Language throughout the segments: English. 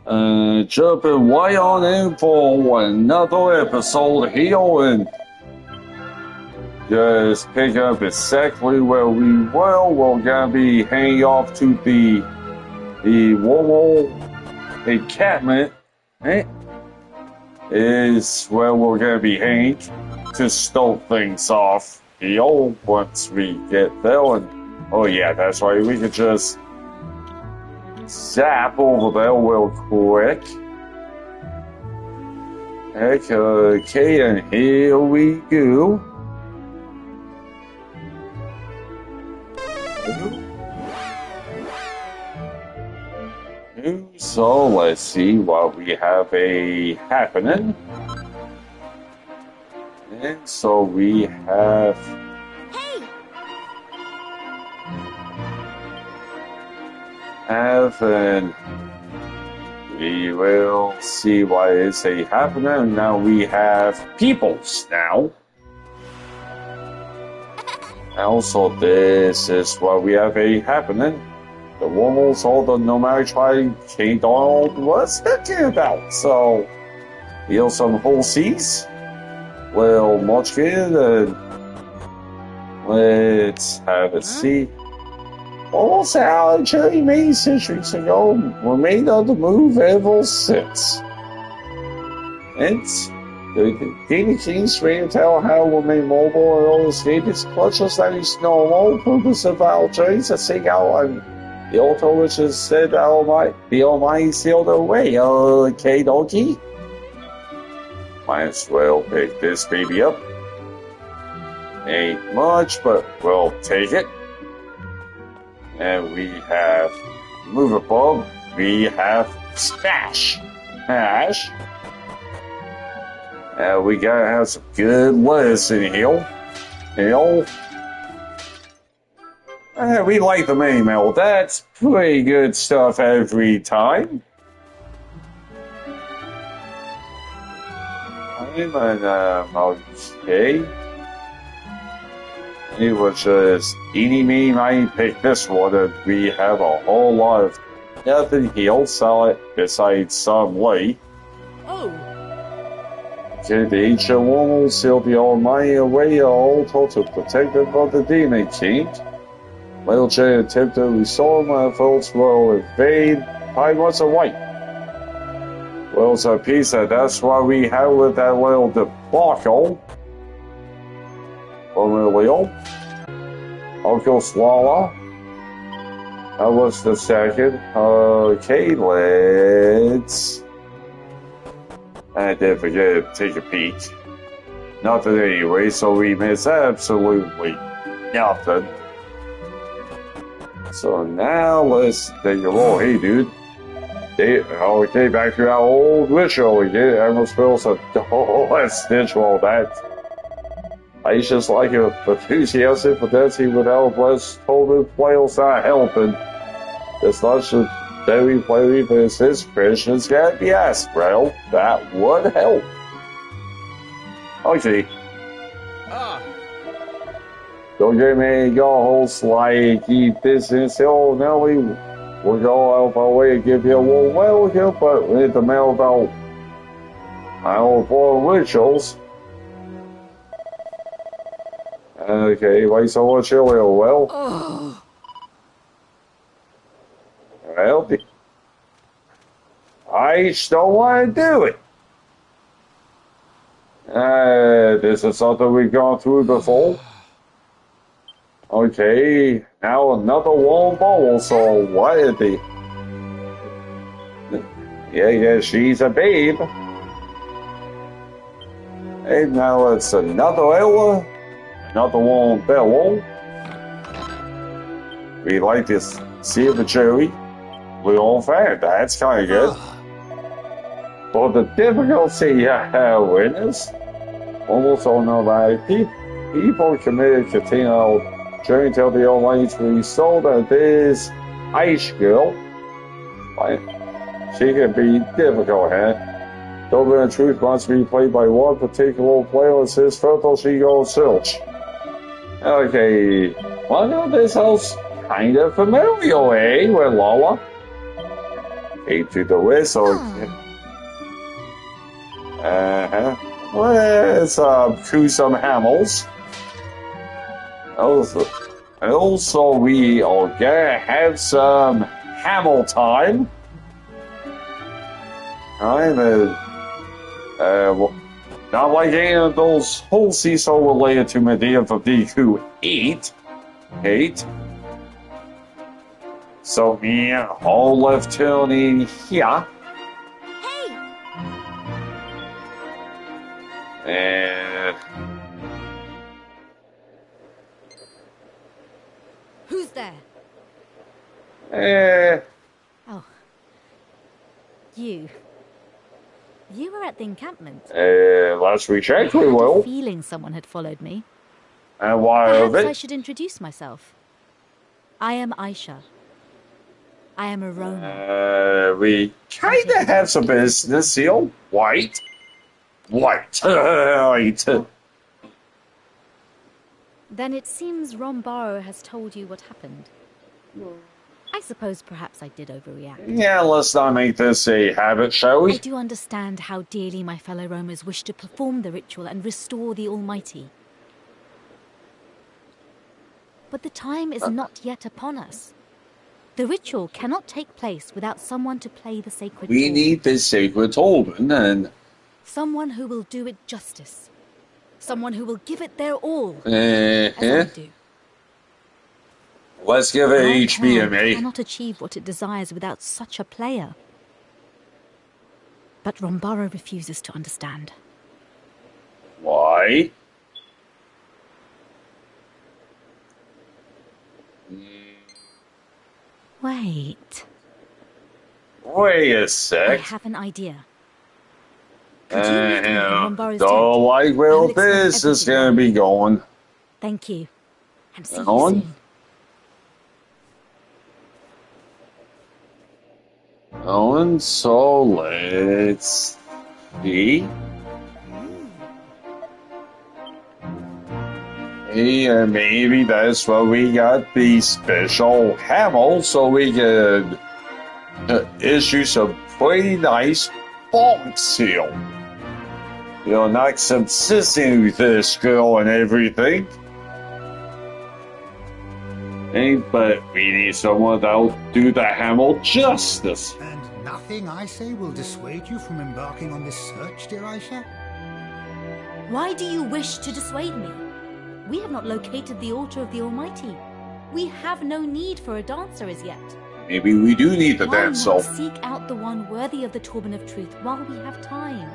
Jumping right on in for another episode here and just pick up exactly where we were. We're gonna be hanging off to the Wormhole encampment, eh? Is where we're gonna be hanging to start things off here once we get there. And oh yeah, that's right. We could just zap over there real quick. Okay, and here we go. So let's see what we have happening. And so we have and we will see what is happening. Now we have peoples now. Also, this is what we have happening. The Wormholes, all the nomadic tribe King Donald was thinking about. So, heal some horses. Well, Munchkin, and let's have a see. Almost our journey many centuries ago remained on the move ever since. Hence, the King's reign tell how we remain mobile and all escape its clutches that is normal purpose of our journeys to seek out and the altar which is said the Almighty sealed away. Okay, dokie. Might as well pick this baby up. Ain't much, but we'll take it. And we have move above. We have Smash. And we gotta have some good lettuce in here. We like the mini meal. That's pretty good stuff every time. Okay. It was just eeny meeny miny pick this one, and we have a whole lot of nothing here solid besides some way. Okay, the ancient woman sealed the Almighty away altar to protect them from the demon king. Little Jay attempted to restore my folks will invade I was a white. Well, so Pizza, that's what we have with that little debacle. Leo. Uncle Swallow. That was the second. Okay, let's. I did forget to take a peek. Nothing anyway, so we miss absolutely nothing. So now let's take a roll. Hey, dude. Okay, back to our old ritual again. Emerald spills a let's stitch all that. I just like your enthusiasm for dancing without blessed holy players are helping. It's not just very play, but it's his Christians can't be asked, bro. That would help. Okay. Don't give me your host like eat this and say, oh, now we'll go out of our way and give you a warm welcome, but we need to mail about my old foreign rituals. Okay, why so much earlier? Well, I just don't want to do it. This is something we've gone through before. Okay, now another warm bowl, so what is the... Yeah, she's a babe. And now it's another Ella. Another one bellow. We like this silver cherry. We're all fan. That's kind of good. But the difficulty witness almost all know that people committed continue journey till the Almighty to restore that this ice girl. She can be difficult, huh? Though the truth must be played by one particular player, it's his photo she goes search. Okay, well, now this house kind of familiar, eh, with Lola? Hey, to the whistle. Let's chew some Hamels. Also, we are gonna have some Hamel time. Not like any of those whole seesaw related to Medea for DQ 8. So me, all left turning here. Hey! And Who's there? Oh. You were at the encampment. last we checked, we I had a will. feeling someone had followed me. And why of Perhaps I it? should introduce myself. I am Aisha. I am a Roma. We kinda have some business here. White. Right. Then it seems Rombaro has told you what happened. I suppose perhaps I did overreact. Yeah, let's not make this a habit, shall I we? do understand how dearly my fellow Romas wish to perform the ritual and restore the Almighty. But the time is not yet upon us. The ritual cannot take place without someone to play the sacred We torch. need this sacred Tobin, and Someone who will do it justice. Someone who will give it their all, as I do. let's give it Our HB and clan me. cannot achieve what it desires without such a player. But Rombaro refuses to understand. Why? Wait. Wait a I sec. have an idea. Could you meet me in Rombaro's Don't tent? like I where will explain this is everything. gonna be going. Thank you. And see you On? soon. And so let's see. Yeah, maybe that's why we got the special Hamel, so we could issue some pretty nice bonks here. You know, not subsisting with this girl and everything. Hey, but we need someone that'll do the Hamel justice. And nothing I say will dissuade you from embarking on this search, dear Aisha? Why do you wish to dissuade me? We have not located the altar of the Almighty. We have no need for a dancer as yet. Maybe we do need the Why dance, not so. seek out the one worthy of the Turban of Truth while we have time?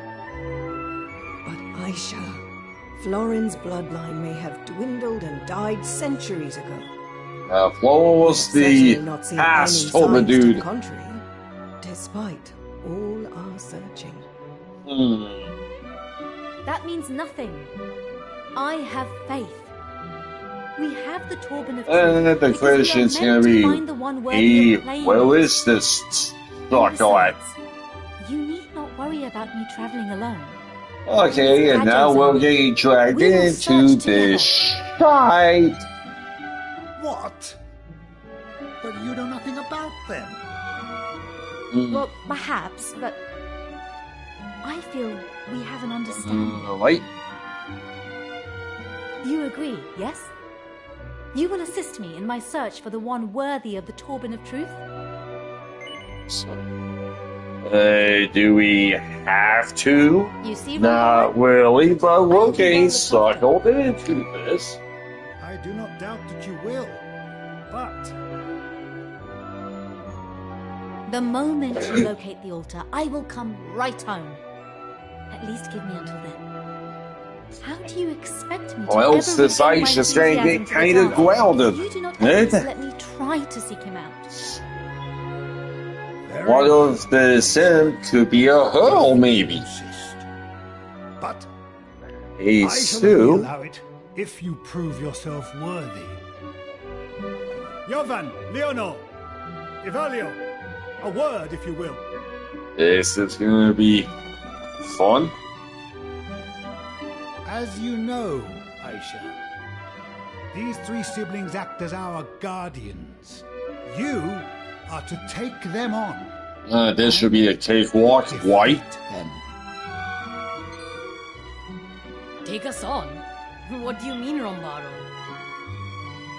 But Aisha, Florin's bloodline may have dwindled and died centuries ago. Flo was Certainly the not seen past any Tobin signs to the dude. contrary, despite all our searching. That means nothing. I have faith. We have the Turban of Truth. The because we are question's meant gonna to be, find the one worthy of hey, playing where it. is this Besides, Starlight? you need not worry about me traveling alone. Okay, and now we're getting dragged We will into search this together. shite. What? But you know nothing about them. Well, perhaps, but I feel we have an understanding. Right? You agree, yes? You will assist me in my search for the one worthy of the Turban of Truth? So, do we have to? You see, Not Rombaro? really, but we're I getting love the suckled into this. I do not doubt that you will. But The moment you locate the altar, I will come right home. At least give me until then. How do you expect me to Or else ever this regain my ice is gonna enthusiasm get for the kinda dance grounded. if you do not Eh? at least let me try to seek him out? very One of the sim could be a hurl, maybe. insist. But A I shall only Sue. allow it if you prove yourself worthy. Jovan, Leonor, Evalio, a word if you will. This is gonna be fun. As you know, Aisha, these three siblings act as our guardians. You are to take them on This should be a cakewalk. White. Them. Take us on? What do you mean, Rombaro?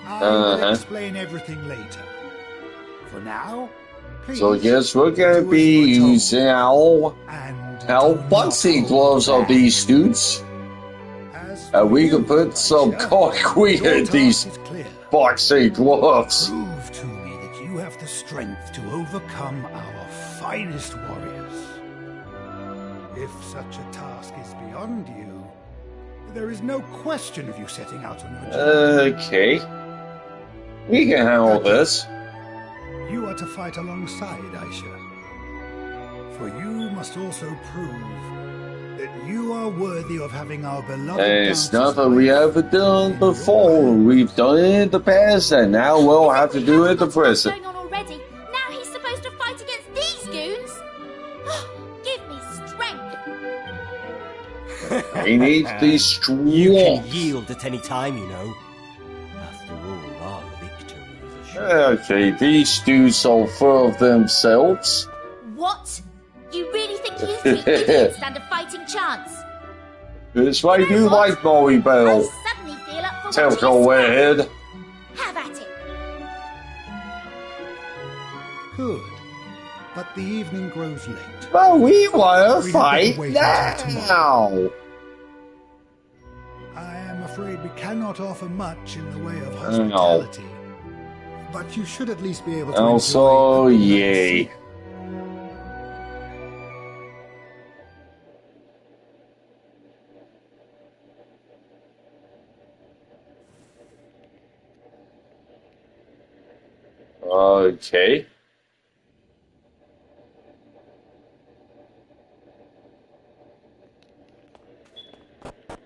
I will Uh-huh. explain everything later. For now, please. So I guess we're gonna do as be you are told. using our And boxing gloves on these dudes. And we can put some concrete in these boxing gloves. Prove to me that you have the strength to overcome our finest warriors. If such a task is beyond you, there is no question of you setting out on your journey. Okay. We can handle this. You are to fight alongside Aisha. For you must also prove that you are worthy of having our beloved It's dancer's nothing we wife ever done in your before. home. We've done it in the past, and now we'll have to do it in the present. What's going on already? Now he's supposed to fight against these goons? Give me strength! He needs these You can strong. yield at any time, you know. After all, our victory is assured. Okay, these dudes are full of themselves. What? You really think you three idiots stand a fighting chance? It's why you like Molly I Bell. suddenly feel up for Tell watching go a scrap. ahead. Have at it. Good. But the evening grows late. But we want to We fight have to wait until now. I am afraid we cannot offer much in the way of No. hospitality. But you should at least be able to Also, enjoy a good yay. night's sleep. Okay.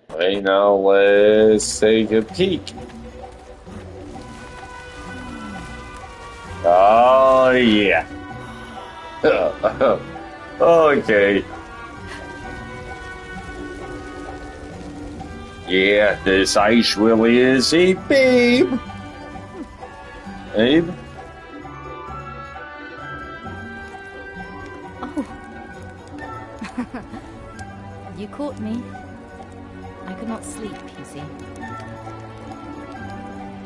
Right now, let's take a peek. Oh, yeah. Okay. Yeah, this ice really is a babe. Babe? Oh. You caught me. I could not sleep, you see.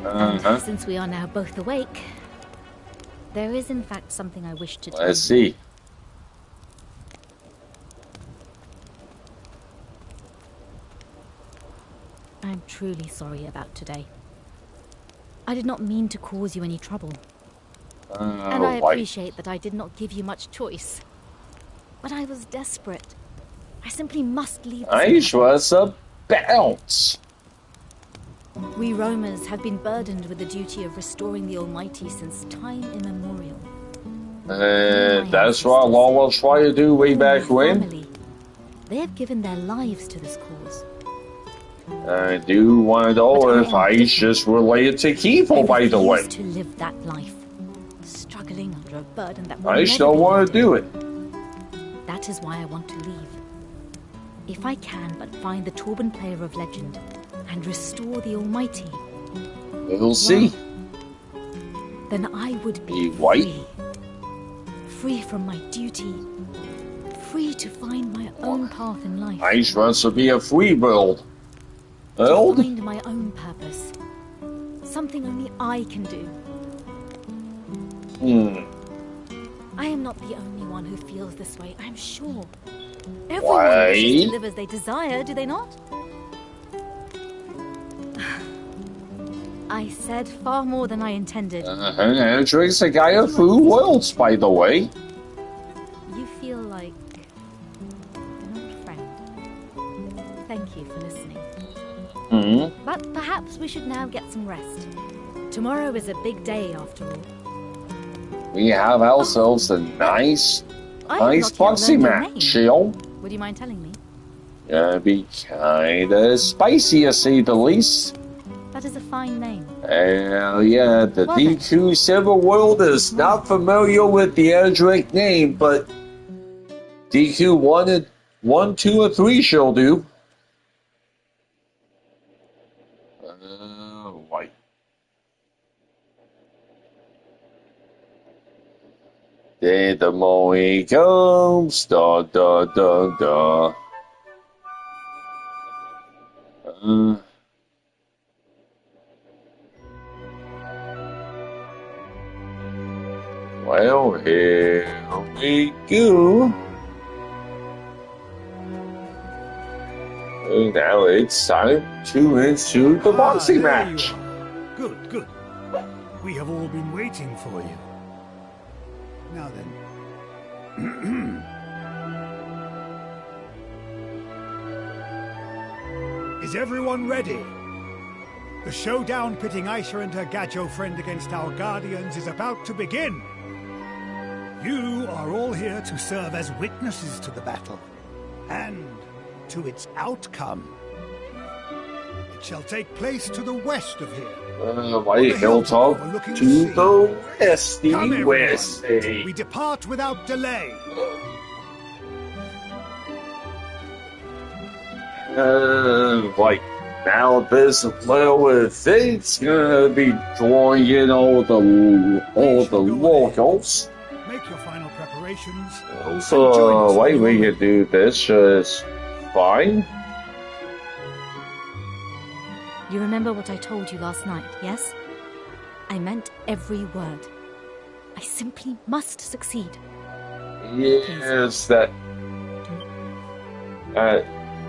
And Uh-huh. since we are now both awake, there is in fact something I wish to tell Let's you. see. I'm truly sorry about today. I did not mean to cause you any trouble, and I Like, appreciate that I did not give you much choice. But I was desperate. I simply must leave this ice encampment. was a bounce. We Romans have been burdened with the duty of restoring the Almighty since time immemorial. That's what Law was trying to do way All back my when. family, they have given their lives to this cause. I do want to know But I if am ice different. just related to I Kiefer, by the way. refuse to live that life, struggling under a burden that will I never still be want to lifted. do it. That is why I want to leave. If I can but find the Torben player of legend and restore the Almighty, We'll see. then I would Be be white? free. Free from my duty. Free to find my own path in life. Ice wants to be a free world. To World? find my own purpose. Something only I can do. I am not the only one who feels this way, I'm sure. Everyone wishes Why? to live as they desire, do they not? I said far more than I intended. Hendrix, a guy of two worlds, by the way. You feel like an old friend. Thank you for listening. But perhaps we should now get some rest. Tomorrow is a big day, after all. We have ourselves a nice I have nice not yet boxing learned your match, name. yo. Would you mind telling me? Gonna be kinda spicy, to say the least. That is a fine name. Hell yeah, the Well then. DQ Civil World is not familiar with the Edric name, but DQ 1, 2, or 3 shall do. White. Then the morning comes, da da da da. Well, here we go. And now it's time to ensue the boxing there match. you are. Good, good. We have all been waiting for you. Now then. Is everyone ready? The showdown pitting Aisha and her Gadjo friend against our guardians is about to begin. You are all here to serve as witnesses to the battle and to its outcome. It shall take place to the west of here. White hilltop to the westy Come, everyone. westy. We depart without delay. Like now this little thing's gonna be drawing in all the locals. Make your final preparations. Also, why we can do this just fine. You remember what I told you last night, yes? I meant every word. I simply must succeed. Yes, that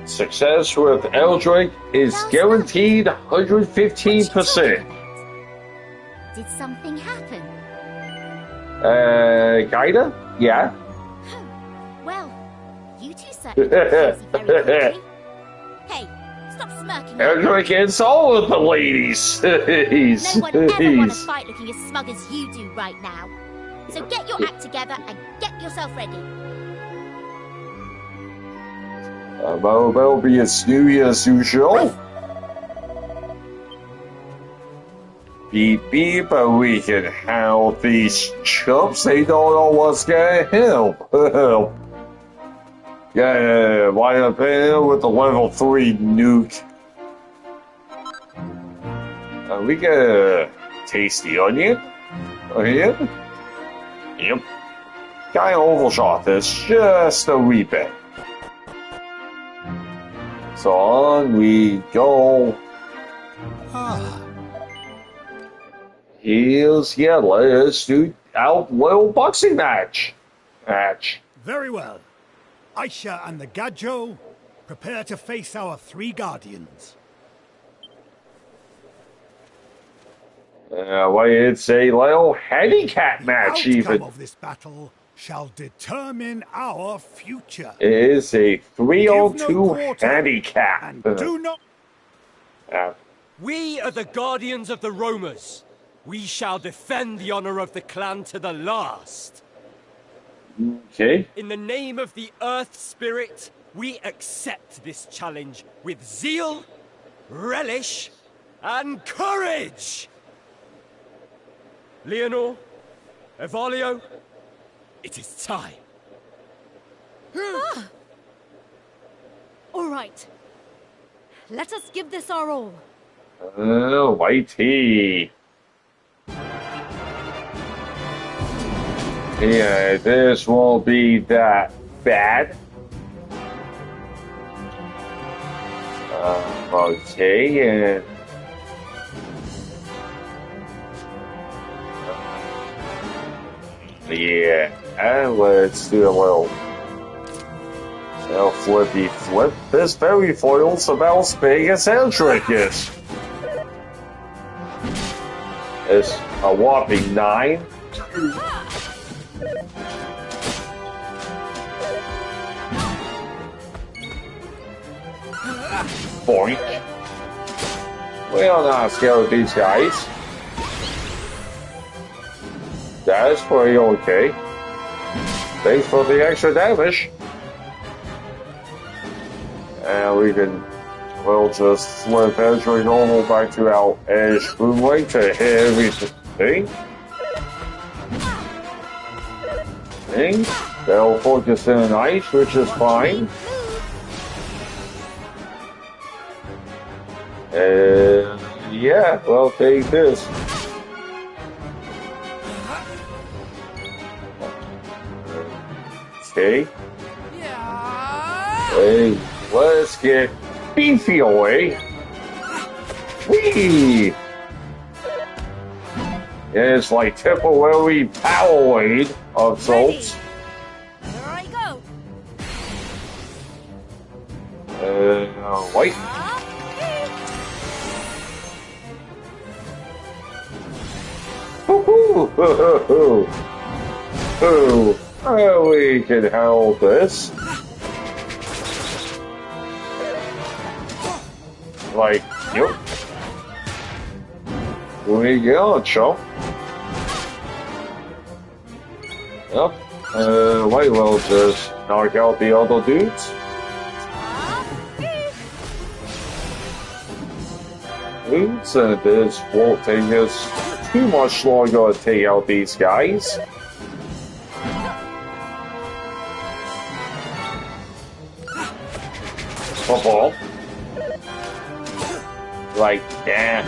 success with Eldrick is guaranteed 115%. Did something happen? Gaida? Yeah. Well, you two certainly very quickly. Hey, stop smirking. Eldrick gets all of the ladies. No one ever want to fight looking as smug as you do right now. So get your act together and get yourself ready. Will be as new as usual. Beep beep, but we can help these chumps. They don't know what's gonna help. Yeah, why up here with the level 3 nuke? We get a tasty onion. Oh, yeah? Yep. Kinda overshot this just a wee bit. So on we go. Let's do our little boxing match. Very well. Aisha and the Gadjo, prepare to face our 3 guardians. It's a little handicap match The outcome even. of this battle shall determine our future. It is a 3-on-2 Give no quarter, handicap. And do not... We are the guardians of the Romas. We shall defend the honor of the clan to the last. Okay. In the name of the Earth Spirit, we accept this challenge with zeal, relish, and courage! Leonor, Evalio, it is time. All right. Let us give this our all. Whitey. Yeah, this won't be that bad. Okay, and yeah, and let's do a little flippy flip. This fairy foil's about as big as Eldrick is. It's a whopping 9. Boink. We are not scared of these guys. That is pretty okay. Thanks for the extra damage. And we can, we'll just flip Eldrick normal back to our Edge Boomway to hit everything. They'll focus in on ice, which is fine. Yeah, well, take this. Okay. Hey, let's get beefy away. Whee! It's like temporary Powerade of sorts. Here I go. Wait. We can hold this. Like, yep. We go, chump. Yep. Might well just knock out the other dudes. Oops, and this won't take us too much longer to take out these guys. Football. Like, yeah.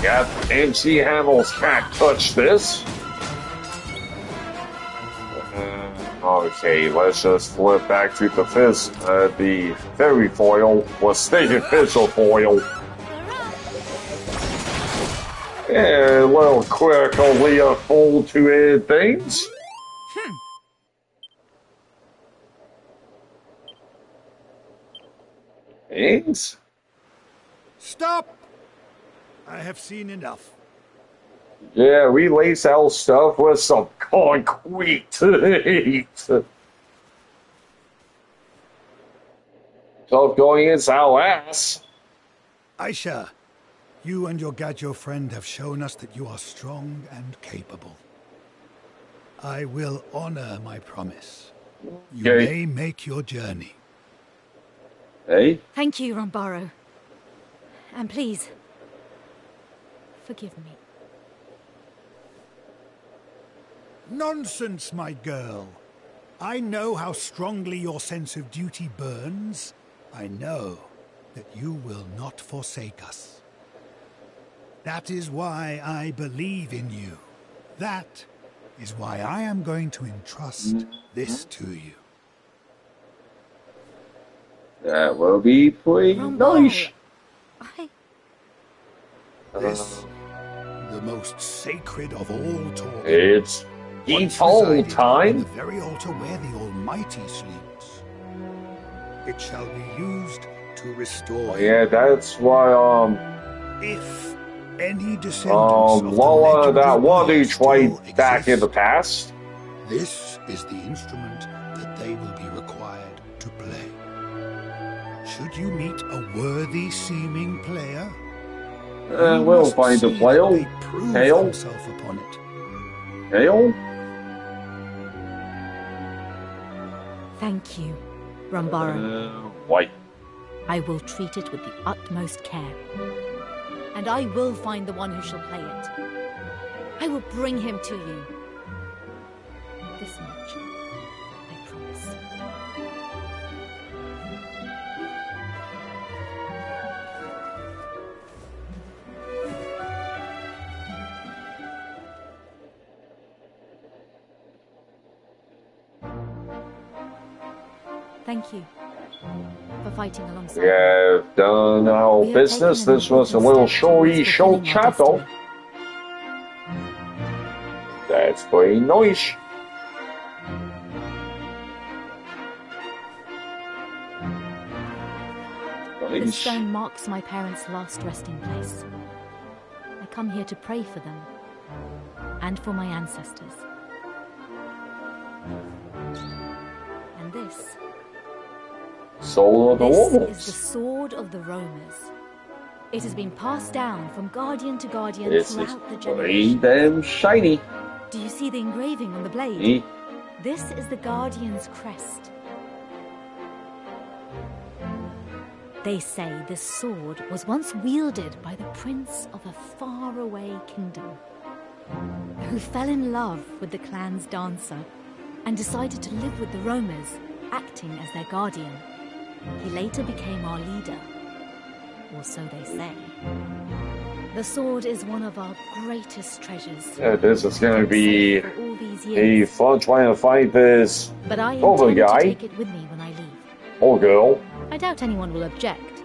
Yeah, MC Hamill's can't touch this. Okay, let's just flip back to the fist. The fairy foil was station pistol foil. And a little quickly fold to it things. Thanks. Stop! I have seen enough. Yeah, we lace our stuff with some concrete. Stuff going inside our ass. Aisha, you and your Gadjo friend have shown us that you are strong and capable. I will honor my promise. You may make your journey. Hey? Thank you, Ranbaro. And please, forgive me. Nonsense, my girl. I know how strongly your sense of duty burns. I know that you will not forsake us. That is why I believe in you. That is why I am going to entrust this to you. That will be pretty nice. This, the most sacred of all talk. It's Etol time. The very altar where the Almighty sleeps. It shall be used to restore. Yeah, that's why if any descendants of Lola, the that one who tried still back in the exist, past. this is the instrument that they will be required to play. Should you meet a worthy seeming player, We'll find the player. Hail. himself upon it. Hail. Thank you, Ranbaro. White. I will treat it with the utmost care. And I will find the one who shall play it. I will bring him to you. This much, I promise. Thank you for fighting alongside We have done our business. This was a little short chapter. That's pretty nice. This stone marks my parents' last resting place. I come here to pray for them and for my ancestors. And this Soul of the is the Wolves. sword of the Roamers. It has been passed down from guardian to guardian This is throughout the pretty generations. damn shiny. Do you see the engraving on the blade? Eh? This is the Guardian's crest. They say this sword was once wielded by the prince of a faraway kingdom, who fell in love with the clan's dancer and decided to live with the Roamers, acting as their guardian. He later became our leader, or so they say. The sword is one of our greatest treasures. Yeah, this is gonna be For all these a years. fun trying to fight this But I older intend to guy take it with me when I leave. or girl. I doubt anyone will object,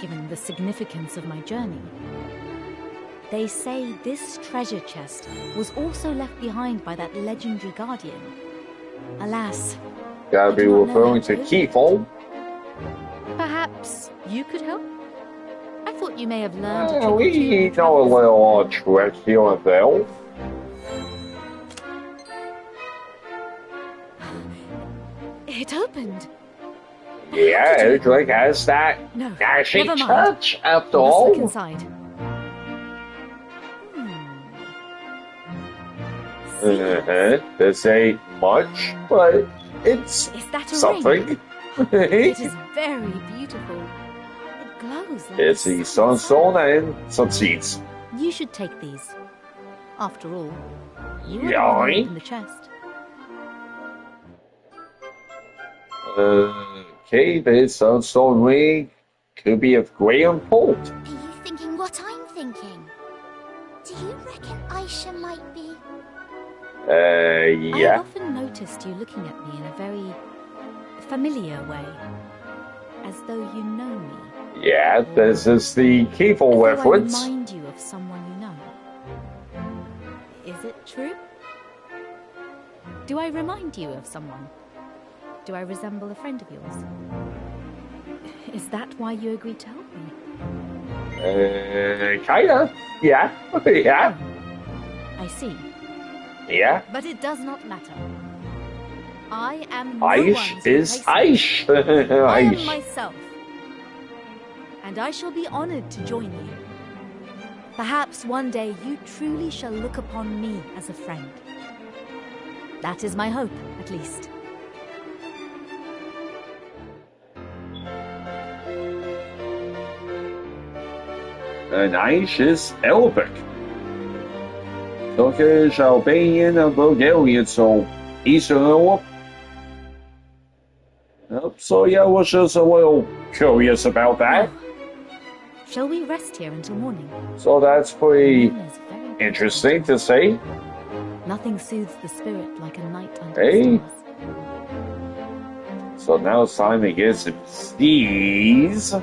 given the significance of my journey. They say this treasure chest was also left behind by that legendary guardian. Alas, Gotta I be do not know referring how to to open Keyfall. perhaps you could help? I thought you may have learned a trick or two. We in know a travels. little trick here and there. It opened. Yeah, Drake has that No, dashing never mind. touch after Let's look all. inside. This ain't much, but it's Is that a something. ring? It is very beautiful. It glows like It's the sunstone and some seeds. You should take these. After all, you were the Yeah. one who opened the chest. Okay, this sunstone ring could be of great import. Are you thinking what I'm thinking? Do you reckon Aisha might be? I Yeah. have often noticed you looking at me in a very familiar way, as though you know me. Yeah, this is the Keyfall As though I reference. remind you of someone you know. Is it true? Do I remind you of someone? Do I resemble a friend of yours? Is that why you agreed to help me? Kinda. Yeah. Yeah. I see. Yeah. But it does not matter. I am no Aish one's is replacement. Aish. I am Aish. myself. And I shall be honored to join you. Perhaps one day you truly shall look upon me as a friend. That is my hope, at least. And Aish is Arabic. Turkish, Albanian, and Bulgarian, so Eastern Europe. So yeah, I was just a little curious about that. Shall we rest here until morning? So that's pretty Moon is very interesting to see. Nothing soothes the spirit like a night under Hey. the stars. So now it's time to get some steez.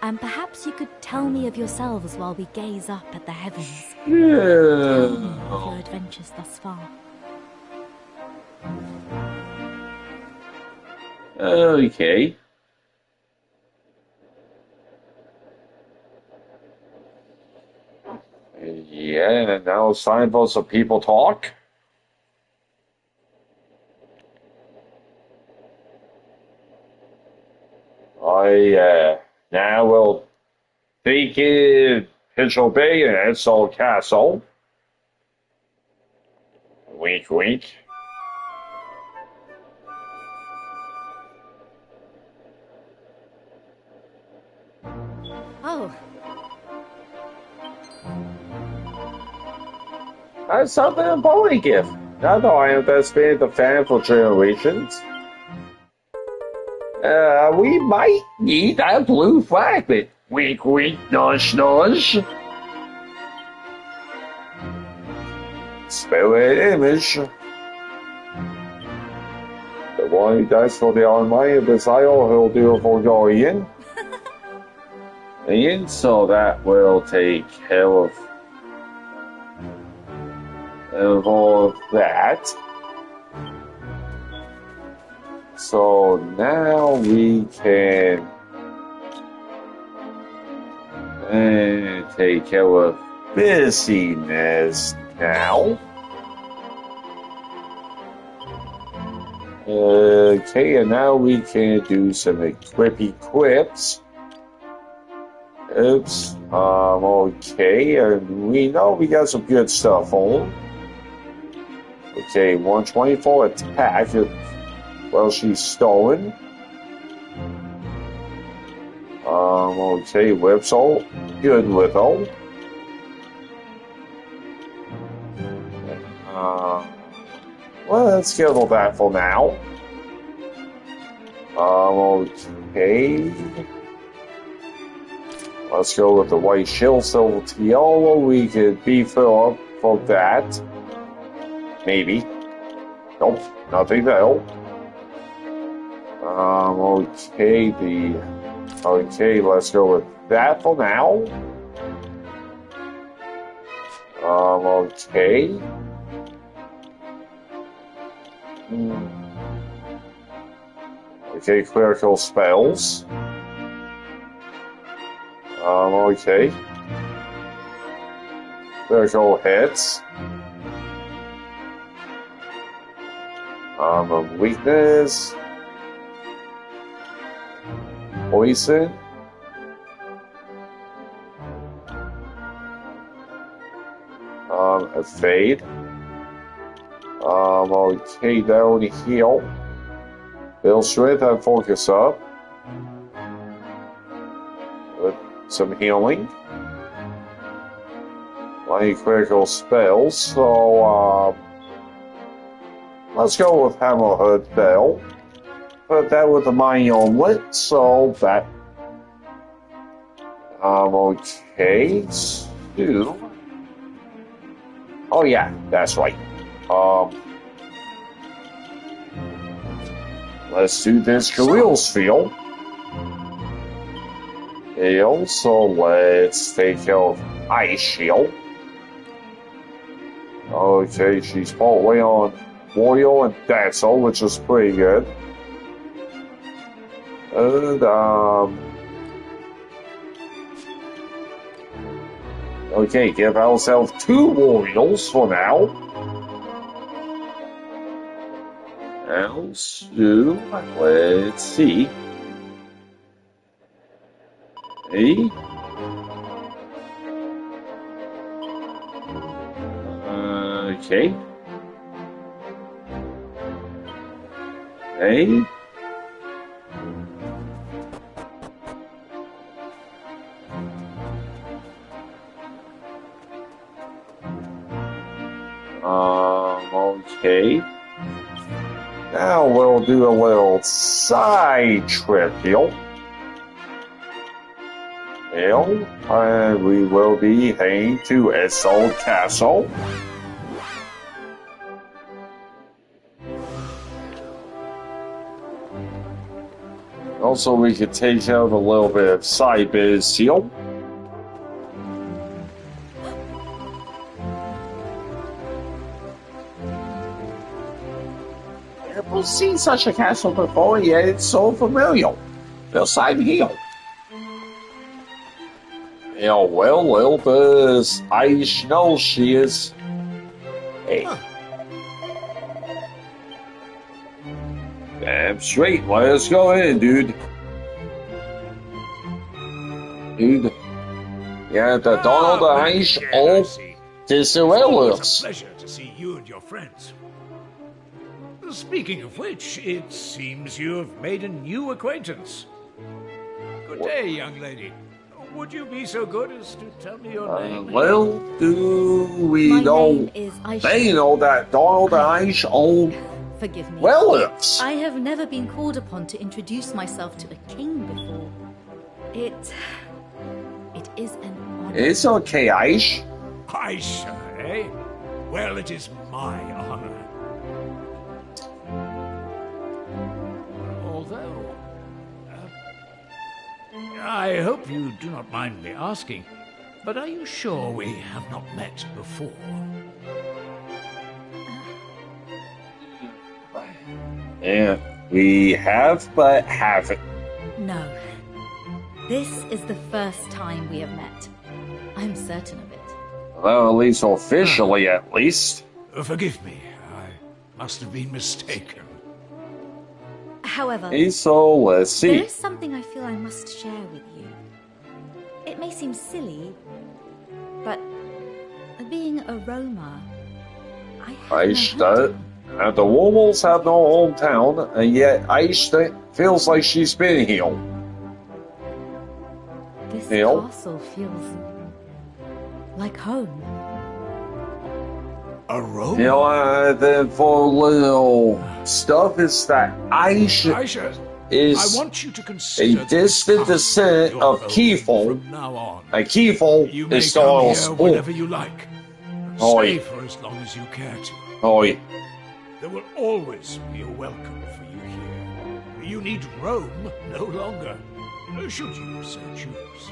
And perhaps you could tell me of yourselves while we gaze up at the heavens. Tell me of your Yeah. adventures thus far. Okay. Yeah, and now it's time for some people talk. I now will take in Pitchell Bay and Edsall Castle. Wink, wink. Oh, That's something a boy gift. I know I have been the fan for generations. We might need that blue fragment. Wink, wink, nudge, nudge. Spirit image. The one who dies for the Almighty Messiah, he'll do it for Guardian. And so that will take care of all of that. So now we can take care of busyness now. Okay, and now we can do some equips. Oops. Okay, and we know we got some good stuff on. Okay, 124 attack. Well, she's stolen. Okay, Whipsole. Good Whipsole. Well, let's kill that for now. Okay. Let's go with the white shield, silver tiara. We could beef it up for that. Maybe. Nope, nothing there. Okay, let's go with that for now. Okay. Okay, clerical spells. Okay. Clerical hits. Weakness. Poison. A fade. Okay, down heal. Build strength and focus up. With some healing. Any critical spells, so let's go with Hammerhead Bell. Put that with the Mind Omelet, so that okay. So oh yeah, that's right. Let's do this Gorill's Field. And so let's take care of Ice Shield. Okay, she's partway on Royal and Dazzle, which is pretty good. And okay, give ourselves 2 Royals for now. And so, let's see. Hey. Okay. Hey. Okay. Now we'll do a little side trip here. And we will be heading to Isolde Castle. Also, we could take out a little bit of side biz here. Never seen such a castle before, yet it's so familiar. Beside here. Yeah, well, Elvis, I know she is. Hey. Damn straight, let's go in, dude. Dude. Yeah, the Donald Ice all Disraelius. It's a pleasure to see you and your friends. Speaking of which, it seems you have made a new acquaintance. Good day, young lady. Would you be so good as to tell me your name? Well, do we know? They know that Donald Ice old. Forgive me. Relatives. I have never been called upon to introduce myself to a king before. It is an honor. It's okay, Aish. Aisha, eh? Well, it is my honor. Although, I hope you do not mind me asking, but are you sure we have not met before? Yeah, we have, but haven't. No. This is the first time we have met. I'm certain of it. Well, at least officially, at least. Forgive me, I must have been mistaken. However, So, let's see. there is something I feel I must share with you. It may seem silly, but being a Roma, I have Aish no does. And the Wombles have no hometown, and yet Aish feels like she's been here. This Neil? castle feels like home. A robe? Then for little stuff is that Aish Aisha, is I want you to consider a distant descendant of Kiefer, from now on. and Kiefer You may is come Styles' here home. whenever you like. Oi. Stay for as long as you care to. Oi. There will always be a welcome for you here. You need roam no longer, should you so choose.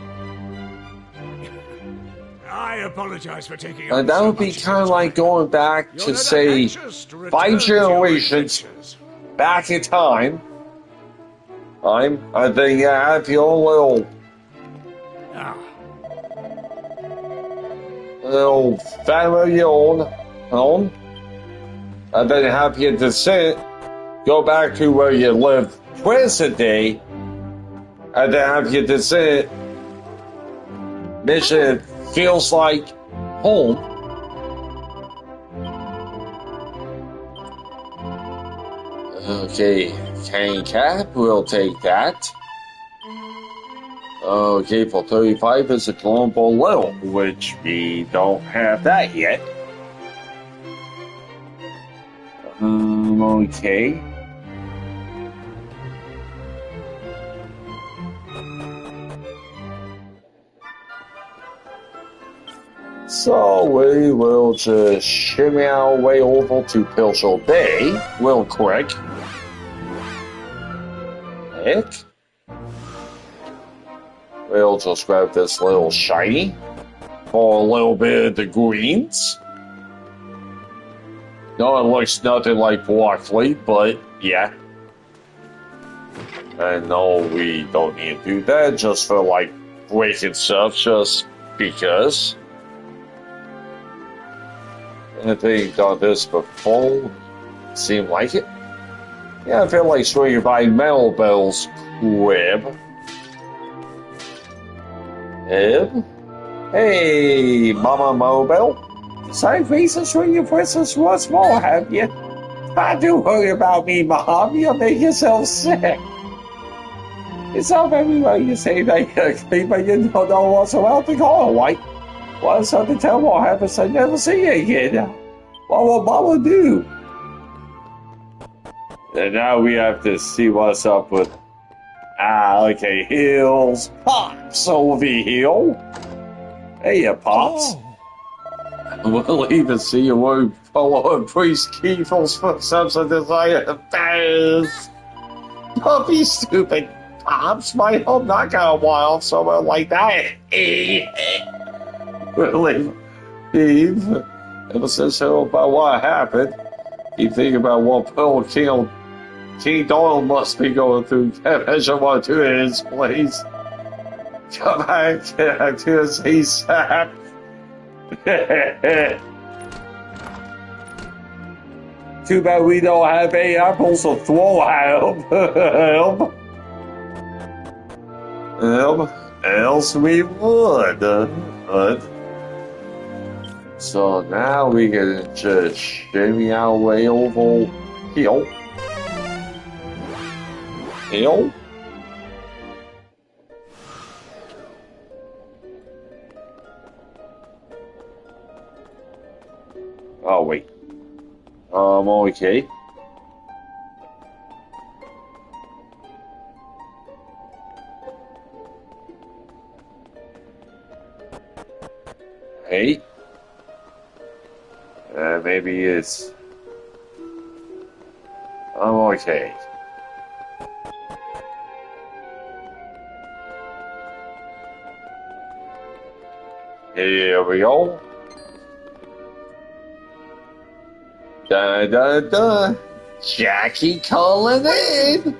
I apologize for taking up That so would be much of kind of your like time. going back You're to, not say, anxious to return 5 to your generations adventures. back in time. I think you have your Ah, little family home, and then have your descent go back to where you live present day, and then have your descent mission feels like home. Okay, Cane Cap, we'll take that. Okay, for 35 is a global level, which we don't have that yet. Okay. So we will just shimmy our way over to Pilshaw Bay real quick. Heck. We'll just grab this little shiny for a little bit of the greens. No, it looks nothing like broccoli, but yeah. And no, we don't need to do that just for like breaking stuff, just because. I think done this before. Seemed like it. Yeah, I feel like swinging by Melbell's crib. Hey, Mama Mobile. Same reason swinging princess once more, have you? I do worry about me, Mom. You'll make yourself sick. It's all very well you say that you're clean, but you don't know what's around the corner, right? What's on the tell what happens? I never see you again. What will Mama do? And now we have to see what's up with. Okay, Hills. Pops over here. Hey, Pops. oh, We'll even see you won't follow Priest Kiefel's footsteps and desire the best. Don't be stupid, Pops. My home not gonna wild somewhere like that. Really, Eve, ever since heard about what happened, keep thinking about what Pearl King Doyle must be going through. Can't imagine what to do in his place. Come back to us ASAP. Too bad we don't have any apples to throw at him. Else we would. So now we can just shimmy our way over here. Here. Oh wait. Okay. Hey. Maybe it's. I'm okay. Here we go. Da da da. Jackie calling in.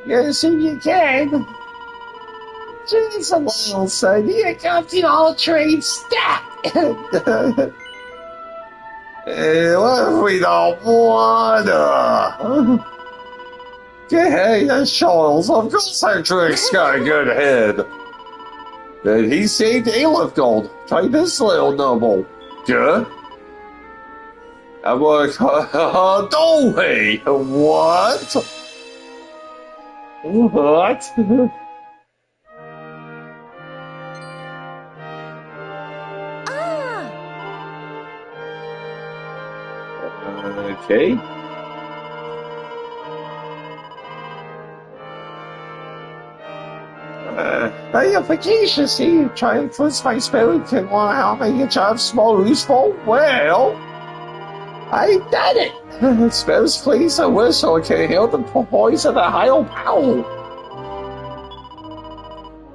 Yes, you can. Jeez, a little son. Here comes the all trade stat. What if we don't wanna? Hey, Charles, of course Hendrix got a good head. And he saved Aleph Gold. Try this little noble. Good. I'm like, no way. What? What? Okay. a vacation, see, try and influence my spirit and how make a job small useful. Well, I did it. Spells please a whistle can heal the voice of the higher power.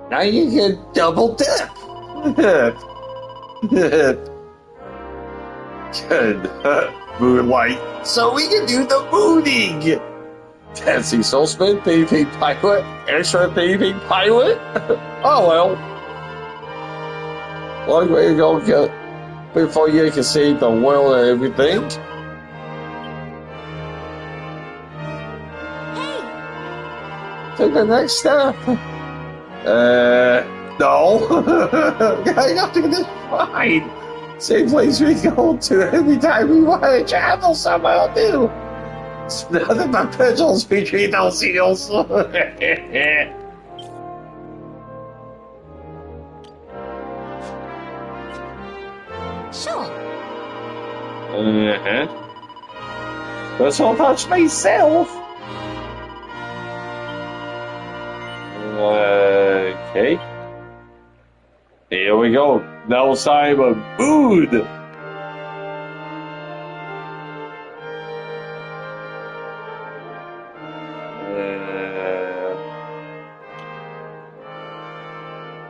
Now you can double dip. Good. Moonlight. So we can do the mooning. Fancy soul spin, baby pilot, extra baby pilot. Oh well. Long way to go get before you can see the world and everything. Hey! Take the next step. No. I got to this fine. Same place we go to every time we want to travel somewhere new. It's nothing but pigeons between those seals. Sure. But so touch myself. Okay. Here we go. Now time of food.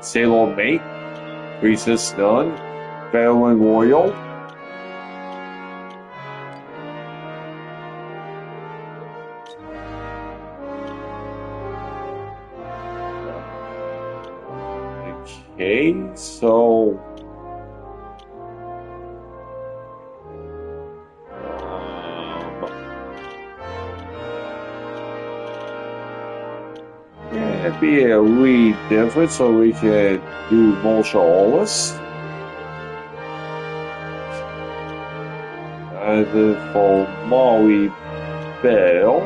Sailor Mate, Princess Nun, Fairwind Royal. Okay, so it'd be a wee different, so we can do Molshaolis. And then for Maui Bell,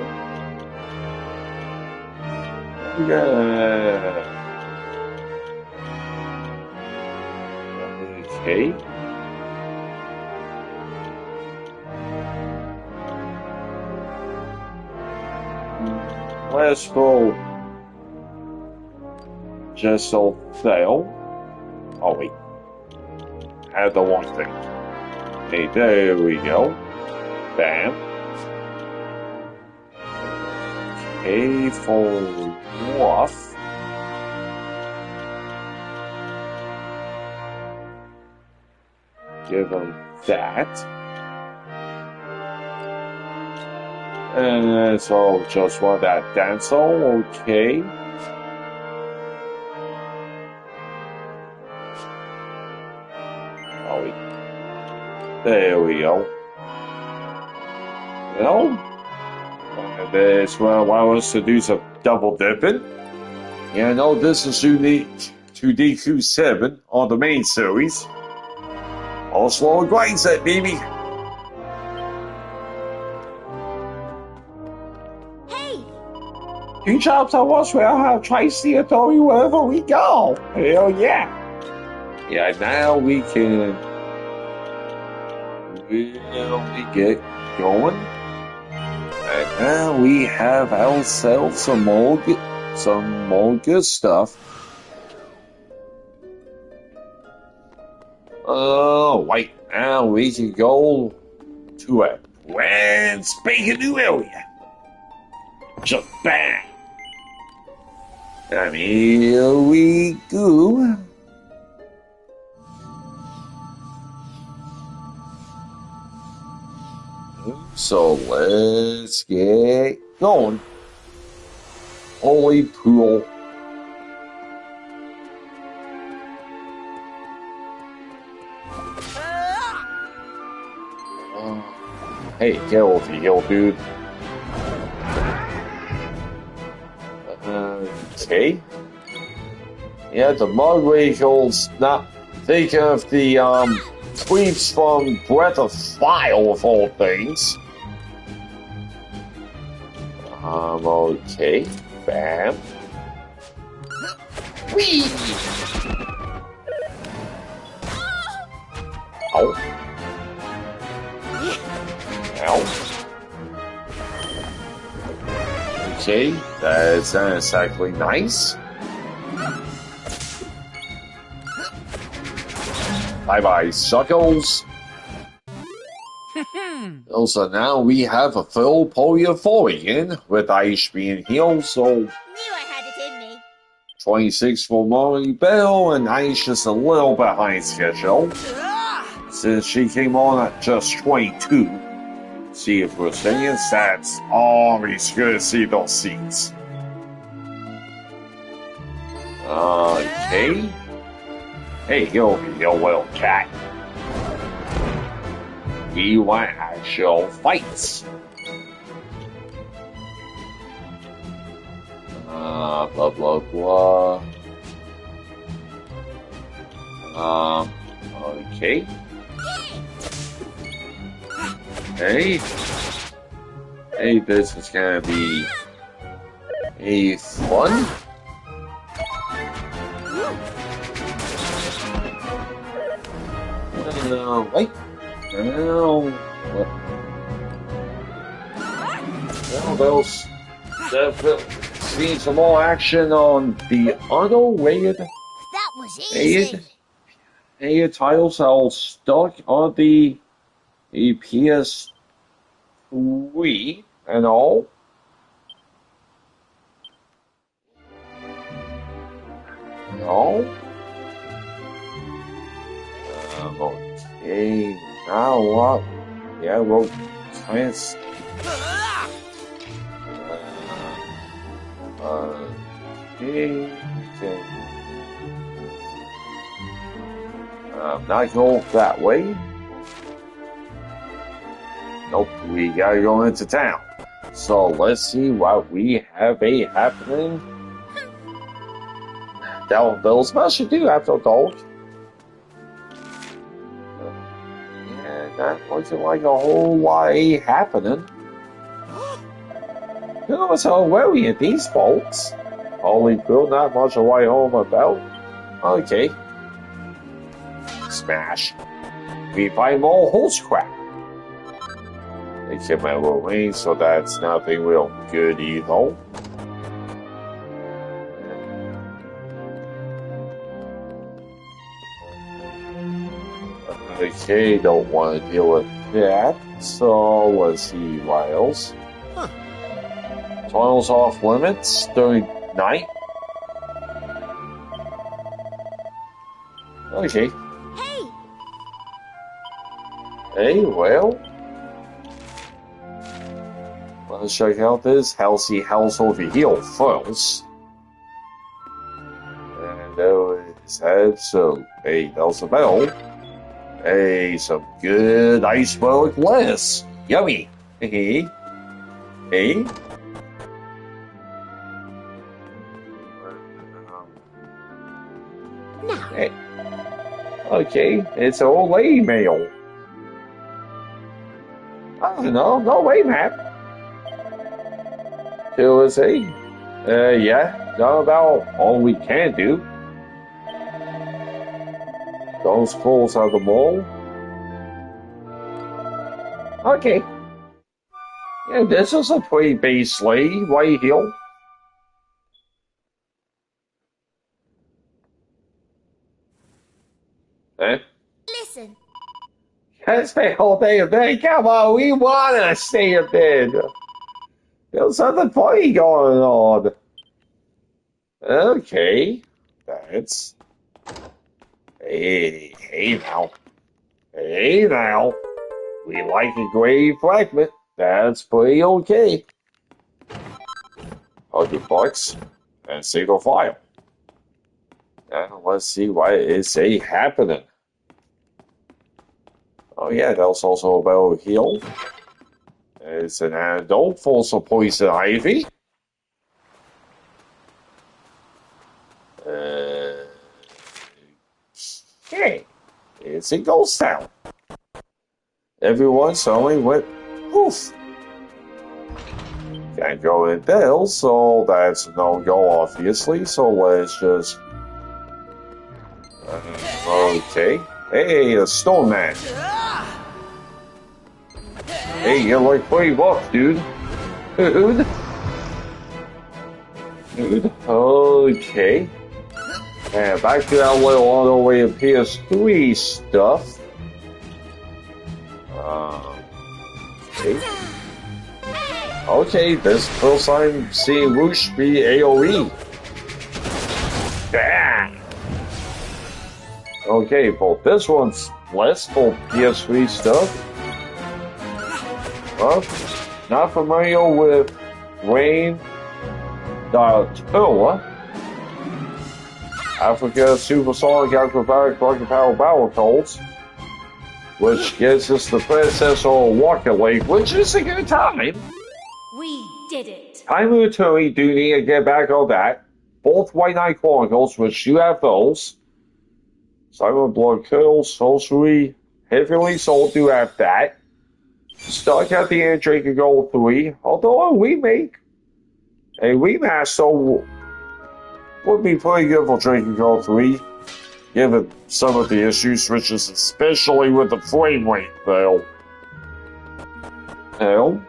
okay. Let's go. Just so fail. Oh wait. Add the one thing. Okay, there we go. Bam. Okay, for Wolf. Give him that. And so just want that dancer, okay. There we go. Well, this will allow us to do some double dipping. Yeah, I know this is unique to DQ7 on the main series. All slow and grind set, baby. Hey! Two jobs I was will have Tracy authority wherever we go. Hell yeah. Yeah, now we can really get going. And now we have ourselves some more good stuff. Oh, wait, now we can go to a brand spanking new area. Japan. And here we go. So let's get going. Holy pool. Hey, get over here, dude. Okay. Yeah, the mug vehicles not thinking of the tweets from Breath of Fire of all things. Okay. Bam. Whee! Ow. Ow. Okay, that's not exactly nice. Bye-bye, suckles. So now we have a full Polyphorian with Ice being healed, so... Knew I had it in me. 26 for Molly Bell, and Ice just a little behind schedule. Since she came on at just 22. See if we're saying stats. Oh, he's gonna see those seats. Okay. Hey, you'll be your little cat. We want actual fights. Blah, blah, blah. Okay. Hey, this is gonna be a fun. Wait. Well, those see some more action on the underrated. That was easy. Hey, titles are stuck on the PS3 and all. No. Okay, now what? Yeah, well, trans. Okay. Not go that way. Nope, we gotta go into town. So let's see what we have happening. They'll special do after dark. Not looking like a whole lot happening. You know what's so worrying at these folks? Holy Bill, not much to write home about. Okay. Smash. We find more horse crap. They kept my little range, so that's nothing real good either. Okay, don't want to deal with that. So let's see what else. Tunnels off limits during night. Okay. Hey, well. Let's check out this Halsey house over here first. And there is that, so hey, there's a bell. Hey, some good iceberg lettuce. Yummy. Hey. Hey. No. Hey. Okay, it's an old lady mail. I don't know. No way, Matt. To say, yeah, not about all we can do. Those clothes are the mall. Okay. Yeah, this is a pretty base lady right here. Eh? Listen. Can't stay all day in bed. Come on, we wanna stay in bed. There's something funny going on. Okay. That's... Hey now. Hey now. We like a gray fragment. That's pretty okay. $100 and single file. Now let's see what is happening. Oh yeah, that's also about heal. It's an adult for some poison ivy. Okay, it's a ghost town. Everyone's only with poof. Can't go in there, so that's no go, obviously. So let's just. Okay. Hey, a snowman. Hey, you're like pretty rough, dude. Dude. Okay. And back to that little all-the-way of PS3 stuff. Okay. Okay, this first time seeing Whoosh be AoE. Bang! Okay, but this one's less for PS3 stuff. Not familiar with Wayne the Turtle. Africa Supersonic Acrobatic Rocket Power Battle Codes, which gives us the predecessor of Rocket League, which is a good time. We did it. Time and Attorney do need to get back on that. Both White Knight Chronicles, which you have those. Silent Blood Kills, Sorcery, Heavenly Soul do have that. Stuck at the end, Dragon Gold 3, although a remaster would be pretty good for Dragon Gold 3, given some of the issue switches, especially with the frame rate, though. Hell.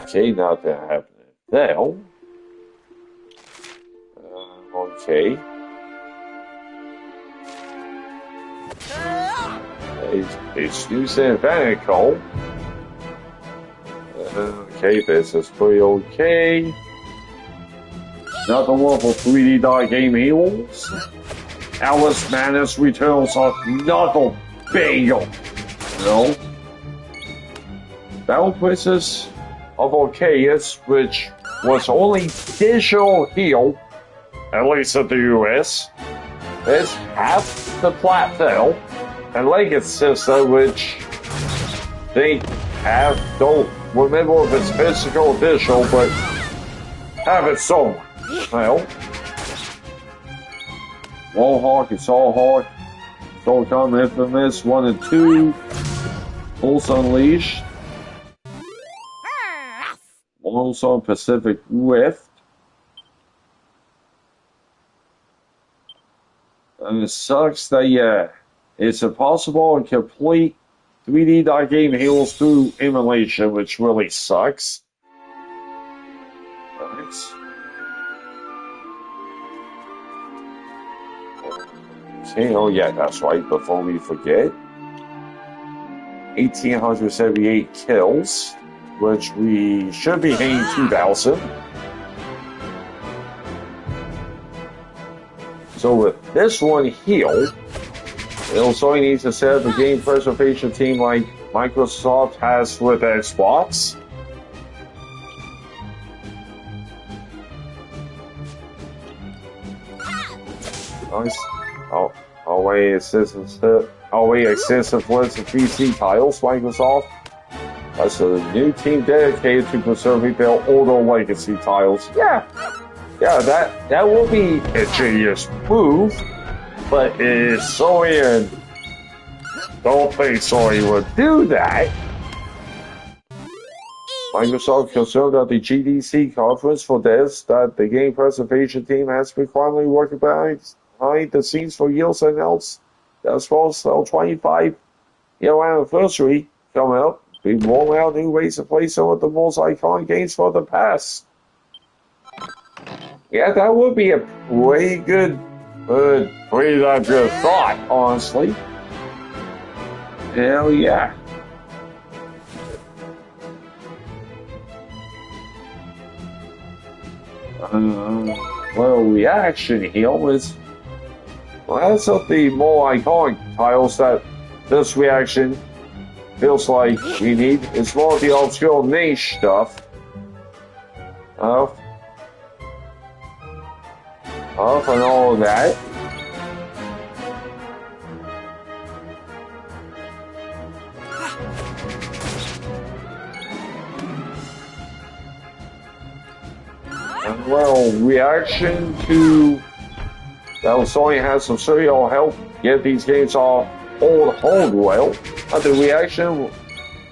Okay, nothing happening now. Okay. It's new Vanico. Okay, this is pretty okay. Nothing more for 3D Dot Game Heroes. Alice Madness Returns are another banger. No. Battle Princess of Arceus, which was only digital heal, at least in the US, is half the platform, and Legacy Sister, which they don't remember if it's physical or digital, but have it somewhere. Well, Wallhawk and Sawhawk, Soulcom Infamous 1 and 2, Pulse Unleashed, also Pacific Rift. And it sucks that, it's impossible to complete 3D Dot Game Heroes through emulation, which really sucks. Nice. Okay, oh yeah, that's right, before we forget. 1,878 kills, which we should be hitting 2,000. So with this one here, it also needs to set up a game preservation team like Microsoft has with Xbox. Nice. Always extensive list of PC titles, Microsoft. That's a new team dedicated to preserving their older legacy titles. Yeah, that will be a genius move, but if Sony and don't think Sony would do that. Microsoft confirmed at the GDC conference for this that the game preservation team has been quietly working behind the scenes for years and else. As far as the 25-year anniversary coming up, we roll out new ways to play some of the most iconic games for the past. Yeah, that would be a pretty good thought, honestly. Hell yeah. Well, reaction here is, that's of the more iconic titles that this reaction feels like we need. It's more of the obscure niche stuff. Off and all of that. And well, reaction to that Sony has some serial help get these games off old well. And the reaction,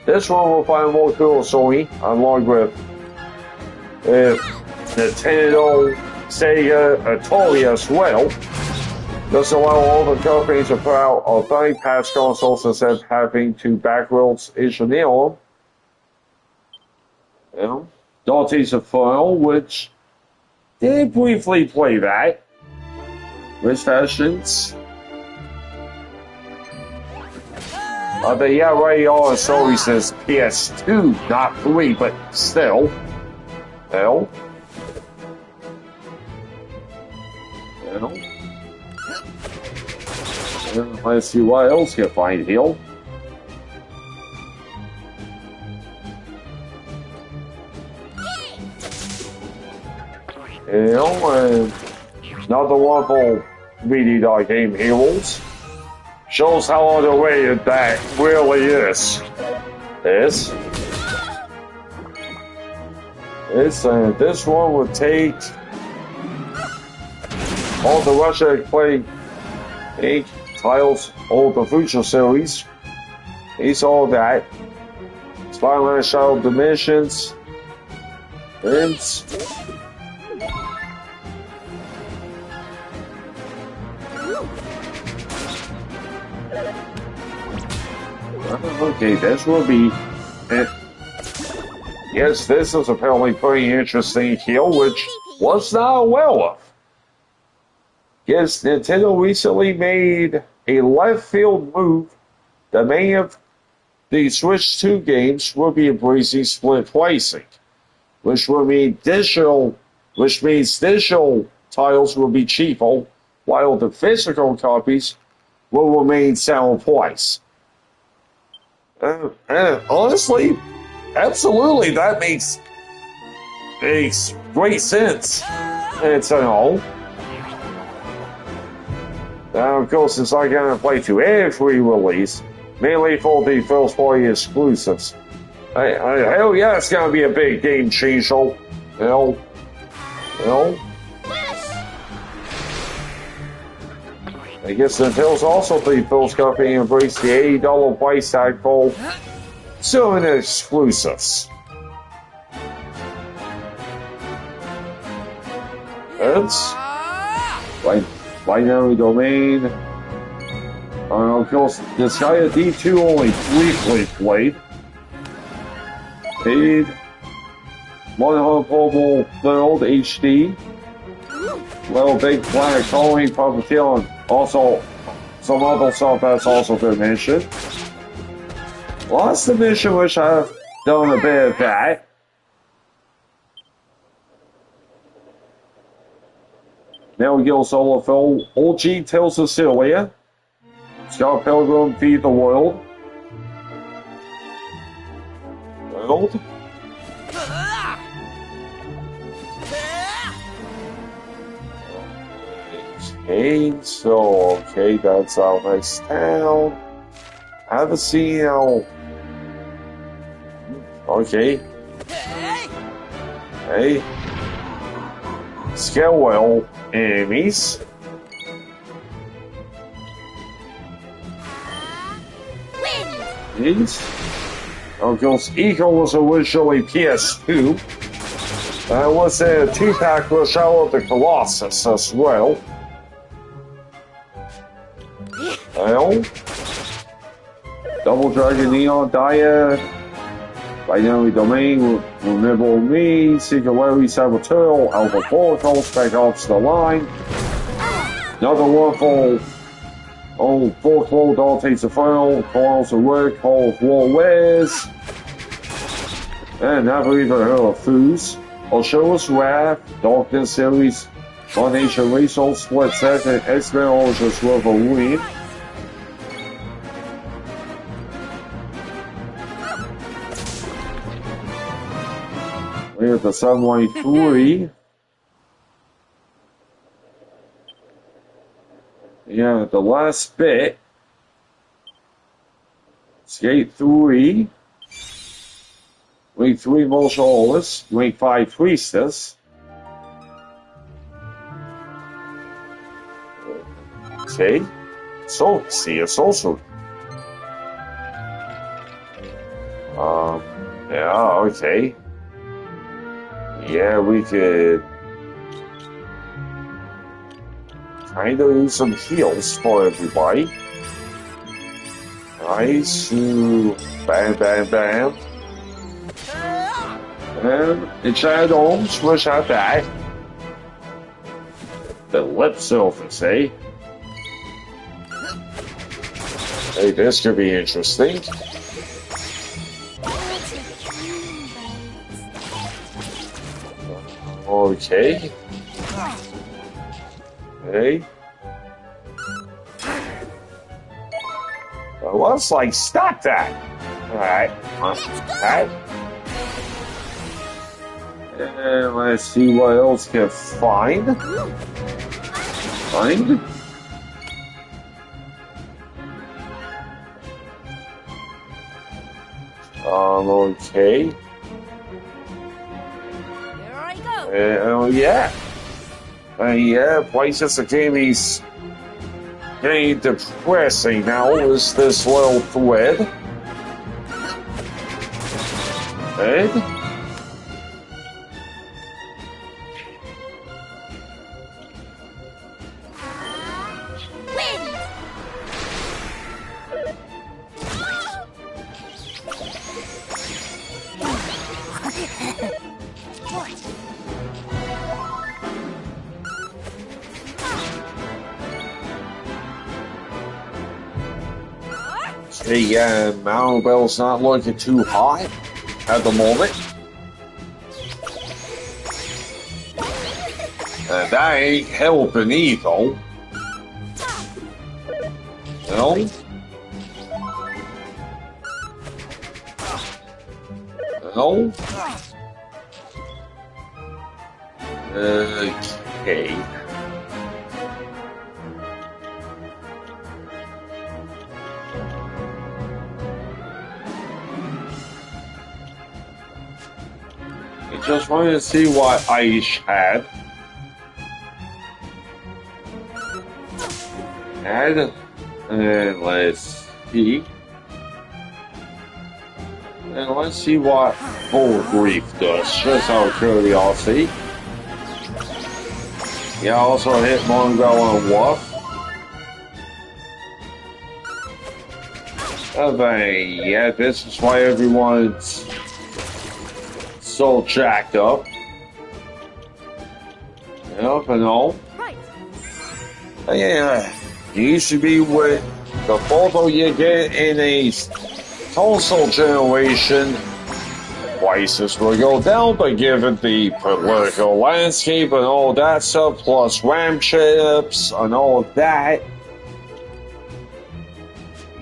this one will find more cool Sony, along with Nintendo, Sega, Atari as well. This allow all the companies to put out authentic past consoles instead of having to backwards engineer them. Dante's Inferno, which did briefly play that. With fashions. But yeah, right on, so he says PS2, not 3, but still. Well. Let's see what else you can find here. And another wonderful VD Game Heroes. Shows how underrated that really is. This one would take all the Russia Play 8 titles, all the Future series. It's all that. Spider-Man Shadow Dimensions. Prince. Okay, this will be it. Yes, this is apparently pretty interesting here, which was not aware of. Yes, Nintendo recently made a left field move that many of the Switch 2 games will be embracing split pricing, which means digital titles will be cheaper, while the physical copies will remain same price. Honestly, absolutely, that makes great sense. It's an all. Now, of course, it's not going to play to every release, mainly for the first party exclusives. Hell yeah, it's going to be a big game changer. I guess Nintendo's also the first company to embrace the $80 price tag for certain exclusives. It's binary domain. Of course, Disgaea D2 only briefly played. Paid. Monster Portable Build HD. Little Big Planet Colony Puppeteer, and also some other stuff that's also been mentioned. Lost Dimension, which I've done a bit of that. Metal Gear Solid Film, OG Tales of Celia, Scott Pilgrim Feed the World. Okay, so, that's our next town. I haven't seen how... Okay. Hey. Scalewell enemies. Wins. Of course, Eco was originally PS2. There was a 2-pack with Shadow of the Colossus as well. Well, Double Dragon Neon Dia, Binary Domain, Remember Me, Secret Larry Saboteur, Alpha Protocol, Spec Ops The Line, another one for Folklore, Dante's Inferno, Calls of Work, Call of War Wares, and never even heard of Foos, Osho's Wrath, Darkness Series, One Nation Resource, Split Second, X-Men Origins Wolverine. We have the Sunlight 3. Yeah, the last bit. Skate 3. Week 3 Marshallus. Week 5 Priestess. Okay. So, see us also. Yeah, okay. Yeah, we could kind of use some heals for everybody. Nice. Bam, bam, bam. Enchanted Homes, wish out that. The lip surface, eh? Hey, this could be interesting. Okay. Hey. Well, let's like stop that. Alright. Alright. And let's see what else can find. Find. Okay. Here I go. Oh yeah. Yeah, places that gave me getting depressing now is this little thread. Thread? Wind. The Mountain Bell's not looking too hot at the moment. That ain't helping either. No? No? Okay. I just wanted to see what Aish had. And let's see. And let's see what Full Grief does, just out of curiosity. Yeah, also hit Mongo and Wolf. Yeah, this is why everyone's so jacked up. Yep, and all. Right. Yeah, you should be with the photo you get in a console generation. Prices will go down, but given the political landscape and all that stuff, plus RAM chips and all of that,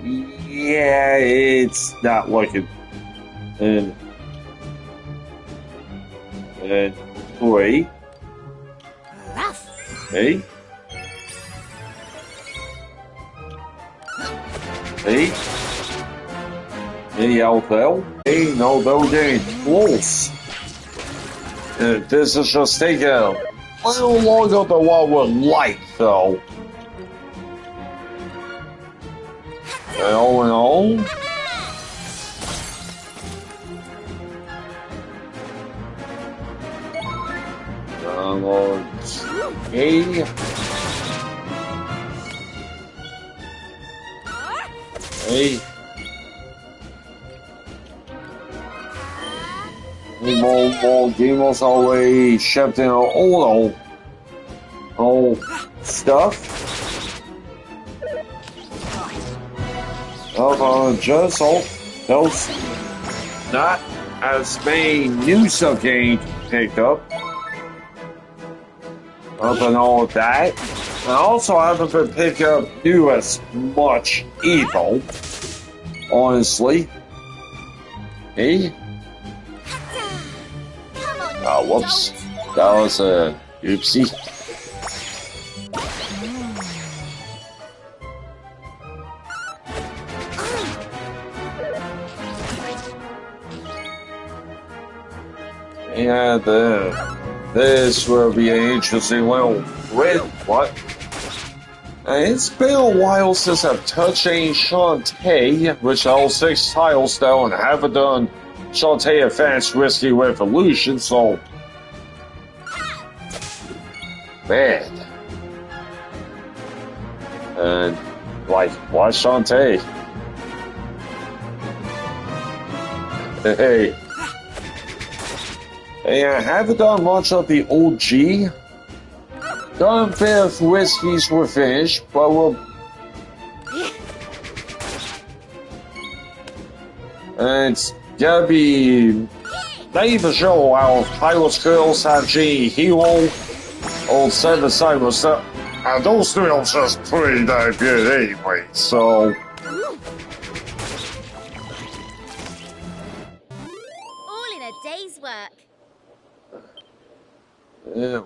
yeah, it's not looking. And wait. Hey. Hey. Hey, Alpha. Hey, no, those ain't close. This is just taking a little longer than what we'd like, though. All in all. Okay. Hey. More demons always shipped in all stuff. Just hope those not as many new stuff getting picked up. And all of that. And also I haven't been picking up new as much either. Honestly. Hey? Oh, whoops. That was a oopsie. Yeah, this will be an interesting little red. What? It's been a while since I've touched a Shantae, which I hold 6 titles now and haven't done Shantae Advanced Risky Revolution, so. Man. And, like, why Shantae? Hey. Hey, I haven't done much of the OG. Done a bit of Whiskies were finished, but we'll... It's gonna be... Not even sure how Pilot Skills have G Hero or 7 Cyber stuff. And those two are just pretty damn good anyway, so... All in a day's work.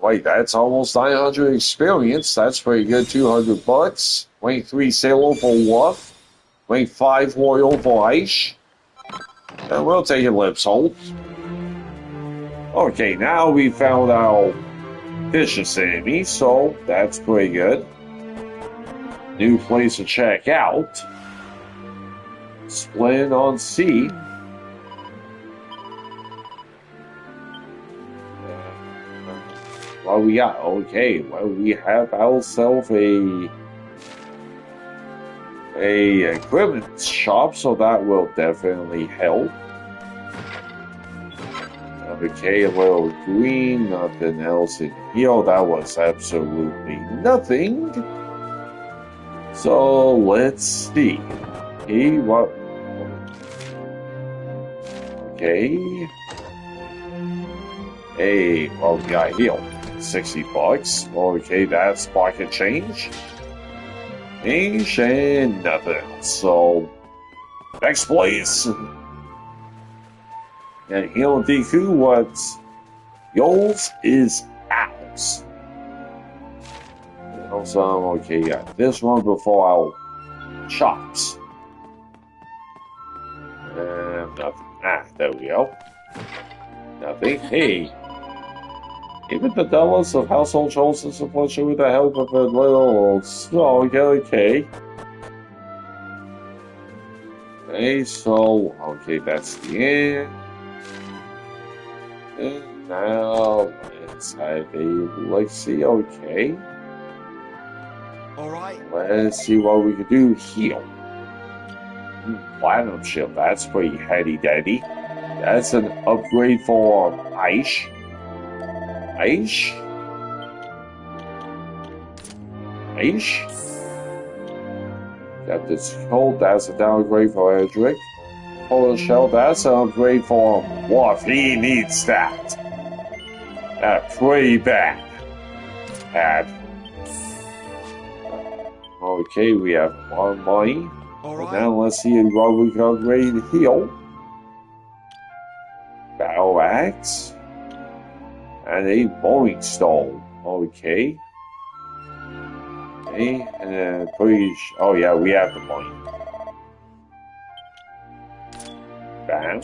Wait, that's almost 900 experience. That's pretty good. $200. 23 Sailor for Wolf. 25 Royal for Ice. And we'll take a Lips Hold. Okay, now we found our vicious enemy, so that's pretty good. New place to check out. Splint on sea. Well, we got okay. Well, we have ourselves a equipment shop, so that will definitely help. Okay, a little green, nothing else in here. That was absolutely nothing. So let's see. Hey, what? Okay. Hey, well, we got here. $60. Okay, that's pocket change. And nothing. So, next place. And Heal Deku, what's yours is ours. And also, okay, yeah, this one before our chops. And nothing. Ah, there we go. Nothing. Hey. Even the dollars of household chores and support you with the help of a little okay. Okay, so okay, that's the end. And now let's have a look-see, okay. Alright. Let's see what we can do here. Platinum Shield, that's pretty handy-dandy. That's an upgrade for Ice. Ice? Got this cold, that's a downgrade for Edric. Polar Shell, that's an upgrade for Wolf. He needs that. That's pretty bad. Okay, we have one money. Alright. Now let's see what we can upgrade here. Battle Axe. And a bowling stone. Okay. Okay, and then oh yeah, we have the money. Bam.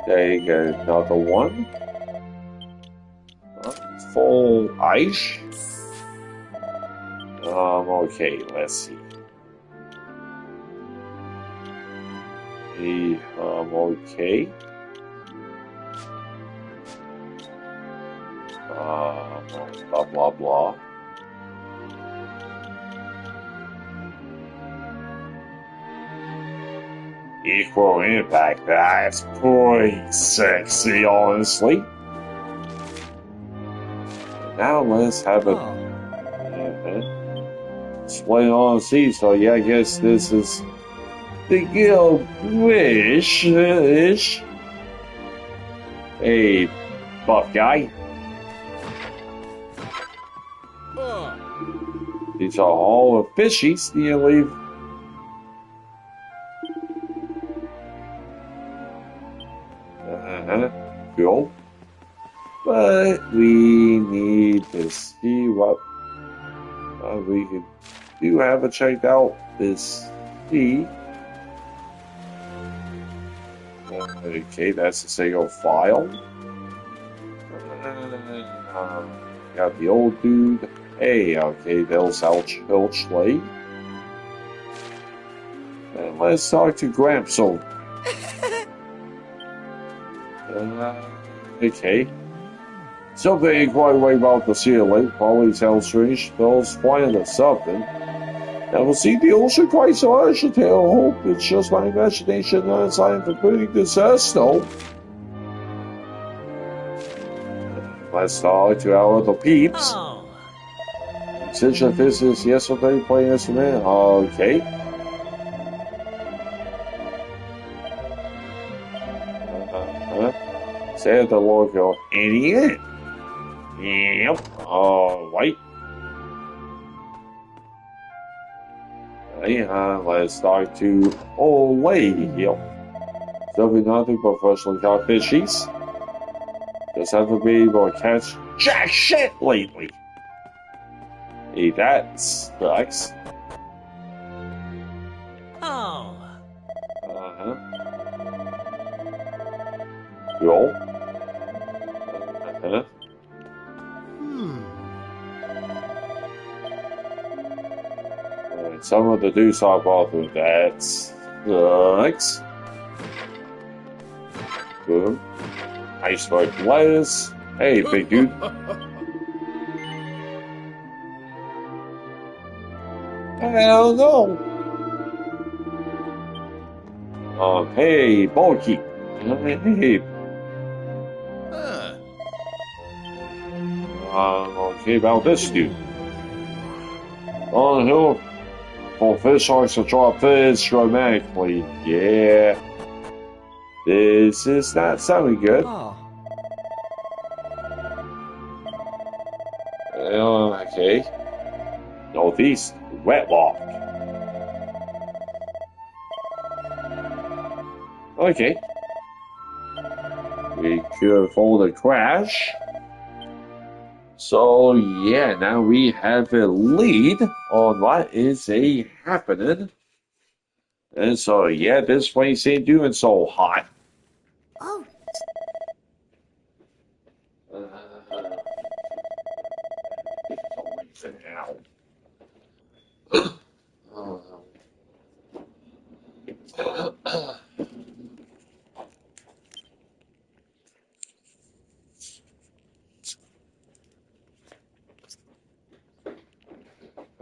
There you go, another one. Full ice. Okay, let's see. Okay. Blah blah blah. Equal impact, that's pretty sexy, honestly. Now let's have a Splint on sea, so yeah, I guess this is the guild wish-ish. Hey, buff guy. These are all of fishies, nearly. Cool. But we need to see what we can do. Haven't checked out this sea. Okay, that's a single file. Got the old dude. Hey, okay, there's Hilchley. And let's talk to Gramps. Okay. Something ain't quite right about the ceiling. Probably sounds strange. Bill's pointing at something. Never see the ocean quite so I should tell. Hope it's just my imagination and I'm for putting this though. let's talk to our little peeps. Oh. Since your visits yesterday playing instrument, okay. Said the local idiot. Yep. Alright. Let's talk to old lady here. Serving nothing but freshly caught fishies. Just haven't been able to catch jack shit lately. Hey, that sucks. Oh. Uh-huh. Cool. Uh-huh. Some of the dudes talk off with that sucks. Boom. Iceberg lettuce. Hey, big dude. I don't know. Hey, bulky. Hey. Okay, about this dude. On the hill. For fish hooks to drop fish dramatically. Yeah. This is not sounding good. Oh. Okay. Northeast, wetlock. Okay. We could afford a crash. So yeah, now we have a lead on what is happening. And so yeah, this place ain't doing so hot.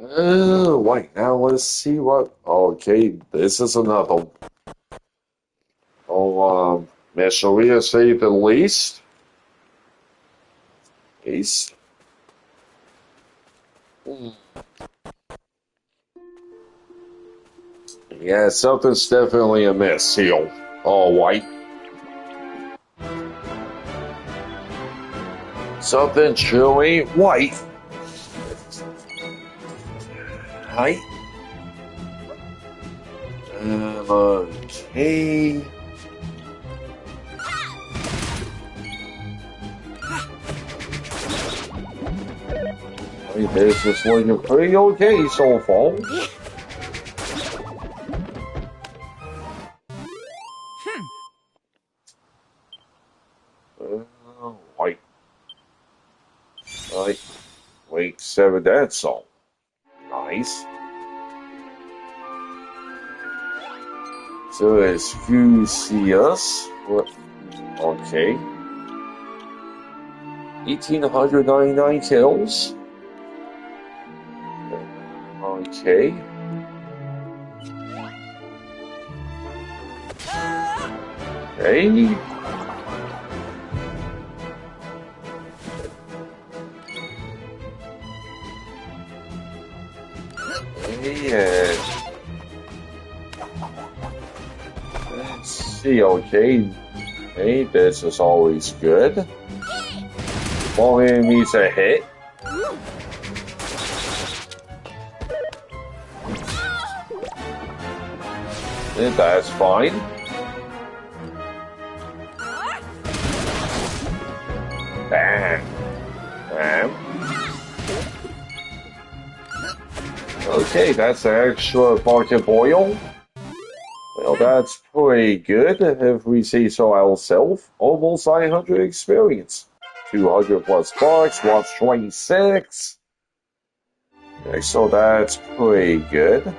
Oh, Wait, now let's see what. Okay, this is another one. Oh, shall we say the least? East. Yeah, something's definitely amiss here. All white. Something sure ain't white. Hi. Okay. This is looking pretty okay so far. White. Right. Week 7, that's all. Nice. So it's Fusius. Okay. 1,899 kills. Okay. Hey. Yeah. Let's see, okay. Hey, this is always good. All enemies a hit. And that's fine. Bam. Bam. Okay, that's an extra bucket boil. Well, that's pretty good, if we say so ourselves. Almost 900 experience. 200 plus bucks, what's 26? Okay, so that's pretty good.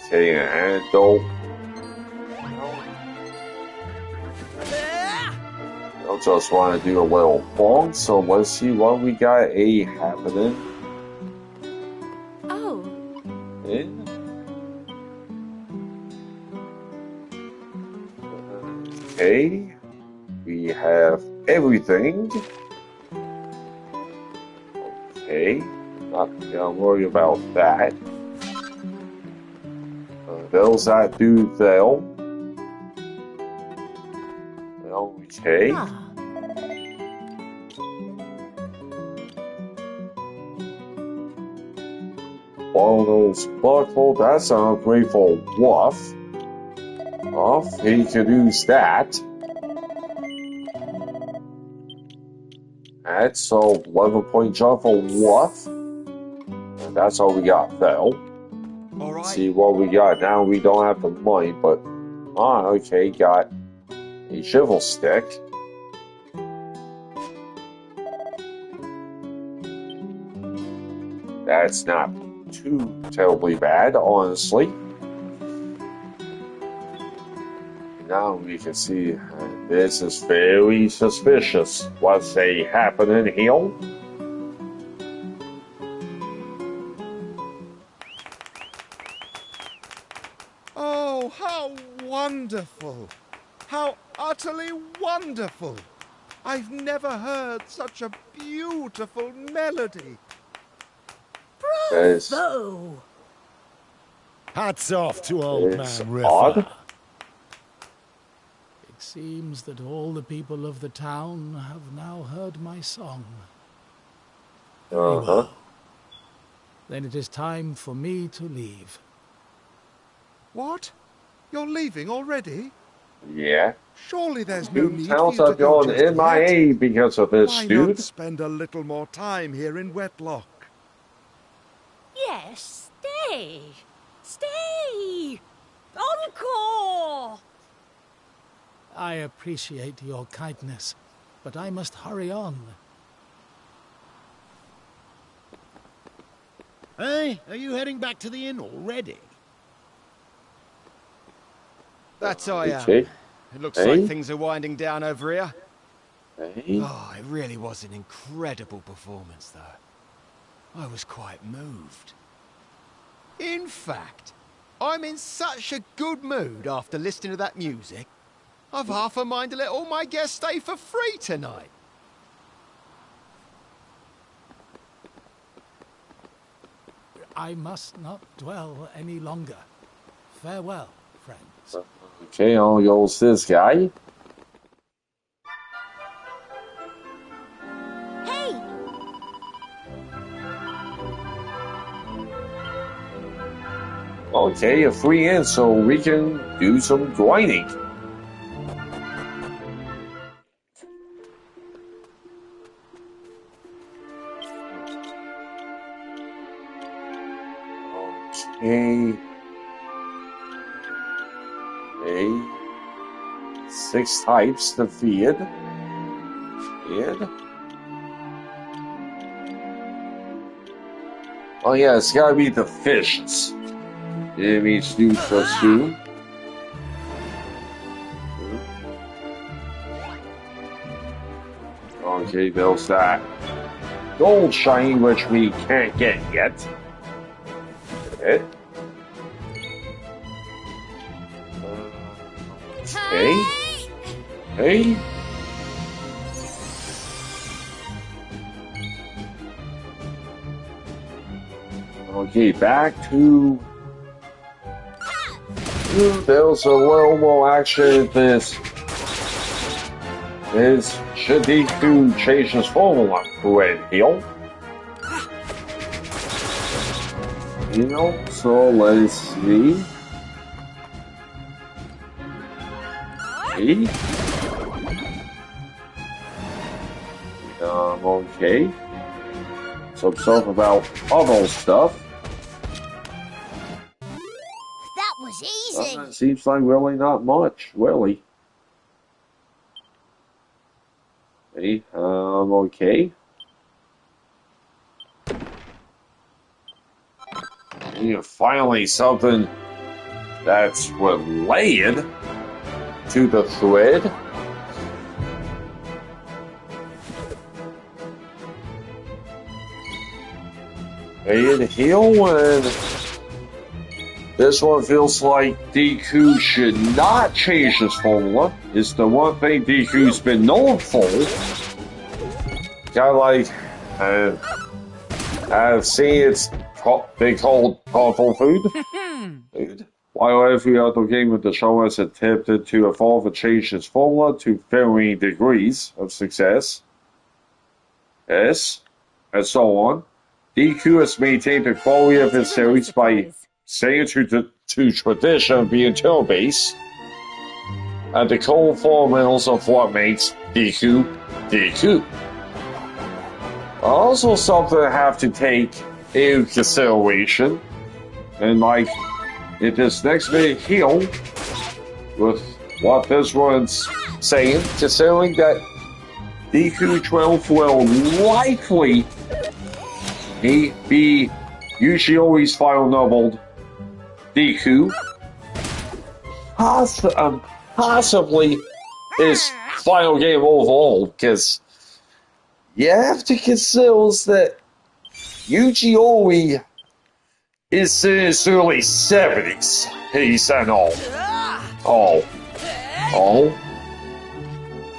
Hitting an antidote. I just want to do a little bong, so let's see what we got happening. Oh. Yeah. Okay. We have everything. Okay. Not gonna worry about that. Those that do they'll. Okay. Barnell's buckle, that's ungrateful Woof. Woof, he could use that. That's a 11-point jump for Woof. And that's all we got, though. All right. See what we got now. We don't have the money, but okay, got a shovel stick. That's not too terribly bad, honestly. Now we can see this is very suspicious. What's happening here? Oh, how wonderful! How utterly wonderful! I've never heard such a beautiful melody. Bravo! Hats off to old man Riffa. Odd. It seems that all the people of the town have now heard my song. Very well. Then it is time for me to leave. What? You're leaving already? Yeah. Surely there's no need for Towns you are to go going just MIA yet. because of this, Why dude. not spend a little more time here in Wetlock? Yes, stay! Stay! Encore! I appreciate your kindness, but I must hurry on. Hey, are you heading back to the inn already? That's I am. Okay. It looks like things are winding down over here. Hey. Oh, it really was an incredible performance, though. I was quite moved. In fact, I'm in such a good mood after listening to that music, I've half a mind to let all my guests stay for free tonight. I must not dwell any longer. Farewell, friends. Okay, I'll use this guy. Hey! Okay, a free in so we can do some grinding. Okay. 6 types to feed. Oh yeah, it's gotta be the fishes. It means do so soon. Okay, there's that gold shiny which we can't get yet. Okay. Hey. Okay, back to... There's a little more action. This should need to change his form upgrade here. So let's see. Okay. Some stuff about other stuff. That was easy. Seems like really not much, really. Okay. Okay. Finally, something that's related to the thread. And heal and This one feels like Deku should not change his formula. It's the one thing Deku's been known for. Kind of like, I've seen it's they called powerful food. While every other game of the show has attempted to evolve and change its formula to varying degrees of success. Yes, and so on. Deku has maintained the quality of his series by staying to tradition being turn-based, and the core fundamentals of what makes Deku, Deku. Also something I have to take into consideration, and like, in this next video, with what this one's saying, considering that Deku 12 will likely be Uchiori's final noble Deku, possibly his final game overall, because you have to consider that Uchiori is in his early 70s. He's an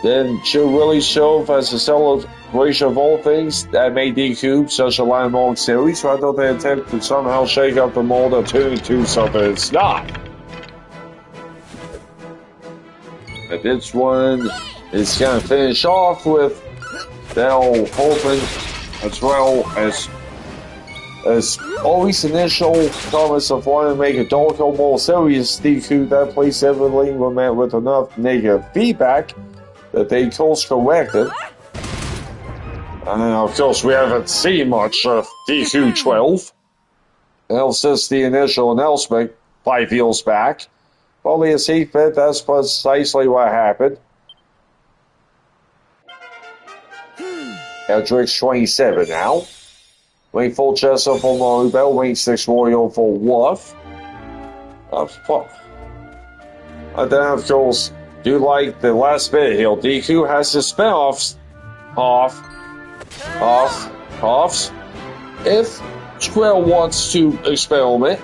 Then she'll really show up as a celebration of all things that made Deku such a landmark series, rather than attempt to somehow shake up the mold and turn it into something it's not. And this one is going to finish off with Del hoping, as well as always initial comments of wanting to make a darker, more serious Deku that place everything were met with enough negative feedback that they course corrected. And of course we haven't seen much of Deku 12. And since the initial announcement 5 years back, probably as he fit, that's precisely what happened. Eldritch 27 now. Wing 4 Chester for Maribel, Wing 6 Royal for Wolf. And then, of course, do like the last bit here, Deku has his spin-offs offs. If Square wants to experiment,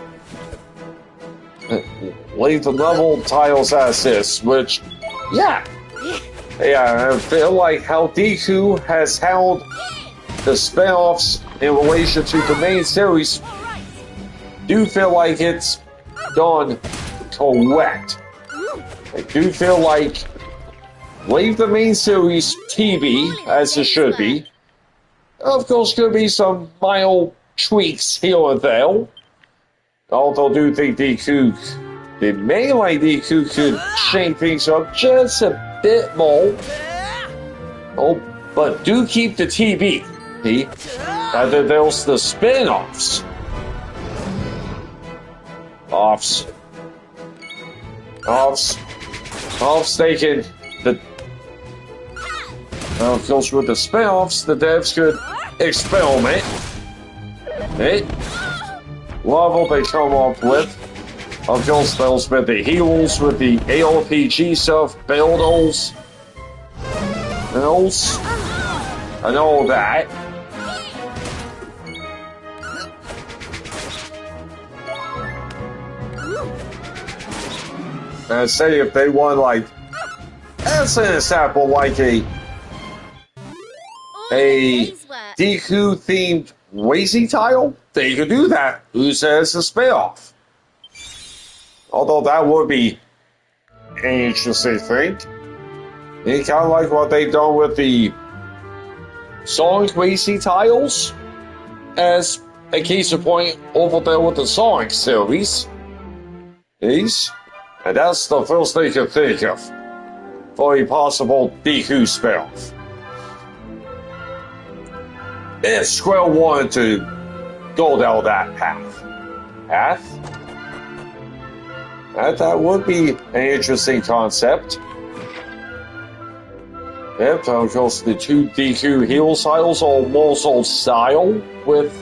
leave the level titles as is, which, yeah, I feel like how Deku has held the spin-offs in relation to the main series, do feel like it's done correct. I do feel like leave the main series TV as it should be. Of course, could be some mild tweaks here and there. Although I do think Deku, the mainline Deku, could shake things up just a bit more. Oh, but do keep the TV. And then there's the spin-offs. Offs taking the... Of course, with the spin-offs, the devs could experiment. Level they come up with. Of course, there's with the heroes, with the ARPG stuff, builders, and all that. And say if they want, like, as an example, like a Deku-themed racing tile, they could do that. Who says a spin-off? Although that would be an interesting thing. It's kind of like what they've done with the Sonic racing tiles, as a case in point over there with the Sonic series. And that's the first thing you can think of for a possible Deku spin-off. If Square wanted to go down that path, that would be an interesting concept. Yep, of course, the two Deku hero styles are more so style with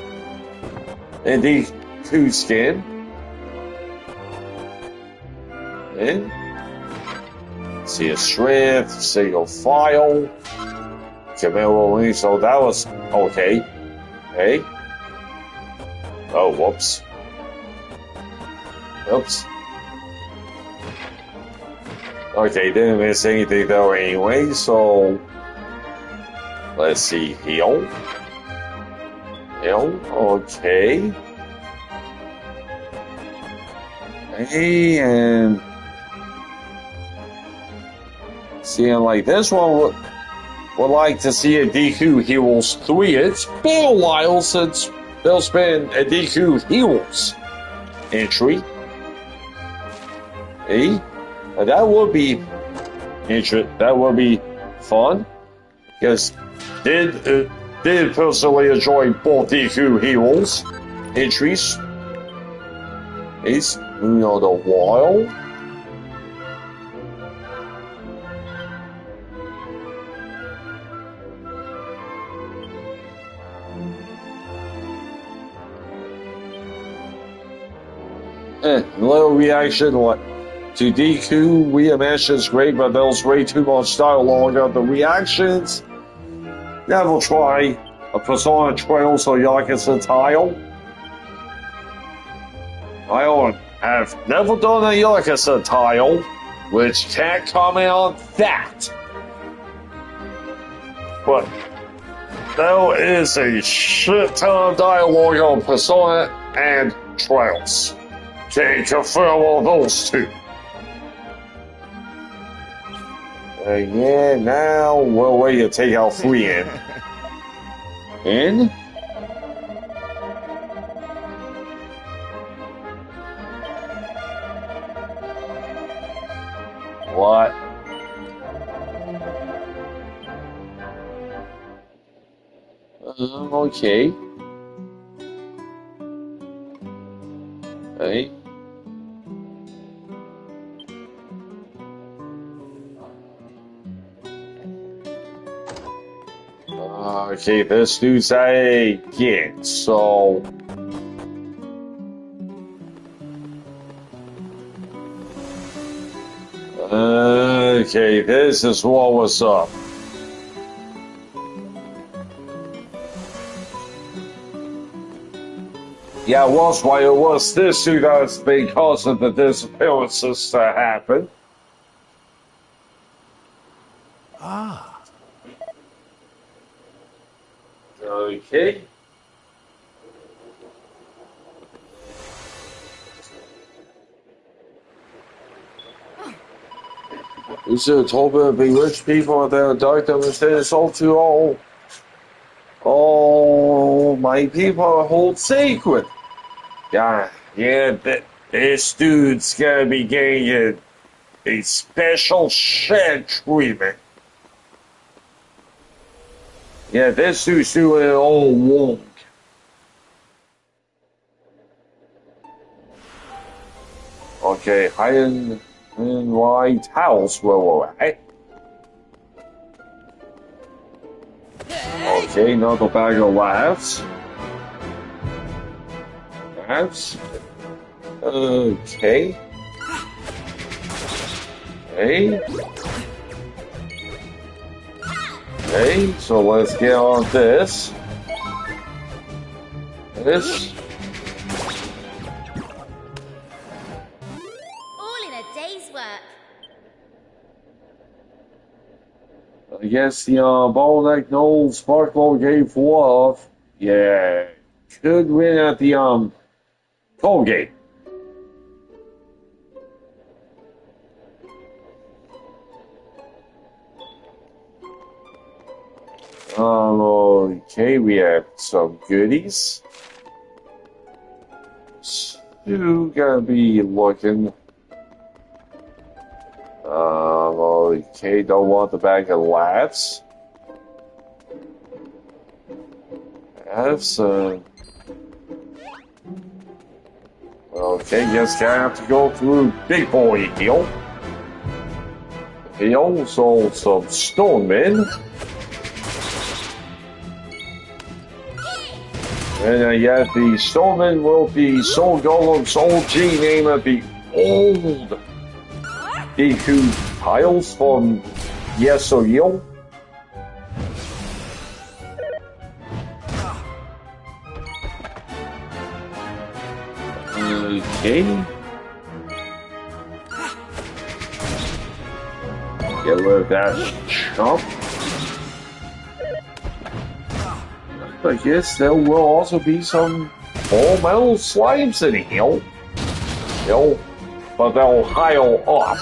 a Deku skin. In. See a strength, single file, Camaro Wing, so that was okay. Hey. Oh, whoops. Oops. Okay, didn't miss anything though anyway, so let's see, heal. Heal, okay. And seeing like this one would like to see a Deku Heroes 3. It's been a while since there's been a Deku Heroes entry. Hey, that would be that would be fun. Because did personally enjoy both Deku Heroes entries. It's moving on the wild. Little reaction to Deku reimagined is great, but there's way too much dialogue on the reactions. Never try a Persona Trails or Yakuza tile. I have never done a Yakuza tile, which can't comment on that. But there is a shit ton of dialogue on Persona and Trails. Can confirm all those two. Yeah, now we're ready to take our free in. In? What? Okay. Hey. Okay, this dude's again, so... Okay, this is what was up. Yeah, it was why it was this dude that's been causing the disappearances to happen. Ah. Okay. You should have told me to be rich people and then dark them instead of sold to all my people hold sacred. Yeah, this dude's gonna be getting a special shed treatment. Yeah, this dude's doing it all wrong. Okay, hiding in white house where we're at. Okay, another bag of laughs. Laughs. Okay. Hey. Okay, so let's get on this. This. All in a day's work. I guess the bottleneck no Sparkle gave 4 off. Yeah, could win at the Colgate. Okay, we have some goodies. Still gonna be looking. Okay, don't want the bag of laughs. Okay, guess gonna have to go through Big Boy Heal. He also some Stonemen. And yet the Stoneman will be Soul Golem's OG name of the old Deku tiles from Yesoyo. Okay. Get rid of that chump. I guess there will also be some all metal slimes in here. But they'll heal up.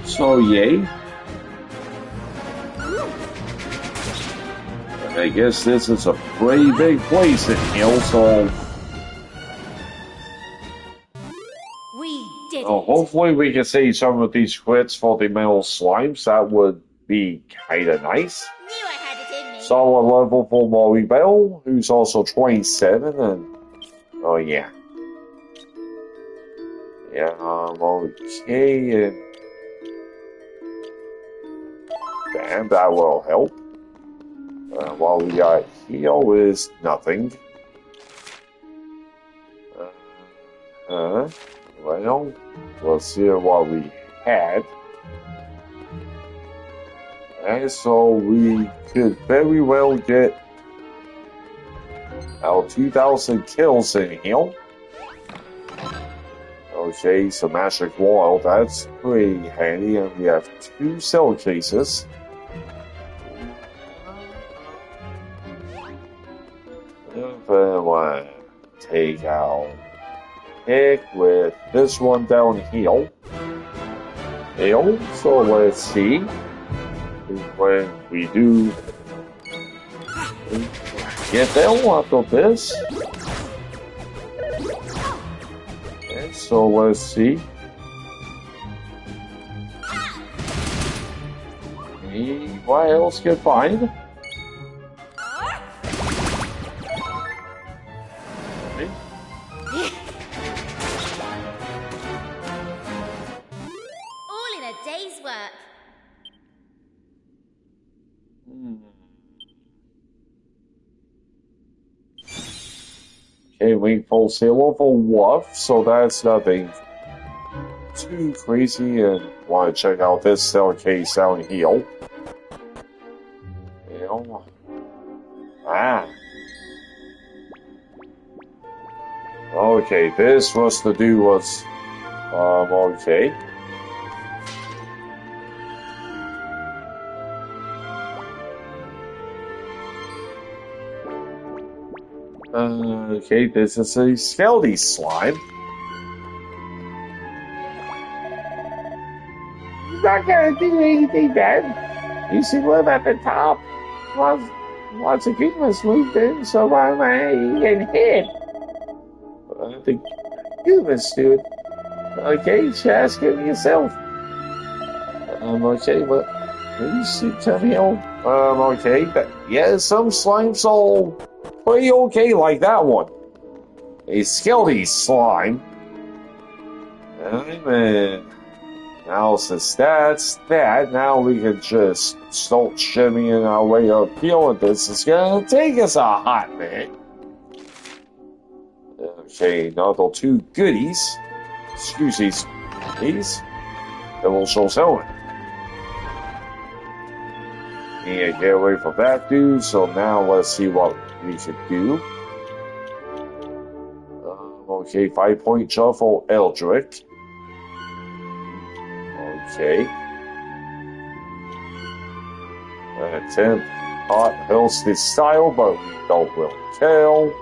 So yay. I guess this is a pretty big place in here, so... We did it. Hopefully we can see some of these crits for the metal slimes. That would be kinda nice. Knew I had it in me. Solid level for Molly Bell, who's also 27, and... Oh, yeah. Yeah, okay, and... Damn, that will help. While we got heal is nothing. Well, let's see what we had. And so we could very well get our 2,000 kills in here. Okay, so magic wall, that's pretty handy, and we have 2 cell cases. And then we'll take our pick with this one down here. So let's see when we do get them after this. Okay, so let's see. What else can find? All in a day's work. Okay, we full seal for Wolf, so that's nothing too crazy, and want to check out this cell case down here. Okay, this was the dude was okay. Okay, this is a Skelly slime. He's not gonna do anything bad. You see, live at the top. Lots of goodness moved in, so I'm getting hit. The goodness, dude. Okay, just ask him yourself. Okay, but please tell me okay, but yeah, some slimes all pretty okay like that one. A Skelly slime. And now since that's that, now we can just start shimmying our way up here, and this is gonna take us a hot minute. Okay, another 2 goodies. Excuse these, please. That will show selling. And get away from that dude, so now let's see what we should do. Okay, 5-point jump for Eldrick. Okay. 10 hot helps this style, but we don't really care.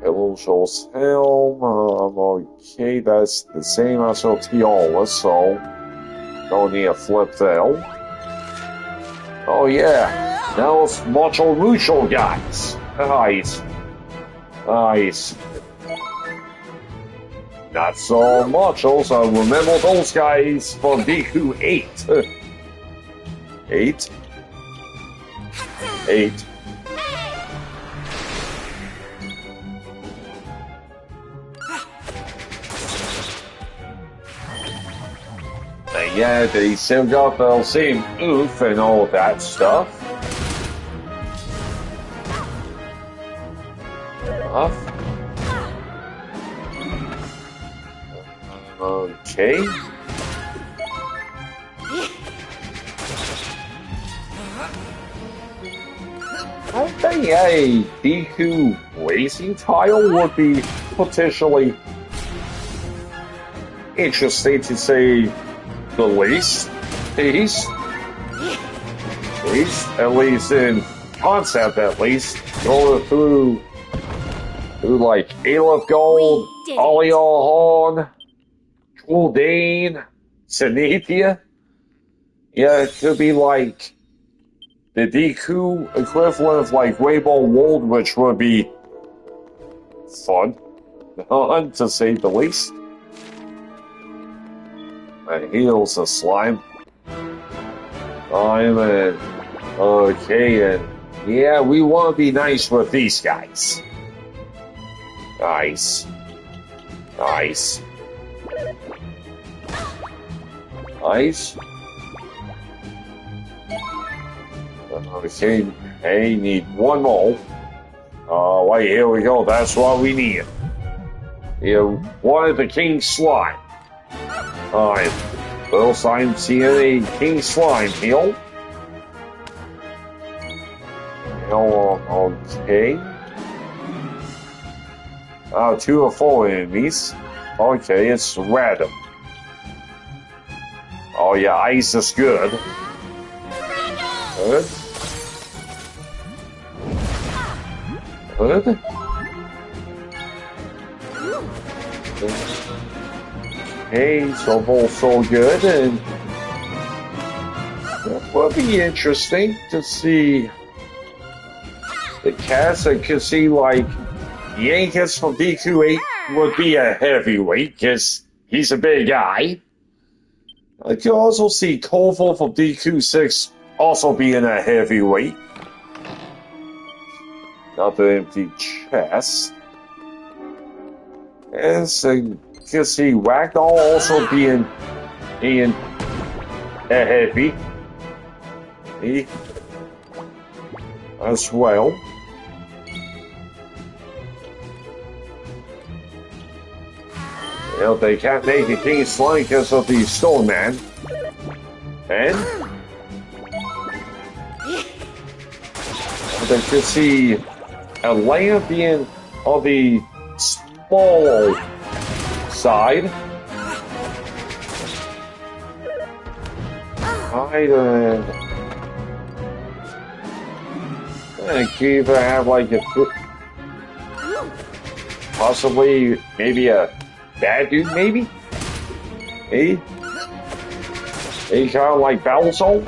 Hello, shows helm. Okay, that's the same as our Tiara, so don't need a flip there. Oh yeah, now it's Macho Mucho guys. Nice. Not so macho, so remember those guys from Deku 8. 8. Yeah, they still got the same oof and all that stuff. Okay. I think a Deku racing tile would be potentially interesting to say the least. At least in concept, at least. Going through like Aleph Gold, Aliahorn, Juldane, Zenithia. Yeah, it could be like the Deku equivalent of like Rainbow World, which would be fun, to say the least. Heals a slime. Okay, and yeah, we want to be nice with these guys. Nice. Nice. Nice. Okay, hey, need one more. Wait, here we go. That's what we need. You wanted the King Slime. Alright, little slime seeing a King Slime heal. Okay. 2 of 4 enemies. Okay, it's random. Oh yeah, ice is good. Good. Good. Okay, so far so good, and it would be interesting to see the cast. I could see like Yankees from DQ8 would be a heavyweight because he's a big guy. I could also see Koval from DQ6 also being a heavyweight. Not the empty chest. And so you can see Ragdoll also being a heavy. As well. Well, they can't make a King Slime because of the Stone Man. And they could see Elena being on the small side. I could even have like a possibly maybe a bad dude, maybe? Hey? Hey, kind of like Battle Soul?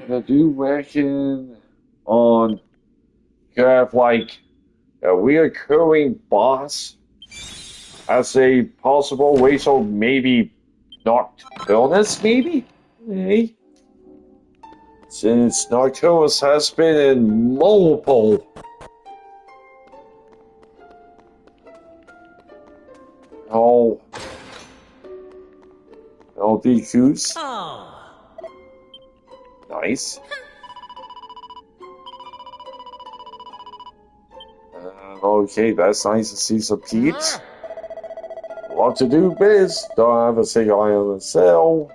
I do reckon on you have like a reoccurring boss as a possible way, so maybe Nocturnus, maybe? Hey. Since Nocturnus has been in multiple DQs. Nice. Okay, that's nice to see some peeps. What to do, Biz? Don't have a single eye on the cell.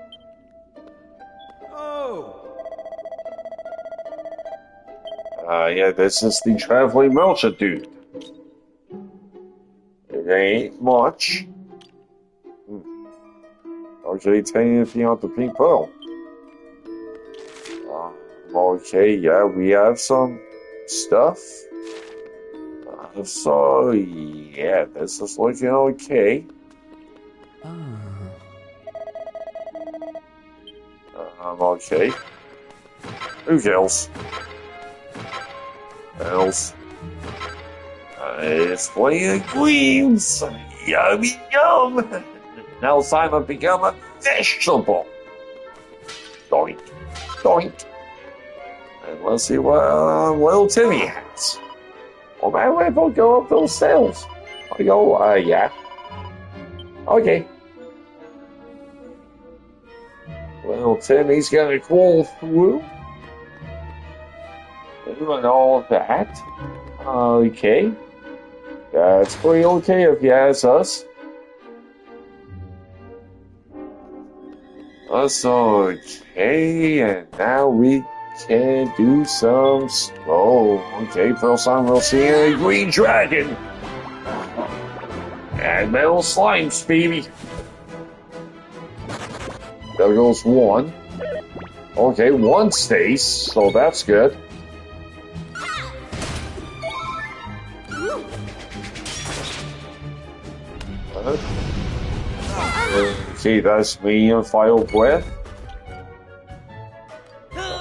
Yeah, this is the traveling merchant dude. It ain't much. Okay, tell you anything out the pink pearl. Okay, yeah, we have some stuff. So, yeah, this is looking okay. Okay. Who else? It's playing queens. Yummy yum. Now Simon become a vegetable. Doink, doink. And let's see what little Timmy has. Oh man, where will go up those stairs? I go, yeah. Okay. Well, Timmy's gonna crawl through. And all of that. Okay. That's pretty okay if you ask us. That's okay, and now we can do some slow. Okay, first time we'll see a green dragon. And metal slimes, baby. There goes one. Okay, one stays, so that's good. Okay, that's medium final breath.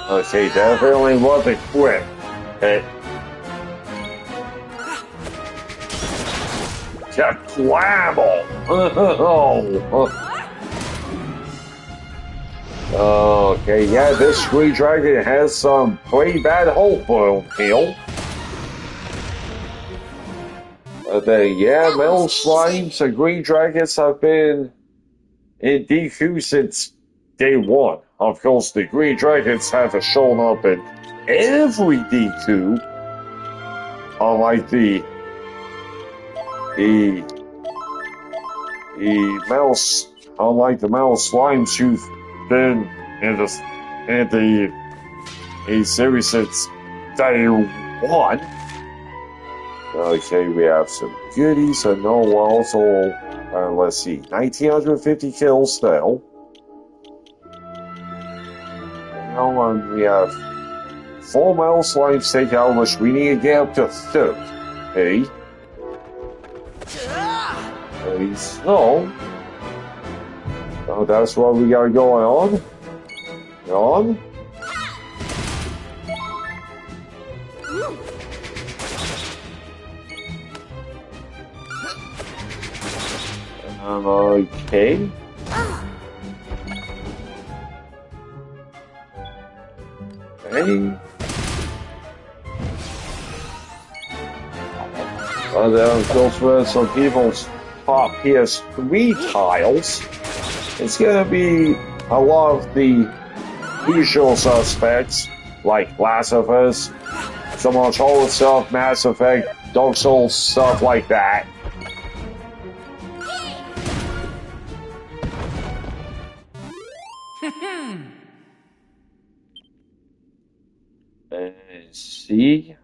Okay, definitely want the quit. Okay. Kablamble! Okay, yeah, this Green Dragon has some pretty bad hope for him. Yeah, metal slimes and green dragons have been in DQ since day one. Of course, the green dragons have shown up in every DQ, unlike the metal slimes who've been in the series since day one. Okay, we have some goodies and no walls. Let's see, 1,950 kills still. And we have 4 metal slimes take out, which we need to get up to 30. Okay. So that's what we got going on. Okay. Hey. Then goes with some people's top PS3 tiles. It's gonna be a lot of the usual suspects, like Last of Us, some Uncharted stuff, Mass Effect, Dark Souls, stuff like that. See?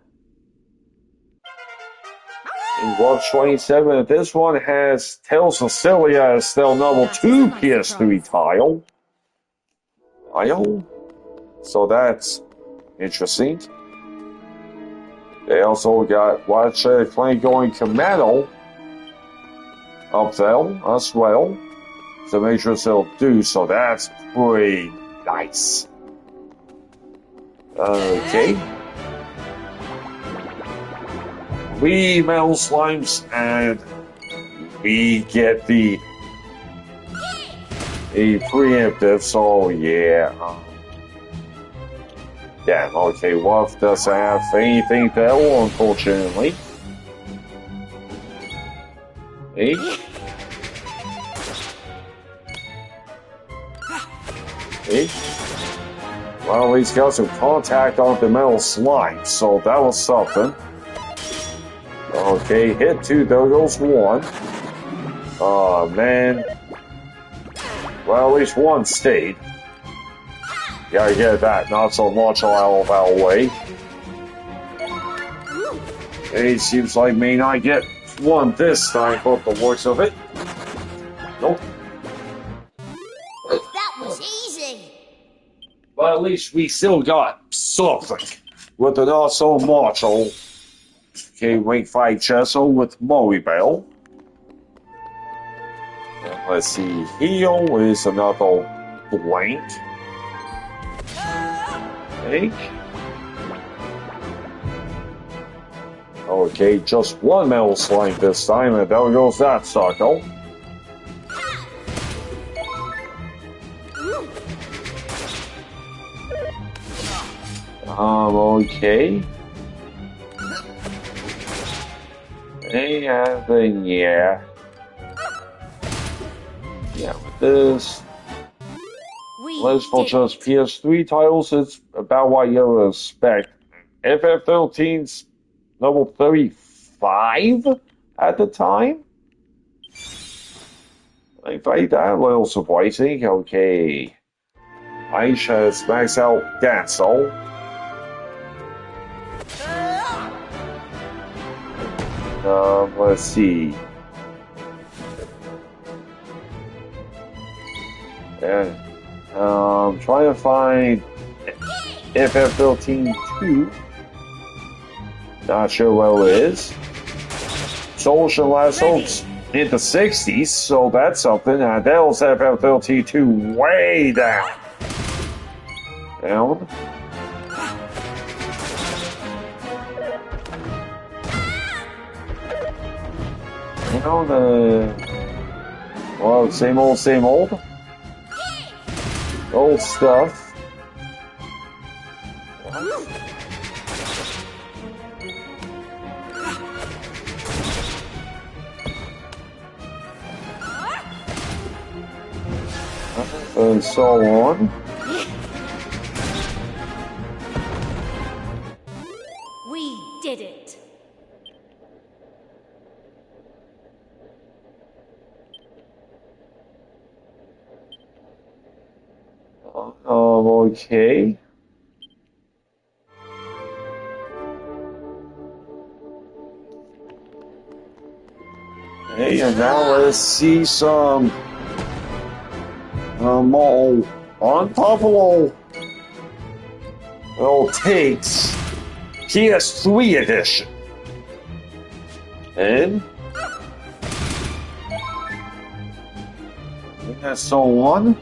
In Watch 27, this one has Tales of Celia as their number 2 PS3 tile. So that's interesting. They also got Watch Clank going Commando up there as well. The Major they'll do, so that's pretty nice. Okay. We metal slimes and we get the preemptive, so yeah. Damn, okay, Wolf doesn't have anything there, unfortunately. Hey. Hey. Well, he's got some contact on the metal slime, so that was something. Okay, hit 2, there goes 1. Oh, man. Well, at least 1 stayed. Gotta get that, not so much out of our way. It seems like may not get 1 this time, but the works of it. Nope. That was easy. But at least we still got something. With the not so much. Okay, rank 5 Chesso with Moribel. Let's see, heal is another blank. Okay, just 1 metal slime this time, and there goes that sucker. Okay. And then, yeah, with this, let's for just PS3 titles, it's about what you would expect. FF13's level 35 at the time? I find that a little surprising. Okay. Aisha has maxed out Dancel. Let's see. Yeah. Trying to find FF13-2. Not sure what it is. Social last hopes in the 60s, so that's something. That was FF13-2 way down. Down. You know, well, same old, same old. Old stuff. And so on. We did it. Okay. Hey, and now let's see some more unpopular takes. PS3 edition. And so on.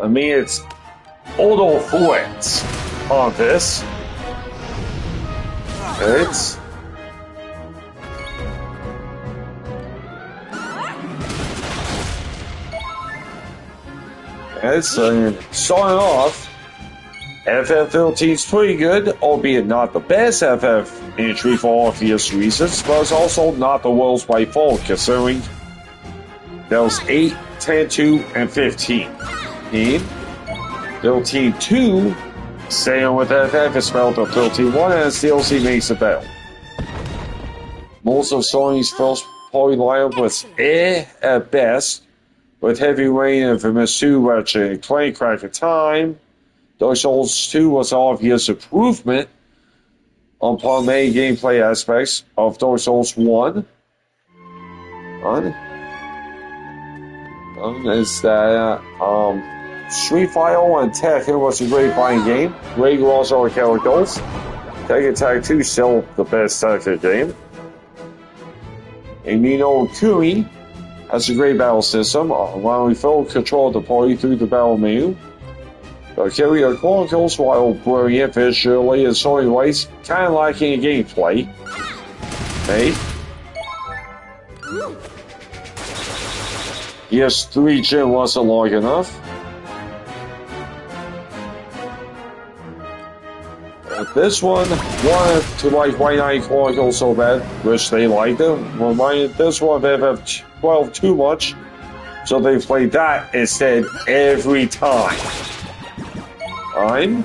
I mean, it's auto threats on this. It's starting off. FF13's pretty good, albeit not the best FF entry for obvious reasons, but it's also not the world's by far, considering there was 8, 10, 2, and 15. And 13-2, staying with FF, is spelled of 13-1, and DLC makes it better. Most of Sony's first party lineup was at best, with Heavy Rain, Infamous 2, Ratchet & Clank, Crack of Time. Dark Souls 2 was an obvious improvement upon many gameplay aspects of Dark Souls 1. Is that Street Fighter and Tekken was a great fighting game. Great crossover characters. Tekken Tag 2 still the best Tekken game. And Nino Kuni has a great battle system, allowing full control of the party through the battle menu. Valkyria Chronicles, while brilliant visually and story-wise, kind of lacking in gameplay. Hey. Yes, 3 Gen wasn't long enough. This one wanted to like White Knight Chronicles so bad, which they liked it. Reminded this one of FF12 too much, so they played that instead every time. And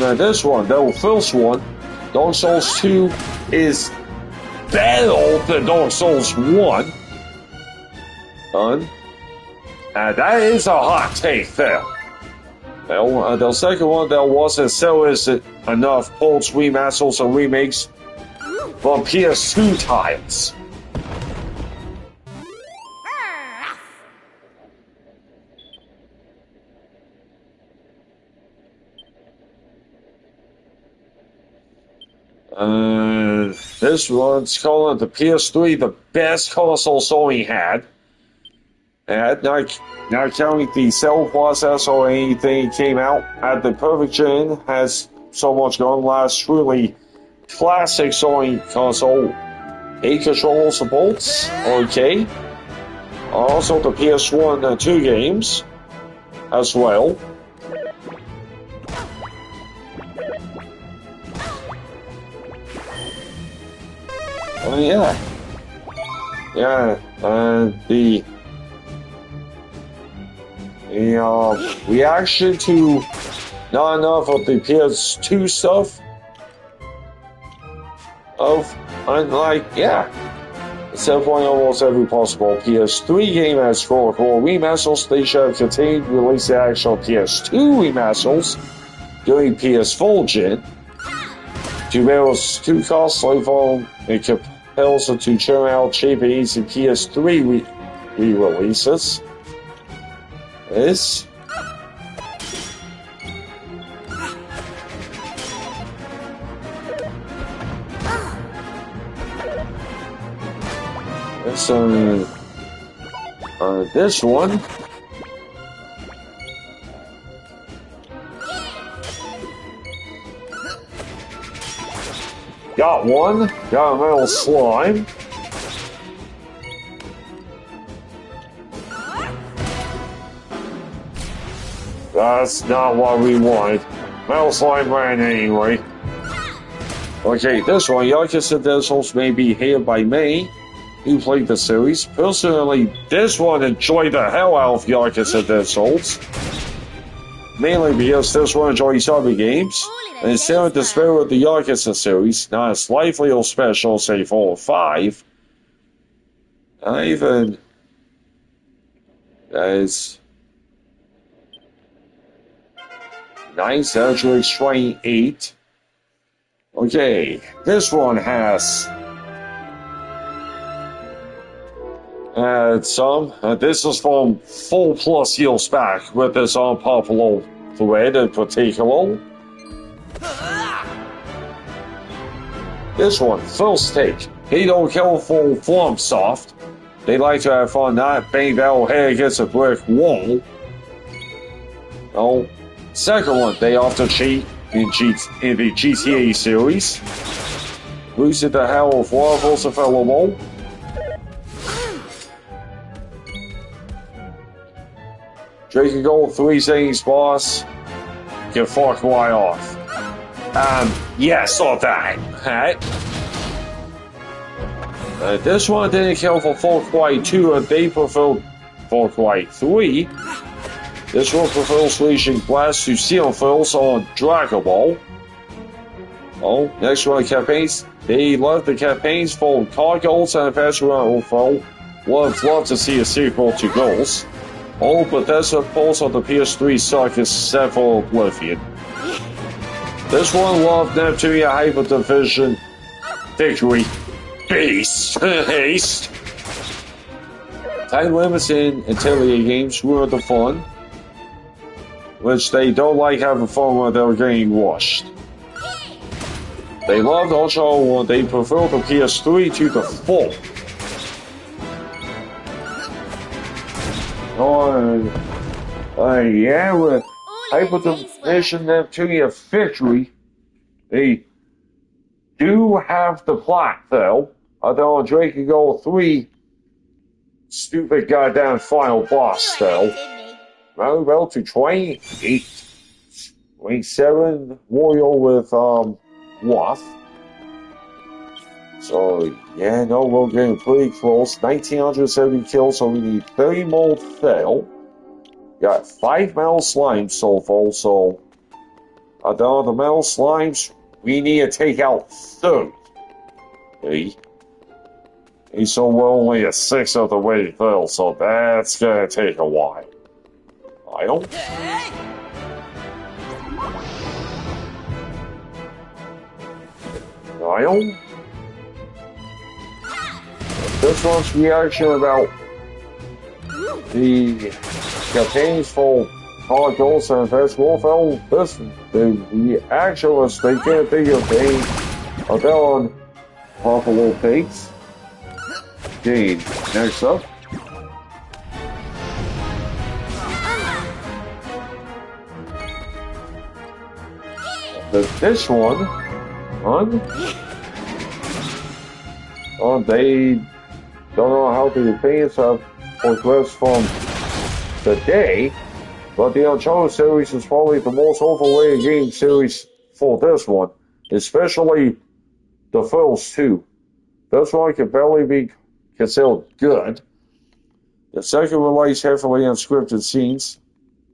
then this one, the first one, Dark Souls 2 is better than Dark Souls 1. And that is a hot take there. Well, the second one, there wasn't serious enough ports, remasters, and remakes from PS2 titles. This one's calling the PS3 the best console Sony had. And not counting the cell processor or anything came out at the perfect gen, has so much going. Last truly classic Sony console. 8 controller supports, okay. Also the PS1 and 2 games as well. Yeah, the reaction to not enough of the PS2 stuff. I'm like, yeah. Except for almost every possible PS3 game has core remasters, they should have continued to release the actual PS2 remasters during PS4 gen. To be able to costly for it compels it to churn out cheap and easy PS3 re-releases. This. This one. Got one. Got a metal slime. That's not what we wanted. Metal slime ran anyway. Okay, this one, Yakuza Dead Souls may be hated by many who played the series. Personally, this one enjoyed the hell out of Yakuza Dead Souls. Mainly because this one enjoys zombie games, and instead of the spirit of the Yakuza series, not as lively or special, say 4 or 5, not even as nice, actually trying 8. Okay, this one has some. This is from 4+ years back with this unpopular thread in particular. This one, first take. They don't care for FromSoft. They like to have fun, not bang their head against a brick wall. No. Second one, they often cheat in the GTA series. Boosted the hell of levels available. Dragon Gold 3 Zany's boss. Get fucked right off. Yes, saw that. This one didn't kill for Far Cry 2, and they preferred Far Cry 3. This one prefers reaching Blast to Xenophils on Dragon Ball. Oh, next one, campaigns. They love the campaigns for card goals and adventure info. Would love to see a sequel to Goals. Oh, but that's a pulse on the PS3 suck is set for Oblivion. This one loved Neptunia Hyper Division Victory Beast Haste. Time limits in Atelier games ruin the fun, which they don't like having fun when they're getting washed. They loved Ultra when they prefer the PS3 to the 4. Yeah, with Hyper Division Neptunia Victory, they do have the plot, though. Although on Dragon Gold 3, stupid goddamn final boss, though. Well, to 28, 27 Warrior with, Waff. So, yeah, no, we're getting pretty close. 1970 kills, so we need 30 more fail. Got 5 metal slimes so far, so although the metal slimes, we need to take out 30. And so we're only a 6th of the way there, so that's gonna take a while. Idle. Idle. This one's reaction about the campaigns for hard goals and advanced warfare. The reaction was they can't think of a on popular pigs. Okay, next up. This one, they don't know how the opinions have progressed from the day, but the Uncharted series is probably the most overrated game series for this one, especially the first 2. This one can barely be considered good. The second relies heavily on scripted scenes.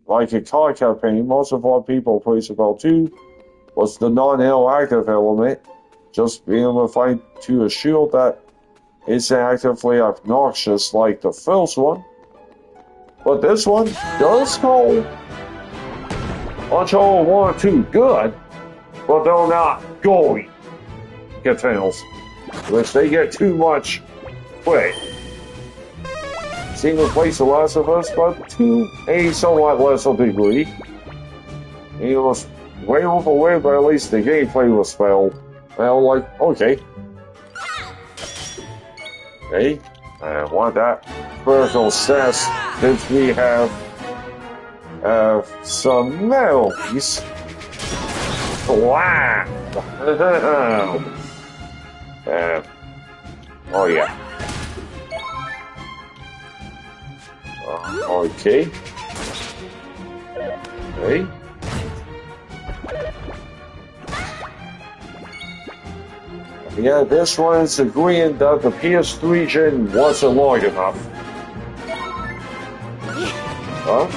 like a card campaign, most of what people praised about 2 was the non-interactive element, just being able to find to a shield that isn't actively obnoxious like the first one. But this one does go until 1 or 2 good, but they're not going containers, which they get too much quick. Same replace The Last of Us, but to a somewhat lesser degree. It was way overweight, but at least the gameplay was spelled. Well, like, okay. Hey, I want that personal sense since we have some melodies. Wow! Oh yeah. Okay. Hey. Yeah, this one is agreeing that the PS3 gen wasn't long enough. Huh?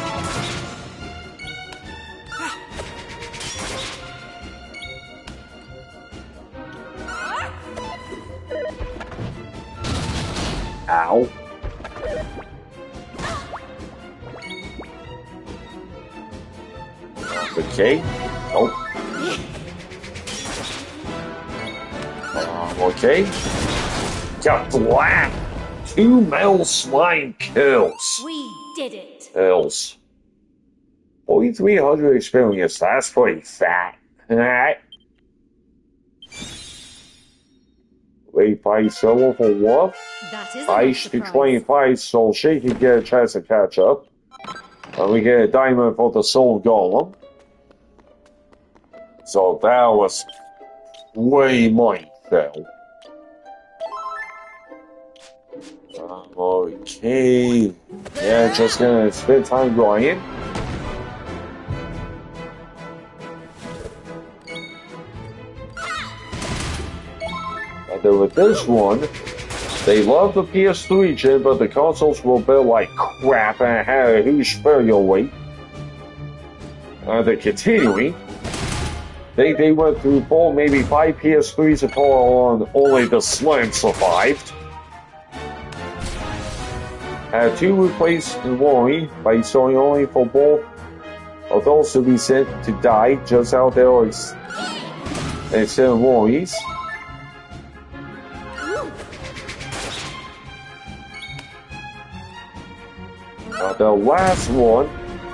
Ow. Okay. Nope. Okay. Got black. 2 male slime kills. We did it. Kills. 4,300 experience. That's pretty fat. Alright. Wait, fight solo for Wolf. That is Ice to 25 so she can get a chance to catch up. And we get a diamond for the soul golem. So that was way money fell. Okay. Yeah, just gonna spend time grinding. And then with this one, they love the PS3 gen, but the consoles will build like crap and had a huge failure rate. They're continuing. They went through 4, maybe 5 PS3s at all, and only the Slim survived. Had 2 replaced in Worry by showing only for both of those to be sent to die just out there instead of Worries. The last one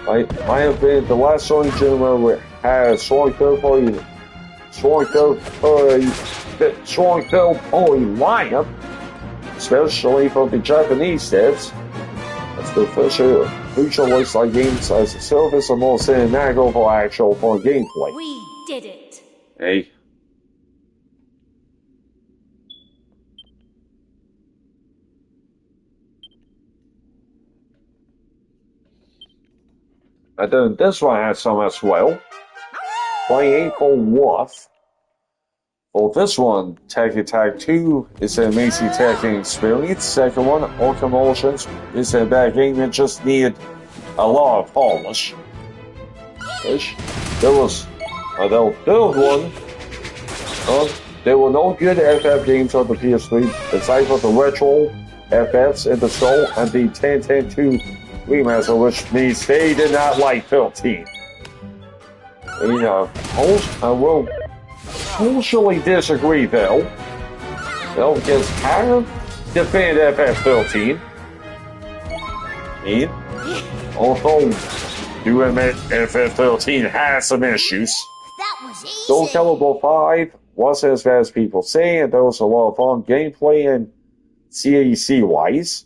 might have been the last Sony gen where we had a strong third party lineup, especially from the Japanese devs. That's the feature looks like games as a service or more cinematic over actual fun gameplay. We did it. Hey. And then this one has some as well. 28 for Wolf. For this one, Tech Attack 2 is an amazing Tekken experience. Second one, Arkham Origins, is a bad game that just needed a lot of polish. There was the third one. There were no good FF games on the PS3, aside from the retro FFs in the Soul and the 10-10-2 remaster, which means they did not like 13. I will partially disagree though. Well, because I defend FF13. Although, do admit FF13 has some issues. That was easy. Soul Calibur 5 wasn't as bad as people say, and there was a lot of fun gameplay and CAC-wise.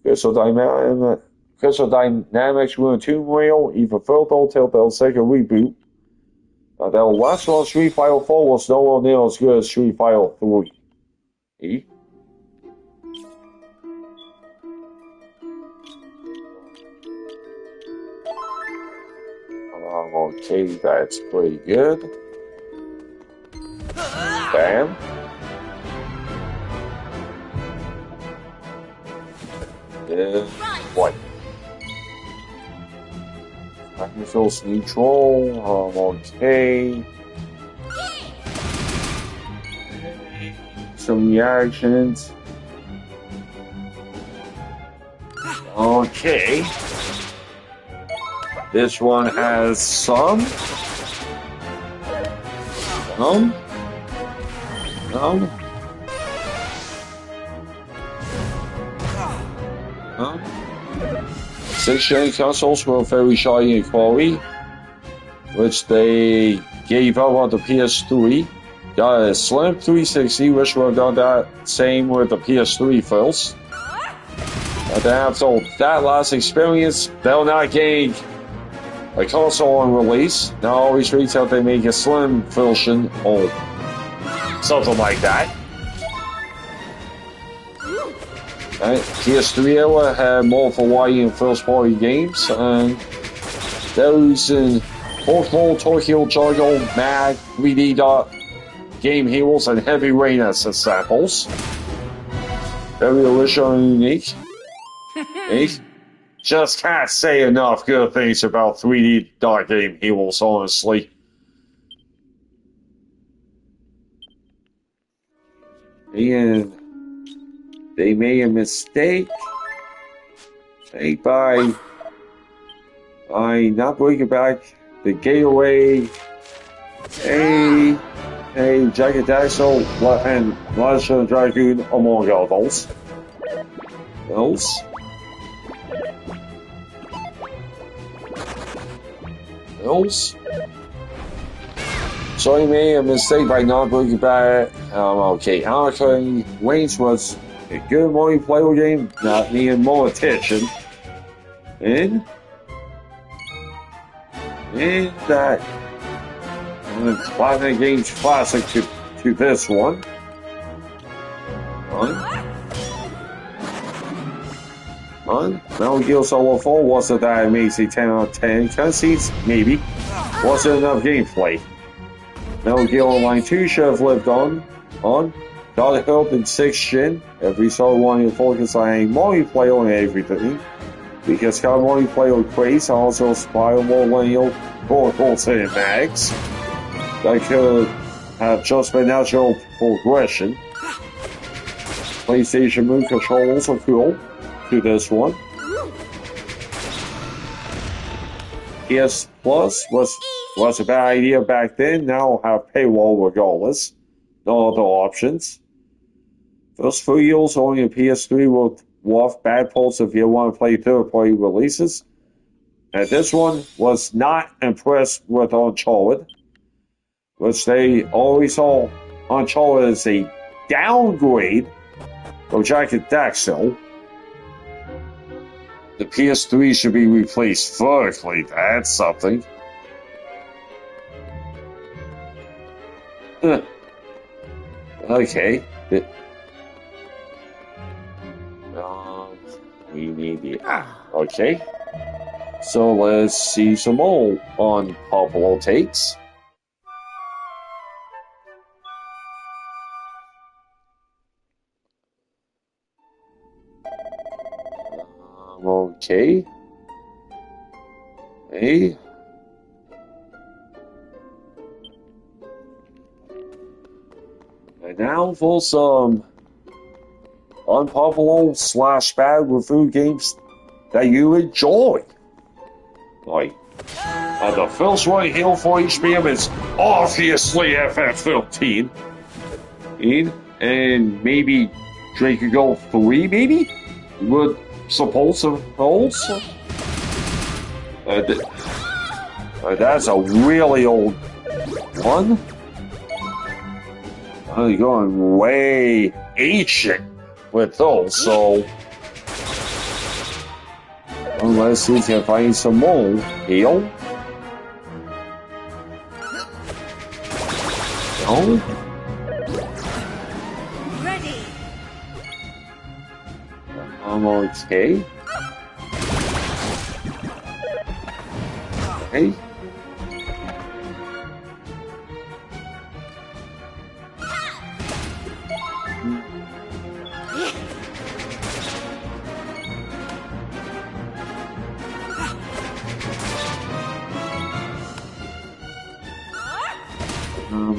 Crystal Dynamics ruined Tomb Raider even further till their second reboot. Their last one, Street Fighter 4, was nowhere near as good as Street Fighter 3. Okay, that's pretty good. Bam. What? feels neutral. Okay. Some reactions. Okay. This one has some. No. Six-gen consoles were very shy in quality, which they gave up on the PS3. Got a slim 360, which would have done that same with the PS3 files. But after that last experience, they're not getting a console on release. Now always retail they make a slim version or something like that. PS3 era had more variety in first-party games, and those in Pokemon, Tokyo Jungle, Mag, 3D Dot, Game Heroes, and Heavy Rain as examples. Very original and unique. Just can't say enough good things about 3D Dot Game Heroes, honestly. And they made a mistake by not bringing back the gateway, a Jagadaxel, and Legend Dragoon among others. So he made a mistake by not bringing back. Okay, Anarchy Reigns was a good multiplayer game, not needing more attention. And that Platinum Games classic to this one. Metal Gear Solid 4 wasn't that amazing 10 out of 10 cutscenes, maybe. Wasn't enough gameplay. Metal Gear Online 2 should have lived on. Got help in 6th gen. If we started wanting to focus on multiplayer and everything, because got multiplayer craze also inspired more linear protocol cinematics that could have just been natural progression. PlayStation Move controls are cool to this one. PS Plus was a bad idea back then, now have paywall regardless. No other options. First 3 years only a PS3 will off bad pulse if you want to play third-party releases. And this one was not impressed with Uncharted, which they always saw Uncharted as a downgrade of Jagadaxel. The PS3 should be replaced vertically, that's something. Okay. We need the... Okay. So let's see some more unpopular takes. Okay. Hey. And now for some unpopular / bad review games that you enjoy. Like, the first one here for HBM is obviously FF13. And maybe Dragon 3, maybe? Would suppose also. That's a really old one. I'm going way ancient with those, so unless we can find some more here. No? Ready. Okay. Okay.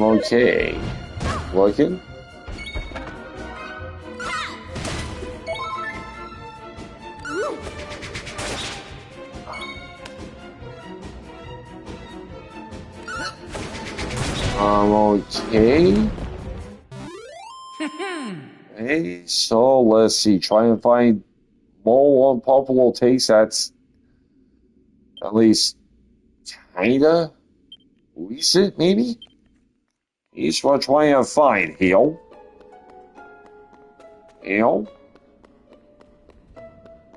Okay. Looking. Okay. Hey, so let's see. Try and find more unpopular taste that's at least kinda recent, maybe? Here's what I'm trying to find here. Here.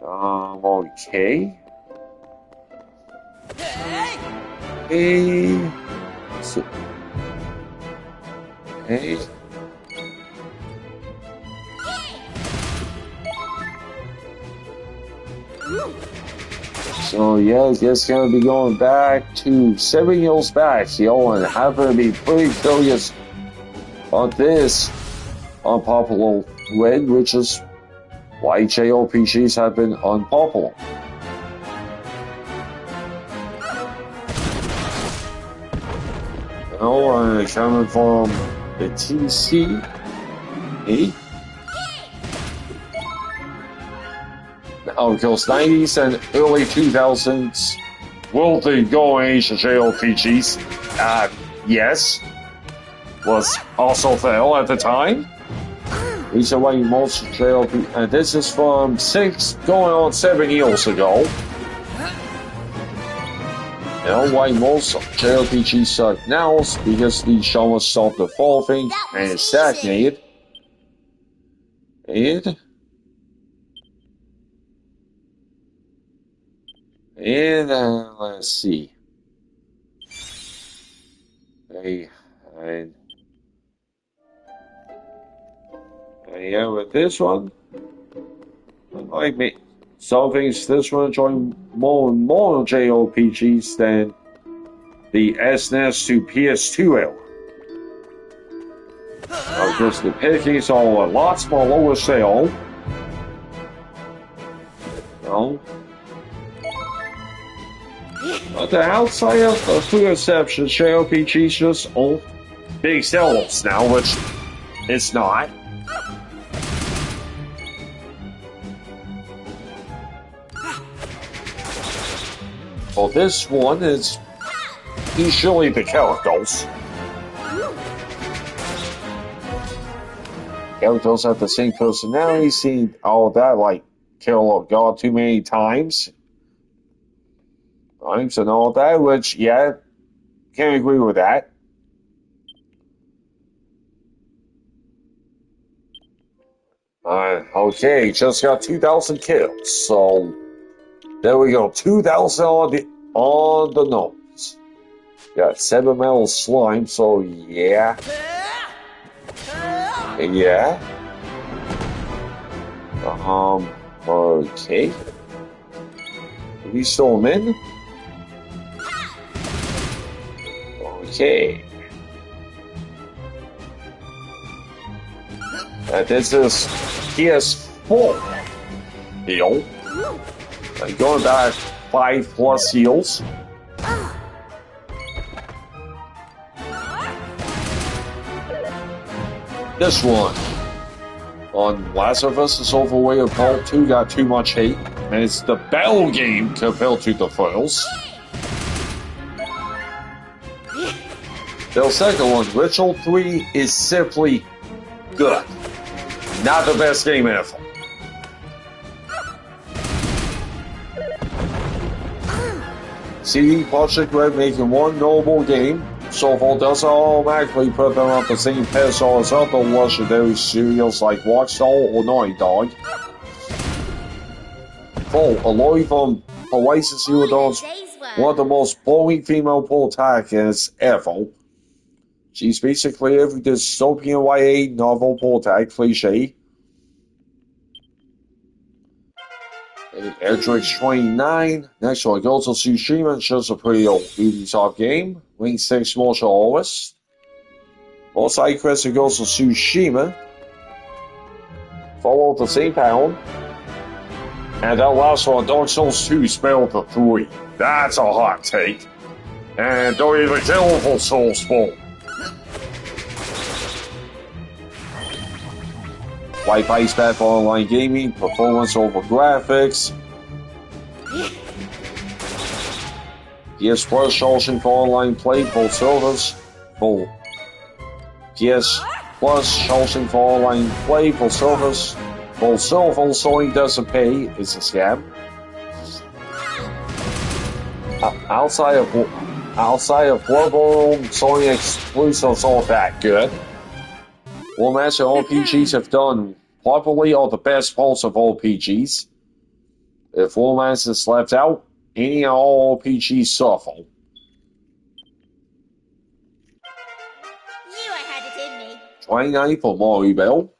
Okay. Hey. So, hey. So yeah, it's gonna be going back to 7 years back, and happen to be pretty curious on this unpopular red, which is why JRPGs have been unpopular. Coming from the TC. Now, of course, 90s and early 2000s, will the golden age of JRPGs? Yes. Was also there at the time. These are why most JRPGs, and this is from 7 years ago. Why most JRPGs suck now is because the genre stopped evolving and stagnated. And let's see. Yeah, with this one, I make some things this one join more and more JRPGs than the SNES to PS2 era. Because the pickings are a lot more lower scale. But the outside of a few exceptions, JRPGs just own big sellers now, which it's not. Well, this one is usually the characters. Characters have the same personality, seen all that, like kill a god too many times. And all that, which, yeah, can't agree with that. Okay, just got 2,000 kills, so there we go, 2,000 on the nose. Got 7 metal slime, so yeah. Yeah. Okay. We saw him in. Okay. This is PS4 deal. Going back 5+ years. This one on Last of Us is Overway of Part 2 got too much hate, and it's the battle game compared to the first. The second one, Ritual 3, is simply good. Not the best game ever. CD Projekt Red making one noble game, so far doesn't automatically put them on the same pedestal as other legendary studios like Rockstar or Naughty Dog. Aloy from Horizon Zero Dawn's one of the most boring female protagonists ever. She's basically every dystopian YA novel protag cliche. Edrix 29. Next one, Ghost of Tsushima, just a pretty old Ubisoft game. Wing 6 Martial Artist. All side quests in Ghost of Tsushima follow the same pattern. And that last one, Dark Souls 2 spelled the 3. That's a hot take. And don't even kill for Soulspawn. like Ice Path Online Gaming, performance over graphics. PS Plus charging for online play, full service, full. PS Plus charging for online play, full service, full silver. Sony doesn't pay, it's a scam. Outside of Bloodborne, Sony exclusives aren't that good. Formats and RPGs have done probably are the best parts of RPGs. If formats is left out, any and all RPGs suffer. You had it in me. 29 for Mario Bell.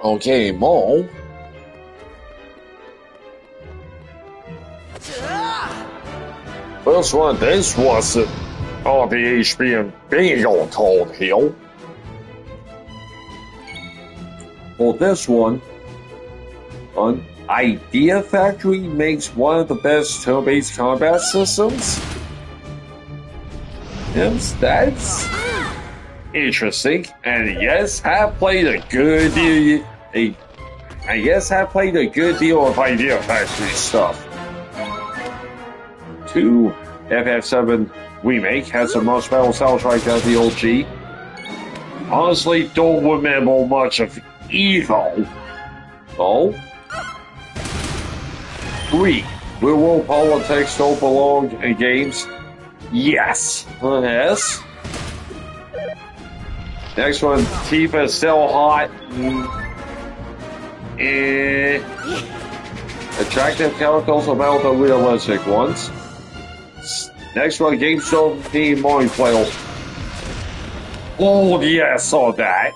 Okay, Mo. First one, this was RDHB and Bingo called Hill. For this one, Idea Factory makes one of the best turn-based combat systems. Yes, that's interesting. And yes, have played a good deal. Have played a good deal of Idea Factory stuff. 2 FF7 Remake has a much better soundtrack than the OG. Honestly, don't remember much of either. Oh. 3. Will politics still belong in games? Yes. Yes. Next one, Tifa is still hot. Attractive characters about the realistic ones. Next one, games don't need multiplayer. Oh yes, on that.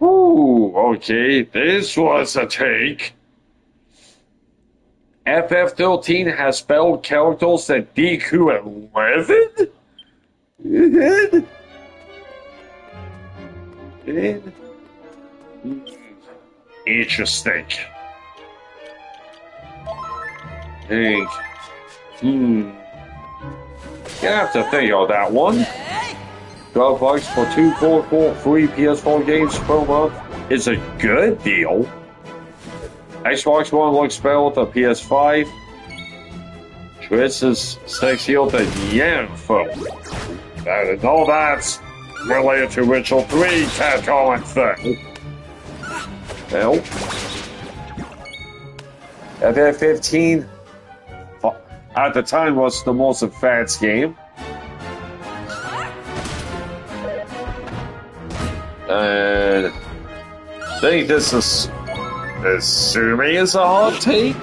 Ooh, okay, this was a take. FF13 has spelled characters that DQ11? Interesting. Think. Gonna have to think on that one. $12 for 2 free PS4 games per month is a good deal. Xbox One looks better with the PS5. Triss is sexier than Yanfo. And all that's related to Witcher 3 Capcom thing. Well, FF15 at the time was the most advanced game. And I think this is assuming it's a hot take?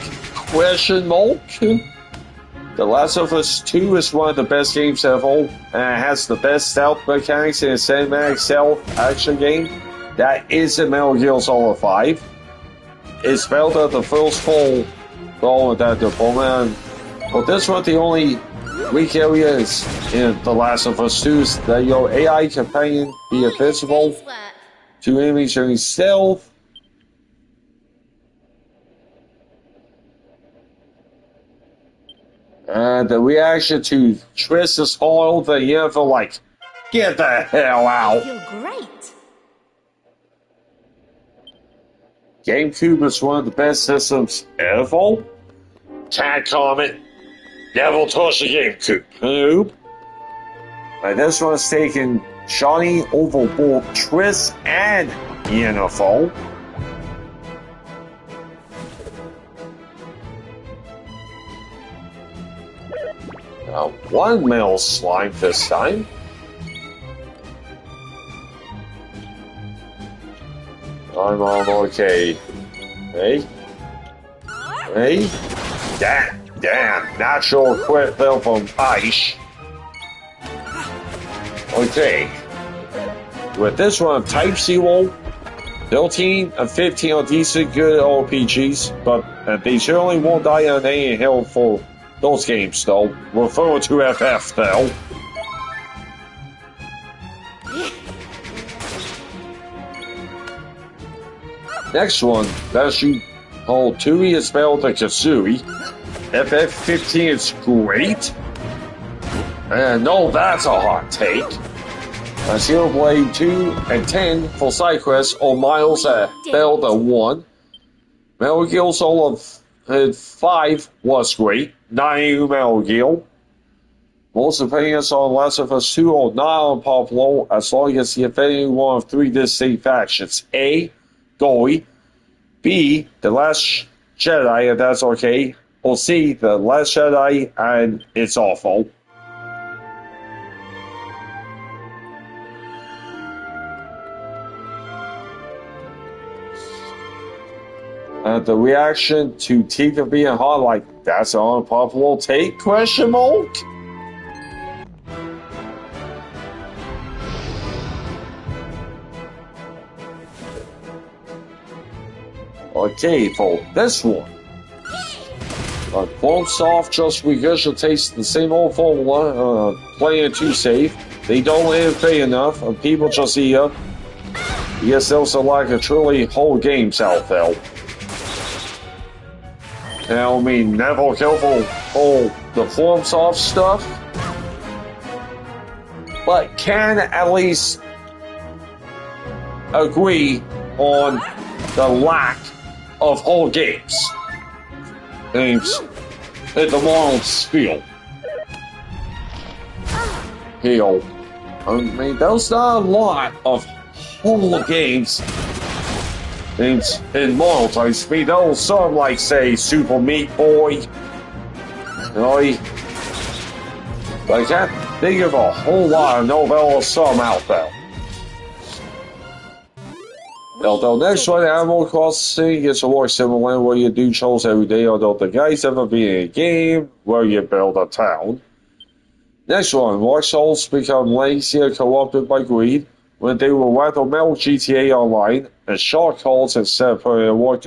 Question mark? The Last of Us 2 is one of the best games ever, and it has the best stealth mechanics in a cinematic stealth action game. That isn't Metal Gear Solid 5. It's spelled out the first full goal of that department. But this one, the only weak area is in The Last of Us 2 is that your AI companion be invisible to enemies during stealth. And the reaction to Triss is all the year for like, get the hell out. I feel great. GameCube is one of the best systems ever. Can't comment. Never touch the GameCube. Noob. But this one's taking Shawnee over both Triss and Yennefer. One metal slime this time. I'm on okay. Hey? Hey? Damn, natural quit fell from ice. Okay. With this one, Type 0, 13 and 15 are decent good RPGs, but they certainly won't die on any hill for those games, though. Refer to FF, though. Next one, that you hold 2E is spelled the Kazooie. FF15 is great. And no, that's a hot take. Xenoblade 2 and 10 for side quests or Miles at Zelda 1. Metal Gear Solid 5 was great. 9 Metal Gear. Most opinions on Last of Us 2 are not unpopular as long as you offend one of 3 distinct factions. A. Goy. B. The Last Jedi, and that's okay. Or C. The Last Jedi, and it's awful. The reaction to Tifa being hot, like, that's an unpopular take, question mark? Okay, for this one. FromSoft just regurgitates the same old formula, playing it too safe. They don't innovate enough, and people just eat up. Yes, there's a lack of truly whole games out there. Now, I mean, never careful all the FromSoft stuff, but can at least agree on the lack of whole games. Games in the moral spiel. Hell, I mean, there's not a lot of whole games in multi speed. There's some like, say, Super Meat Boy. I can't think of a whole lot of novella some out there. Although next one, Animal Crossing is a more similar where you do chores every day, although the guy's ever been in a game where you build a town. Next one, Dark Souls become lazy and corrupted by greed when they will rather melt GTA Online and short calls instead of putting work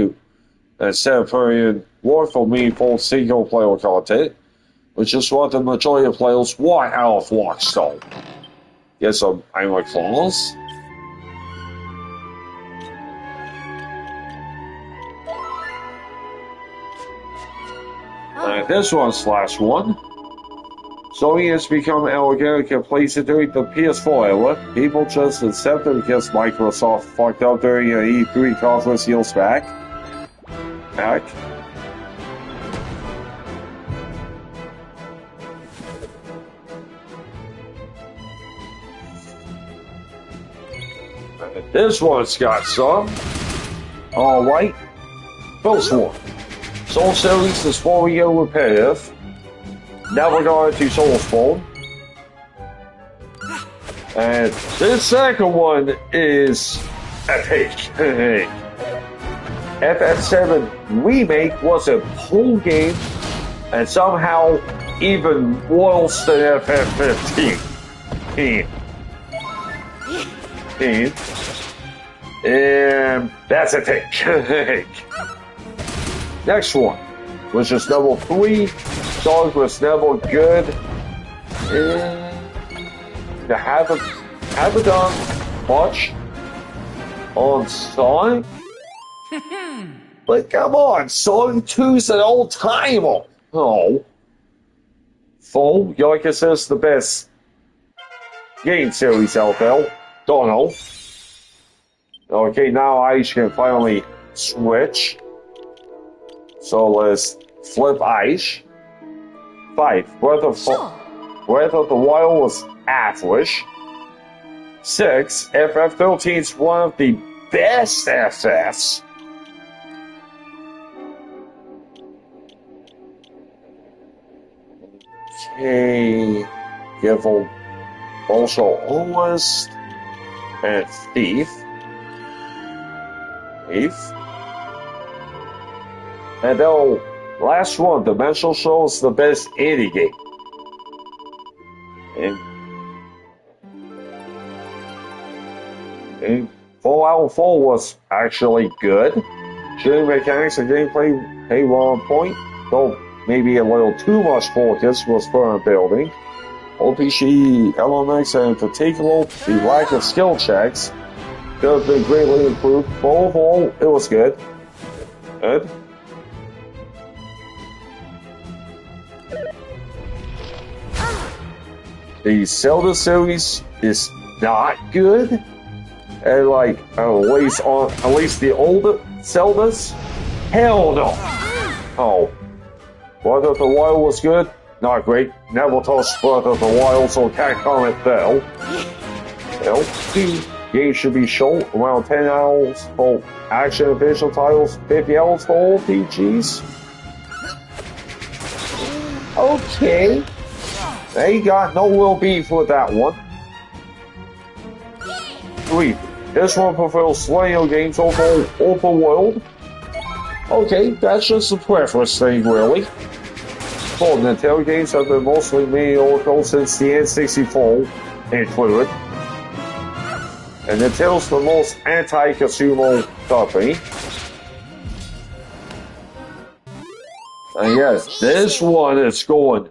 for meaningful single player content, which is what the majority of players want out of Rockstar. Get some Animal Claws. This one's last one. Sony has become arrogant and complacent during the PS4 era. People just accept it because Microsoft fucked up during an E3 conference years back. This one's got some. Alright. First one. Soul Series is 4-year repetitive. Never got into Soulspawn. And this second one is epic. FF7 Remake was a cool game and somehow even worse than FF15. And that's a take. Next one, which is level 3. Dog was never good. And I haven't done much on Sonic. But come on, Sonic 2's an old timer. Oh. Full, Yoika says the best game series out there. Don't know. Okay, now I can finally switch. So let's flip Ice. 5. Breath of the Wild was average. 6. FF13 is one of the best FFs. Okay. Give also Honest and Thief. And then last one, Dimensional Show is the best indie game. And Fallout 4 was actually good. Shooting mechanics and gameplay were on point, though maybe a little too much focus was put on building. OPC elements and in particular the lack of skill checks could have been greatly improved, but overall, it was good. Good. The Zelda series is not good, and like at least the older Zeldas, hell no. Oh, Breath of the Wild was good, not great. Never touched Breath of the Wild, so can't comment there. The game should be short, around 10 hours for action and visual titles, 50 hours for RPGs. Okay. They got no real beef with that one. 3. This one prefers linear games over open world. Okay, that's just a preference thing, really. 4. Nintendo games have been mostly mediocre since the N64 included. And Nintendo's the most anti-consumer company. And yes, this one is going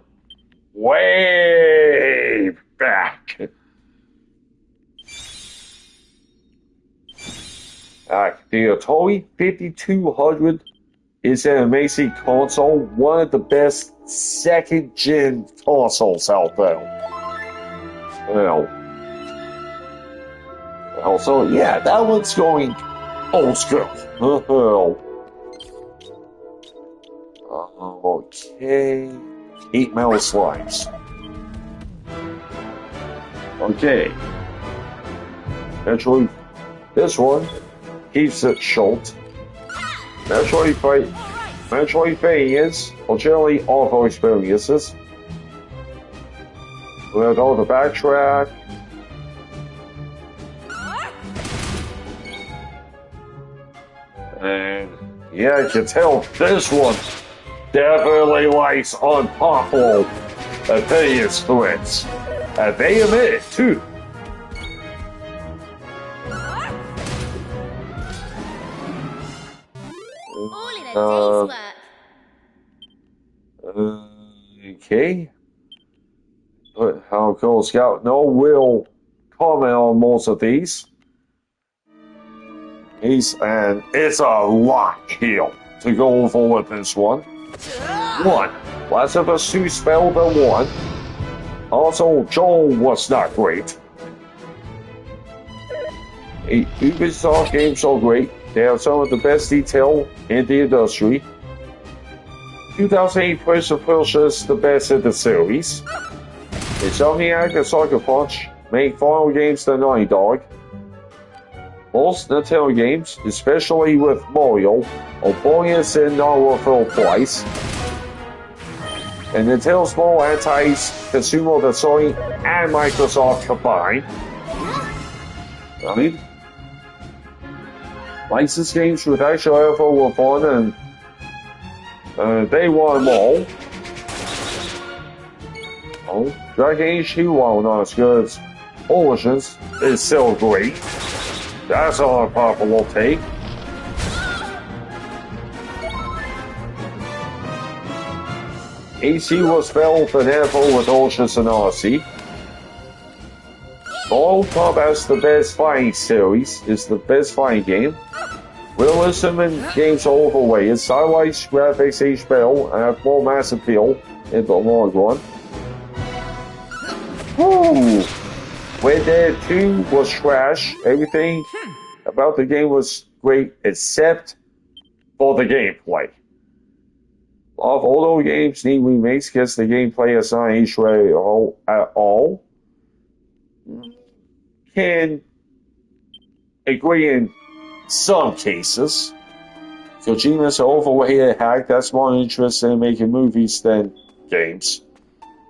way back. The Atari 5200 is an amazing console, one of the best second-gen consoles out there. Also, yeah, that one's going old school. Okay. 8 metal slimes. Okay. Eventually, this one keeps it short. Metroidvanias are generally awful experiences. With all the backtrack. And yeah, I can tell this one definitely likes unpopular opinions threats. And they admit it too. All in a day's work. Okay. But how Girl Scout? No real comment on most of these. And it's a lot here to go over with this one. 1. Last of Us 2 spelled the 1. Also, Joel was not great. Ubisoft games are great. They have some of the best detail in the industry. 2008 Prince of Persia is the best in the series. Insomniac and Sucker Punch make final games than Naughty Dog. Most Nintendo games, especially with Mario, are bonus and not worth full price. And Nintendo's more anti-consumer than Sony and Microsoft combined. Licensed games with actual effort were fun, and they won them all. Dragon Age 2, while not as good as Origins, is still great. That's an unpopular take. AC was better than ever with Origins and Odyssey. Mortal Kombat's the best fighting series, is the best fighting game. Realism in games are overrated. Stylized graphics age better and have more mass appeal in the long run. Woo! Red Dead 2 was trash. Everything about the game was great except for the gameplay. A lot of older games need remakes because the gameplay is not aged well at all. Can agree in some cases. Kojima's an overrated hack that's more interested in making movies than games.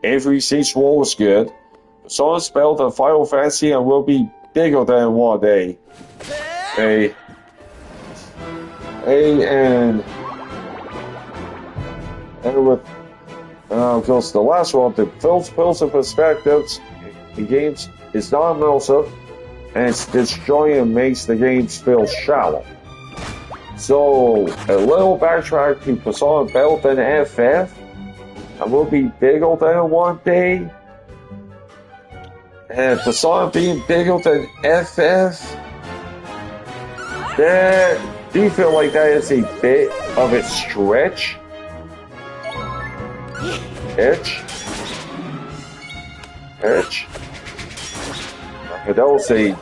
Every Saints Row was good. Persona spelled and Final Fantasy and will be bigger than one day. And with because the last one, the first person perspectives in games is not immersive and it's disjointed and makes the games feel shallow. So a little backtrack to Persona better than FF and will be bigger than one day. And Persona being bigger than FF Do you feel like that is a bit of a stretch? Edge? Okay, that was a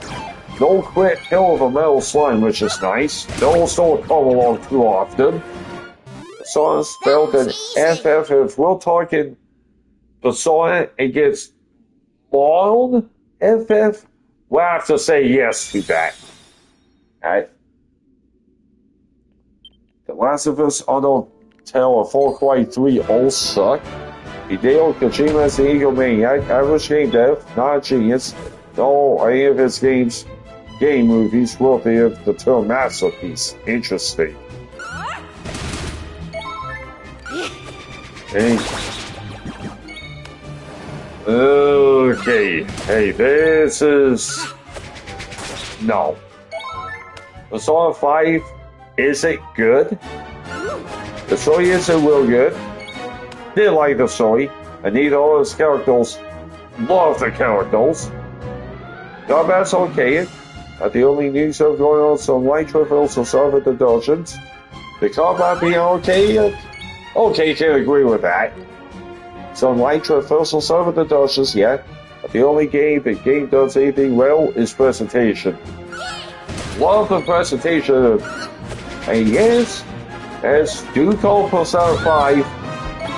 no quit kill of a metal slime, which is nice. Those don't come along too often. Persona spelled an FF. If we're talking Persona, it gets long FF. We'll have to say yes to that. Alright. The Last of Us, Undertale, and Far Cry 3 all suck. Hideo Kojima is an egomaniac, average game dev, not a genius. No, any of his game movies worthy of the term masterpiece. Interesting. Okay. Hey, this is... No. Persona 5 isn't good. The story isn't real good. Did like the story. I need all his characters. Love the characters. Combat's okay. The only news of going on some light traversals or server the dungeons. The combat being okay. Okay, can agree with that. Some light traversal server the dungeons, yeah. But the only game the game does anything well is presentation. Love the presentation. And yes, as do call Persona 5,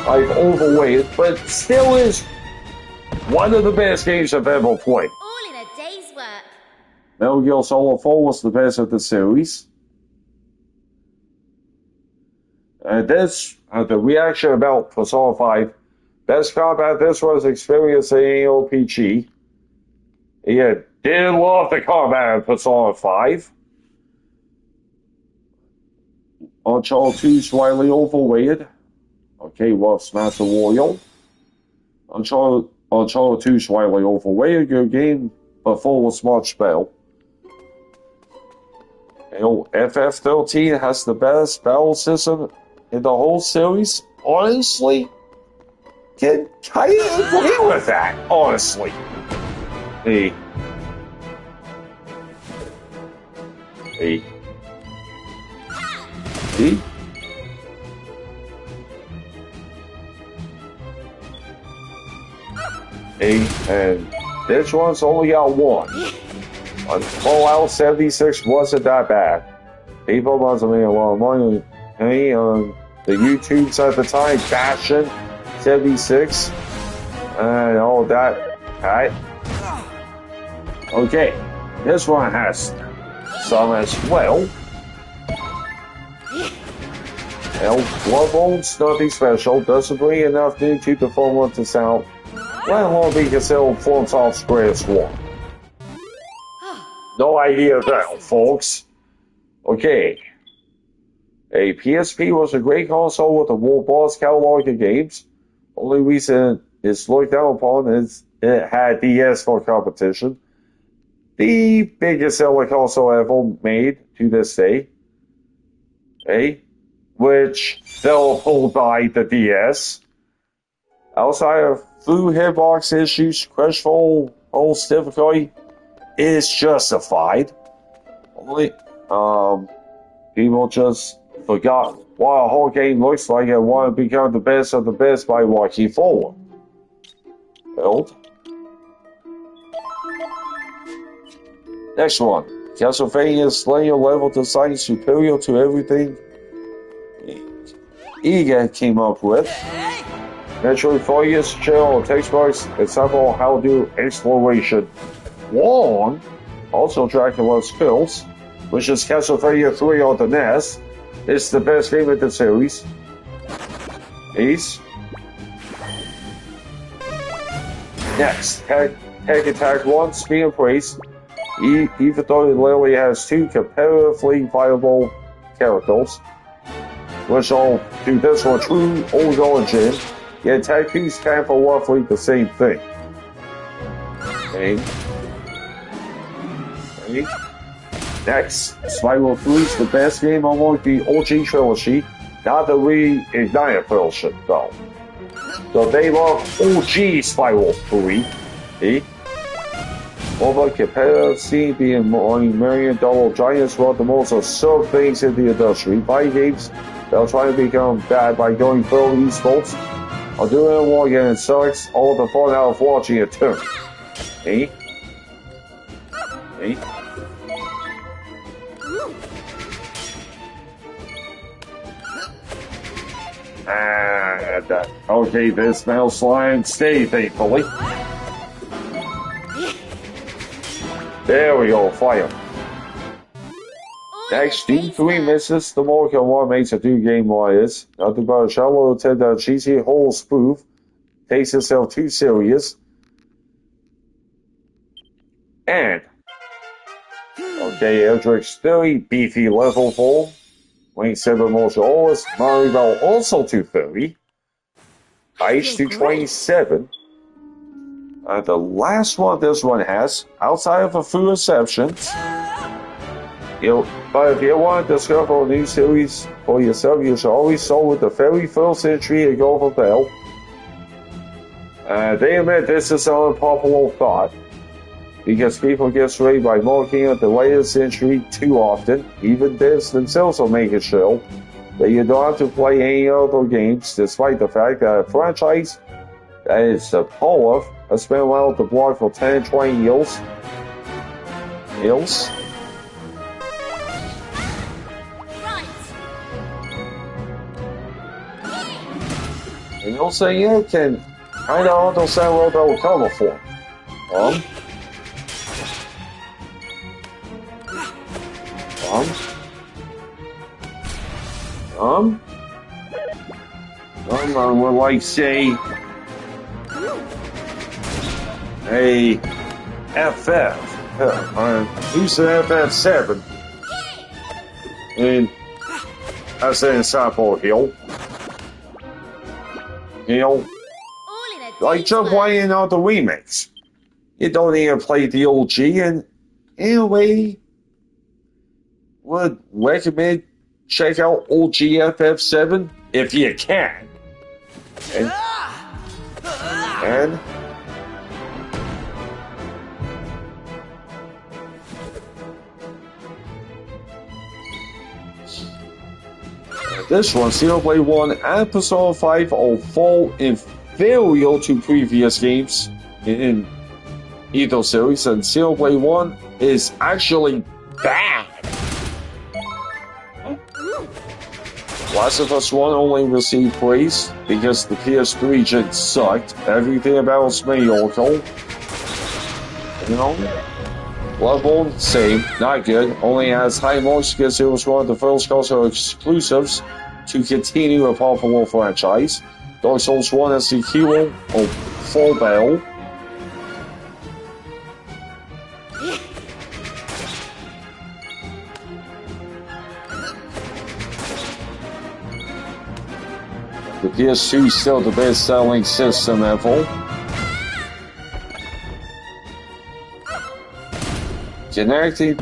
I've overweighted, but still is one of the best games I've ever played. All in a day's work. Metal Gear Solid 4 was the best of the series. The reaction about Persona 5. Best combat this was experienced in AOPG. Yeah, did love the combat in Persona 5. Uncharted 2 slightly overweighted. Okay, love Smash Royal. Uncharted 2 slightly overweighted. Good game, but full was much better. FF13 has the best battle system in the whole series. Honestly, can kind of agree with that. Honestly, see. And this one's only got one. Fallout 76 wasn't that bad. People must have made a lot of money. Hey, on the YouTubes at the time, Fashion 76 and all that. Alright. Okay, this one has some as well. Bloodborne's nothing special, doesn't bring enough new to the formula to sound, let alone be considered FromSoft's greatest one. No idea there, folks. Okay. A PSP was a great console with a robust catalog of games. Only reason it's looked down upon is it had DS for competition. The biggest selling console ever made to this day. Which fell apart by the DS. Outside of few hitbox issues, crashful, host difficulty is justified. Only, people just forgot what a whole game looks like and want to become the best of the best by walking forward. Next one. Castlevania's linear level design superior to everything EGA came up with. Metroid 4 years chill textbooks, example how to do exploration. 1. Also Dracula's Pills, which is Castlevania 3 on the NES. It's the best game in the series. Ace. Next, Hack Attack 1, Speed and Praise. Even though it literally has 2 competitively viable characters, which all do this for a true old origin, yet Attack 2 stand for roughly the same thing. Next, Spyro 3 is the best game among the OG trilogy, not the Reignite version, though. So they love OG Spyro 3. Over competitive scene being $1 million giants run the most absurd things in the industry. Buy games they'll try to become bad by going pro esports. Or doing it more and it sucks all the fun out of watching it too. Eh? Eh? And, okay, this smells slime. Stay, thankfully. There we go, fire. Next, do 3 misses. The more one makes a 2 game wise. Nothing but a shallow attempt at a cheesy whole spoof. Takes itself too serious. And, okay, Eldrick's 30, beefy level 4. Wing 7 more shoulders. Mario Bell also 230. Ice 227. The last one this one has, outside of a few exceptions. But if you want to discover a new series for yourself, you should always start with the very first entry and go for Bell. They admit this is an unpopular thought, because people get swayed by marking at the latest entry too often. Even devs themselves will make it sure that you don't have to play any other games, despite the fact that a franchise that is the whole of has been around the block for 10, 20 years. And you'll say, yeah, can kind of understand where that will come from. I would like say a FF. Use an FF7. And I say inside for Hill. Like just playing all the remakes. You don't even play the OG, and anyway, would recommend check out OG FF7 if you can. And this one, Xenoblade 1 and Persona 5 are fall inferior to previous games in either series, and Xenoblade 1 is actually bad. Last of Us 1 only received praise because the PS3 gen sucked. Everything about it's mediocre. You know? Bloodborne, same, not good. Only has high marks because it was one of the first console exclusives to continue a popular franchise. Dark Souls 1 has the hero of Full Battle. The PS2 is still the best-selling system ever. Connecting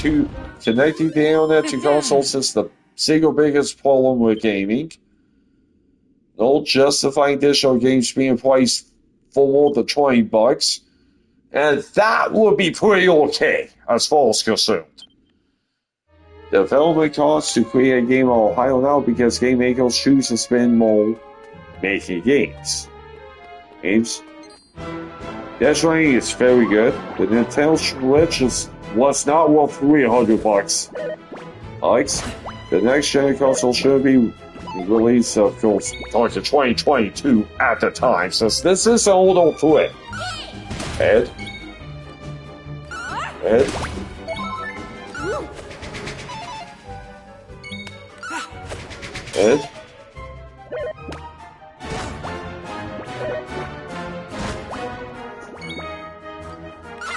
the internet to consoles is the single biggest problem with gaming. No justifying additional games being priced for more than $20, and that would be pretty okay as far as concerned. Development costs to create a game are higher now because game makers choose to spend more making games. Death Stranding is very good. The Nintendo Switch was not worth $300. Alex, the next gen console should be released, of course, towards 2022 at the time, since this is an older threat. Ed?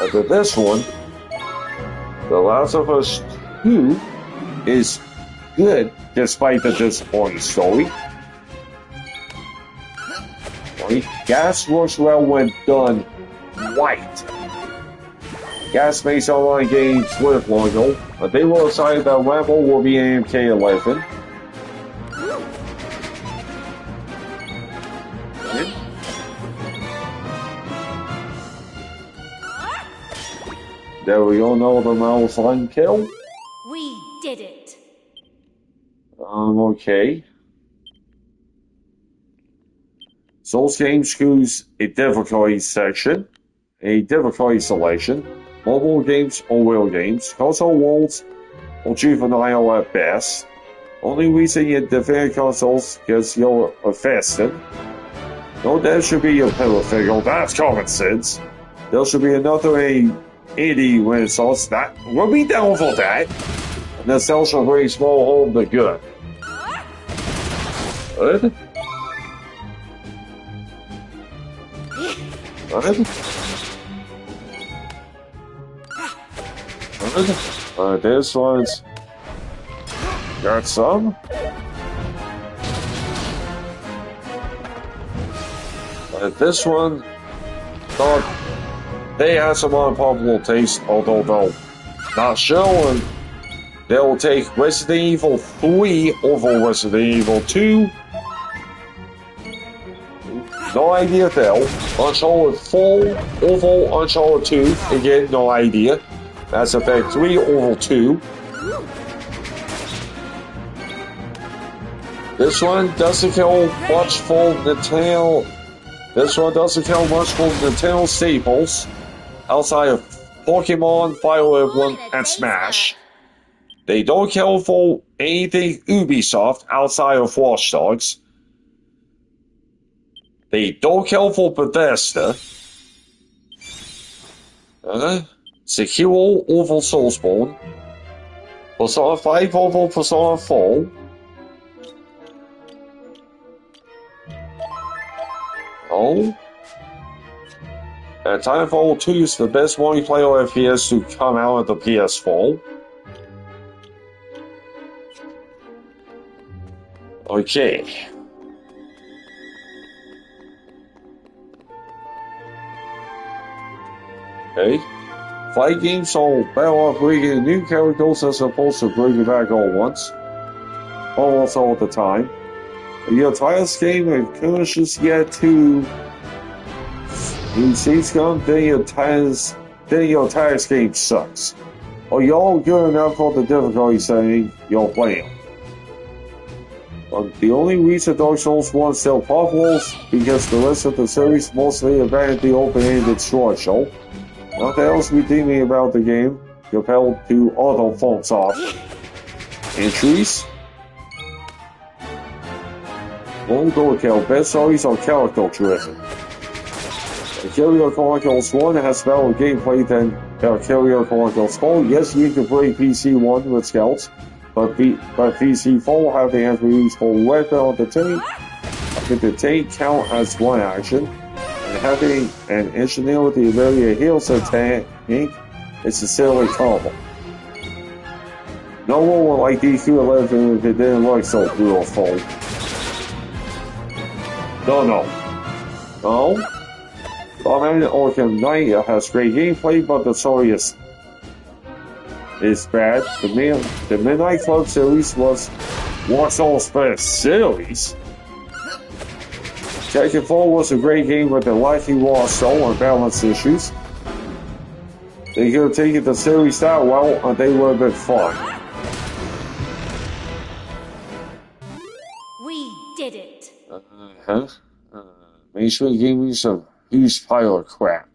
After this one, The Last of Us 2 is good despite the disappointing story. Gas works well when done right. Gas makes online games live longer, but they will decide that Rambo will be MK11. There we go, another mouse line kill. We did it. Okay. Souls games choose a difficulty section, a difficulty selection, mobile games or wheel games, console worlds or juvenile at best. Only reason you defend consoles because you're infested. No, that should be your pillar figure. That's common sense. There should be another 80 renaissance. That we'll be down for that. And the cells shall bring small home the good. Good. Good. Good. This one's got some. This one thought they had some unpopular taste, although they'll not showing. They'll take Resident Evil 3 over Resident Evil 2. No idea they'll. Uncharted 4 over Uncharted 2. Again, no idea. Mass Effect 3 over 2. This one doesn't kill much for Nintendo. This one doesn't kill much for Nintendo staples outside of Pokemon, Fire Emblem, and Smash. They don't kill for anything Ubisoft outside of Watch Dogs. They don't kill for Bethesda. Sekiro over Soulsborne. Persona 5 over Persona 4. Oh. And Titanfall 2 is the best multiplayer FPS to come out of the PS4. Okay. Okay. Fight games are better off bringing new characters as opposed to bringing back old ones. Almost all the time. Your tightest game encourages yet to use gun, then your tightest game sucks. Or you're all good enough for the difficulty setting you're playing. The only reason Dark Souls 1 is still popular is because the rest of the series mostly abandoned the open-ended structure. Nothing else redeeming about the game compared to other FromSoft entries. Long door kill, best stories are character driven. Valkyria Chronicles 1 has better gameplay than Valkyria Chronicles 4. Yes, you can play PC1 with scouts, but PC4 having entries for weapon on the tank, having the tank count as one action, and having an engineer with the ability to heal the tank is sincerely terrible. No one would like DQ11 if it didn't look so beautiful. No. Batman Arkham Knight has great gameplay, but the story is bad. The Midnight Club series was what's all best series. Tekken 4 was a great game with a lively raw soul and balance issues. They could have taken the series that well and they would have been fun. We did it. Mainstream gaming is a huge pile of crap.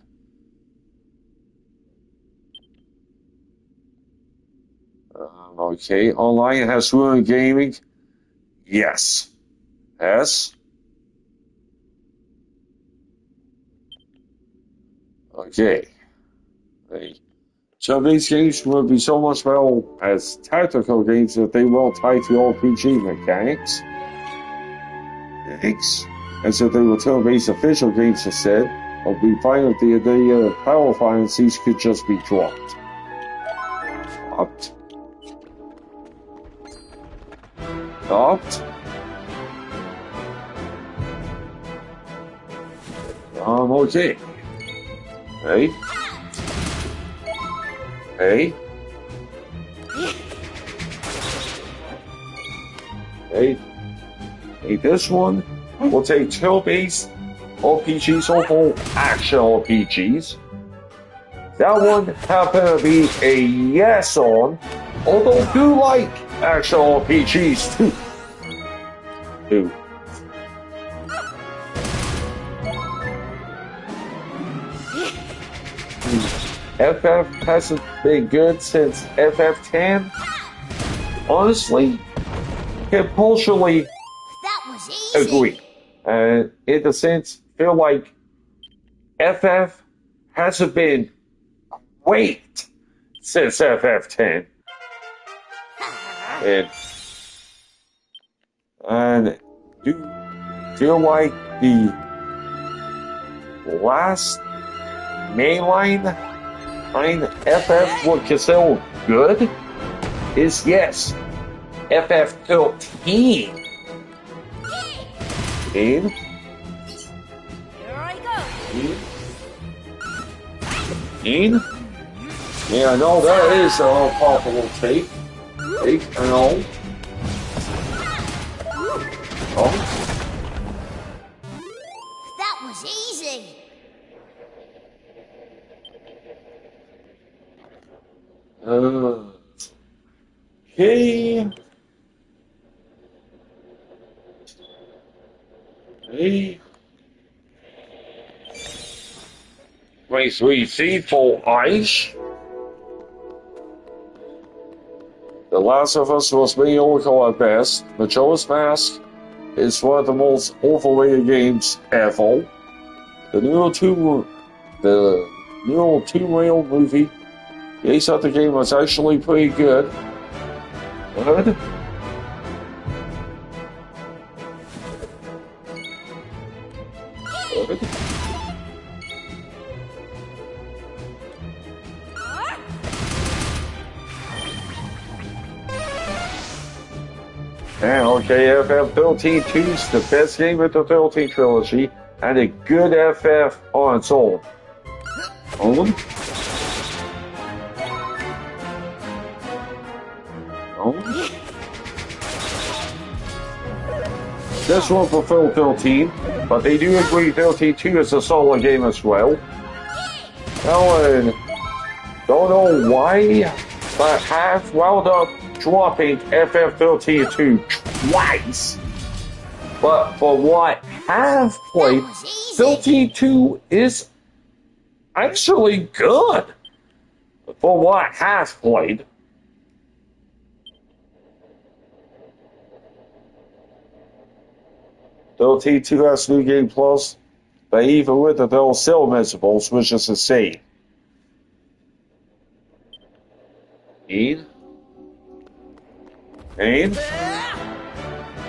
Okay, online has ruined gaming. Yes. Yes. Okay. Some of these games would be so much better as tactical games if they were tied to RPG mechanics. As if they were turn-based official games instead, or be fine if the idea of power finances could just be dropped. Dropped? Okay. Hey, this one will take turn-based RPGs over action RPGs. that one happened to be a yes on, although I do like action RPGs too. FF hasn't been good since FF10. Honestly, compulsively agree. And in a sense, feel like FF hasn't been great since FF10. And do feel like the last mainline FF would consider good is yes, FF13. Here I go. Yeah, no, that is a popular take. I know. That was easy. Okay. Race we see for Ice. The Last of Us was mediocre at best. Majora's Mask is one of the most overrated games ever. The new Tomb Raider movie, they thought the game was actually pretty good. Good. And okay, FF13 2 is the best game of the 13 trilogy, and a good FF on its own. This one for 13, but they do agree 13-2 is a solid game as well. Ellen, don't know why, but have wound up dropping FF13-2 twice. But for what have played, 13-2 is actually good. For what have played. T2 has New Game Plus, but even with it, they'll still miserable, which is insane.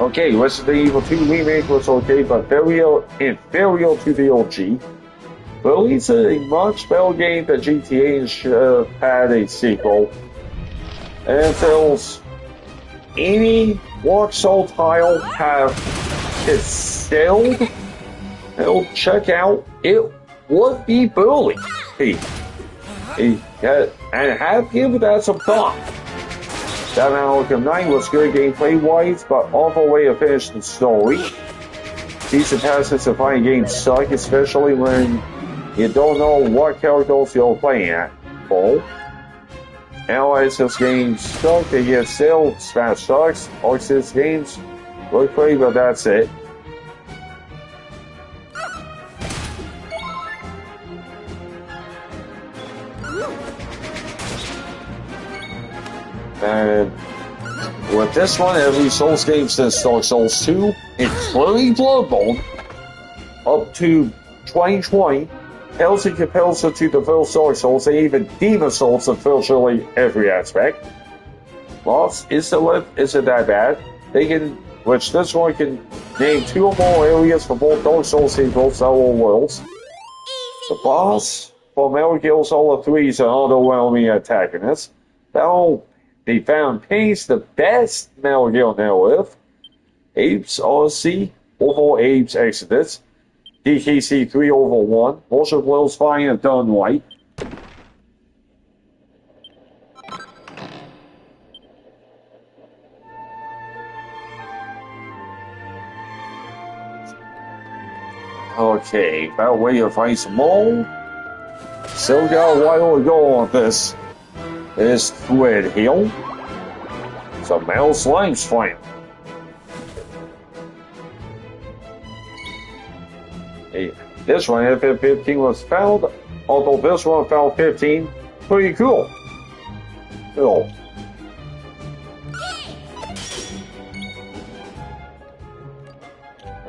Okay, Resident Evil 2 Remake was okay, but very inferior to the OG. But at least a much better game than GTA should have had a sequel. And if else, any Dark Souls title have concealed, it'll check out, it would be bully. And have given that some thought. Batman Arkham Knight was good gameplay-wise, but awful way to finish the story. These attachments to fighting games suck, especially when you don't know what characters you're playing at. Analyze this game suck, they get still Smash sucks. Arxis games look great, but that's it. And with this one, every Souls game since Dark Souls 2, including Bloodborne, up to 2020, pales in comparison to the first Dark Souls and even Demon Souls in virtually every aspect. Lost isn't that bad. Which this one can name 2 or more areas for both Dark Souls sequels and all worlds. The boss for Metal Gear Solid 3 is an underwhelming antagonist. They found Pace the best Metal Gear narrative. Apes Odyssey over Apes Exodus. DKC 3 over 1. Motion Blues fine and done right. Okay, that way to find some more. still got a while to go on this. This Thread Hill. Some Metal Slimes fight. Hey, this one, FF15 was found, although this one found 15. Pretty cool. Cool.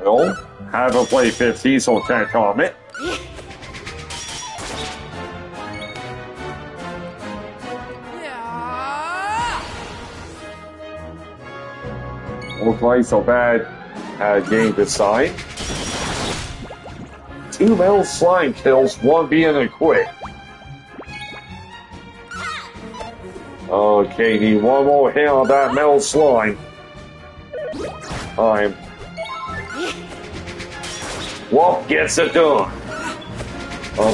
Well, haven't played 15, so can't comment. Look like so bad game design. 2 Metal Slime kills, 1 being a quit. Okay, need 1 more hit on that Metal Slime. Time. Wolf gets it done.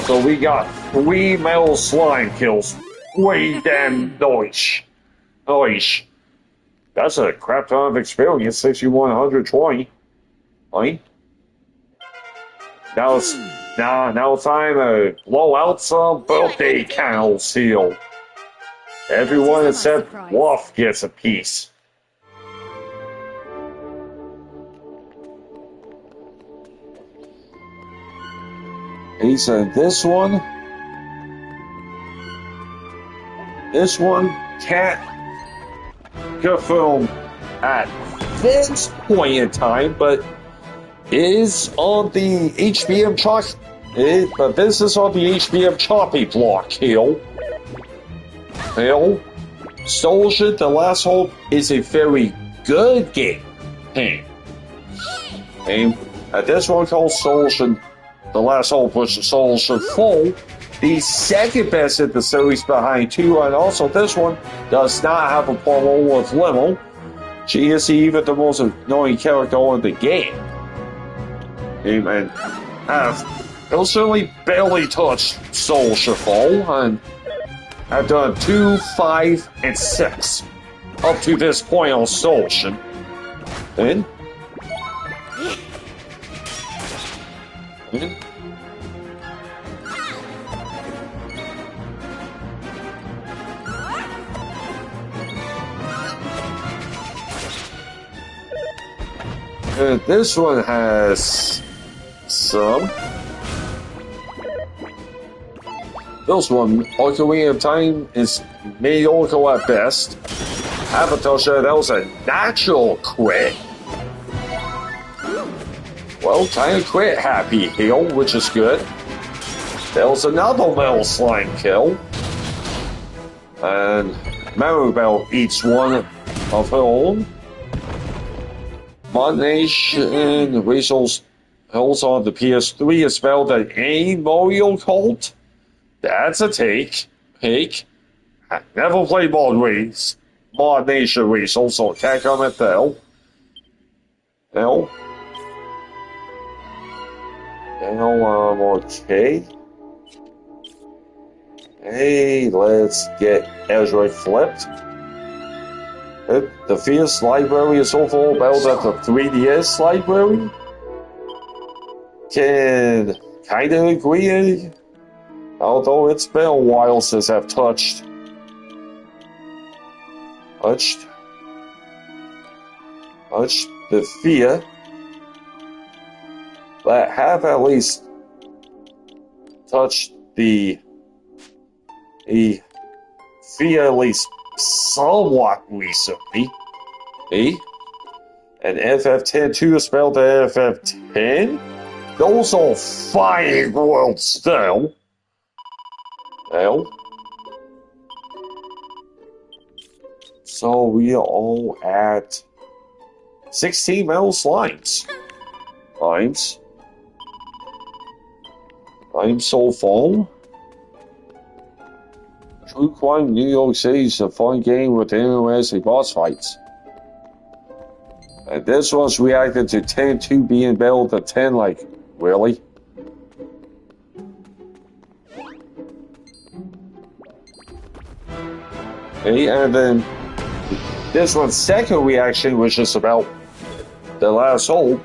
So we got 3 Metal Slime kills. Way damn nice. Nice. That's a crap ton of experience, 6,120. Right? Now it's time to blow out some birthday candles here. Everyone except Wolf gets a piece. He said this one can't confirm at this point in time, but is on the HBM but this is on the HBM choppy block here. Soul Ocean, The Last Hope is a very good game. And this one called Soul Ocean, The Last Hope, which is Soul Ocean 4, the second best in the series behind 2, and also this one does not have a problem with Limo. She is even the most annoying character in the game. And it'll certainly barely touch Soul Ocean 4, and I've done 2, 5, and 6 up to this point on Soul Ocean. And this one has some. This one, Ocarina of Time, is mediocre at best. Avatar said that was a natural quit. Well, kind of quit happy here, which is good. There was another Metal Slime kill. And Maribel eats one of her own. Mod Nation Resource holds on the PS3 is spelled an A Mario Cult. That's a take. I never played Mod Nation Resource, so I can't comment there. Okay. Hey, let's get Ezra flipped. The Fierce Library is overall better than the 3DS library. Can kind of agree, although it's been a while since I've touched the Fear, but have at least touched the Fear at least somewhat recently. And FF10 2 is spelled FF10. Those are fighting worlds still. So we are all at 16 Metal Slimes. I'm so full. True Crime New York City is a fun game with interesting boss fights. And this one's reacted to 10-2 being better than 10, like, really? Okay, and then this one's second reaction, which is about The Last Hope.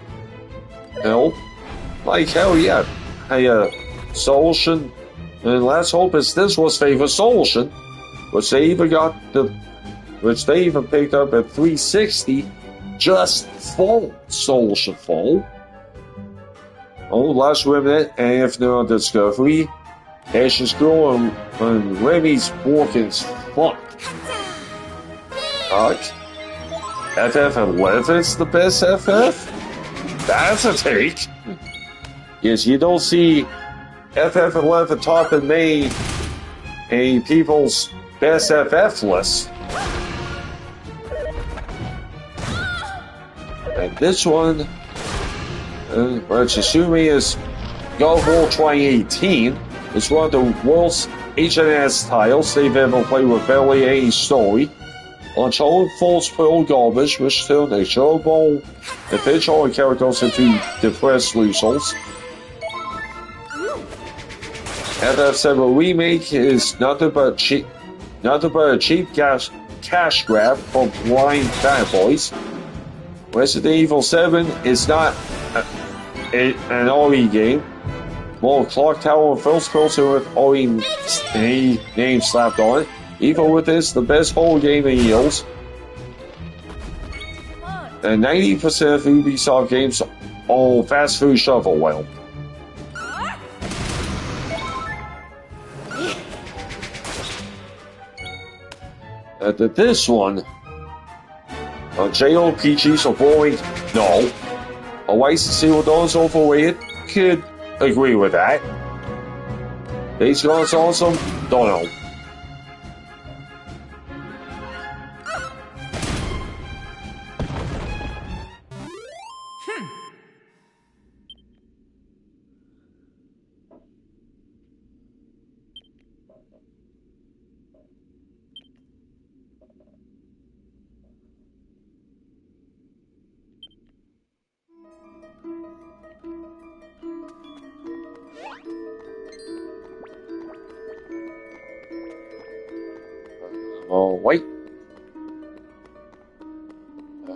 Like, hell yeah. Hey, Soul Ocean And let's hope this was Favor Solution, which they even picked up at 360 just for Solution Fall. Oh, last minute, and if not Discovery, Ashen's Girl and Remy's Walking's fuck. FF11's the best FF? That's a take. Yes, you don't see FF11 topping me a people's best FF list. And this one, which assuming is God of War 2018, is one of the world's HNS titles they've ever played with barely any story. Uncharted Falls Pearl Garbage, which turned a showable and fictional characters into depressed losers. FF7 Remake is nothing but a cheap cash grab from blind fanboys. Resident Evil 7 is not an RE game. More Clock Tower and first person with RE name slapped on it. Even with this, the best horror game in years. And 90% of Ubisoft games are fast food shovelware. This one, JRPGs are boring? No. Oasis Zero Dawn is overrated? Could agree with that. Days Gone's awesome? Don't know.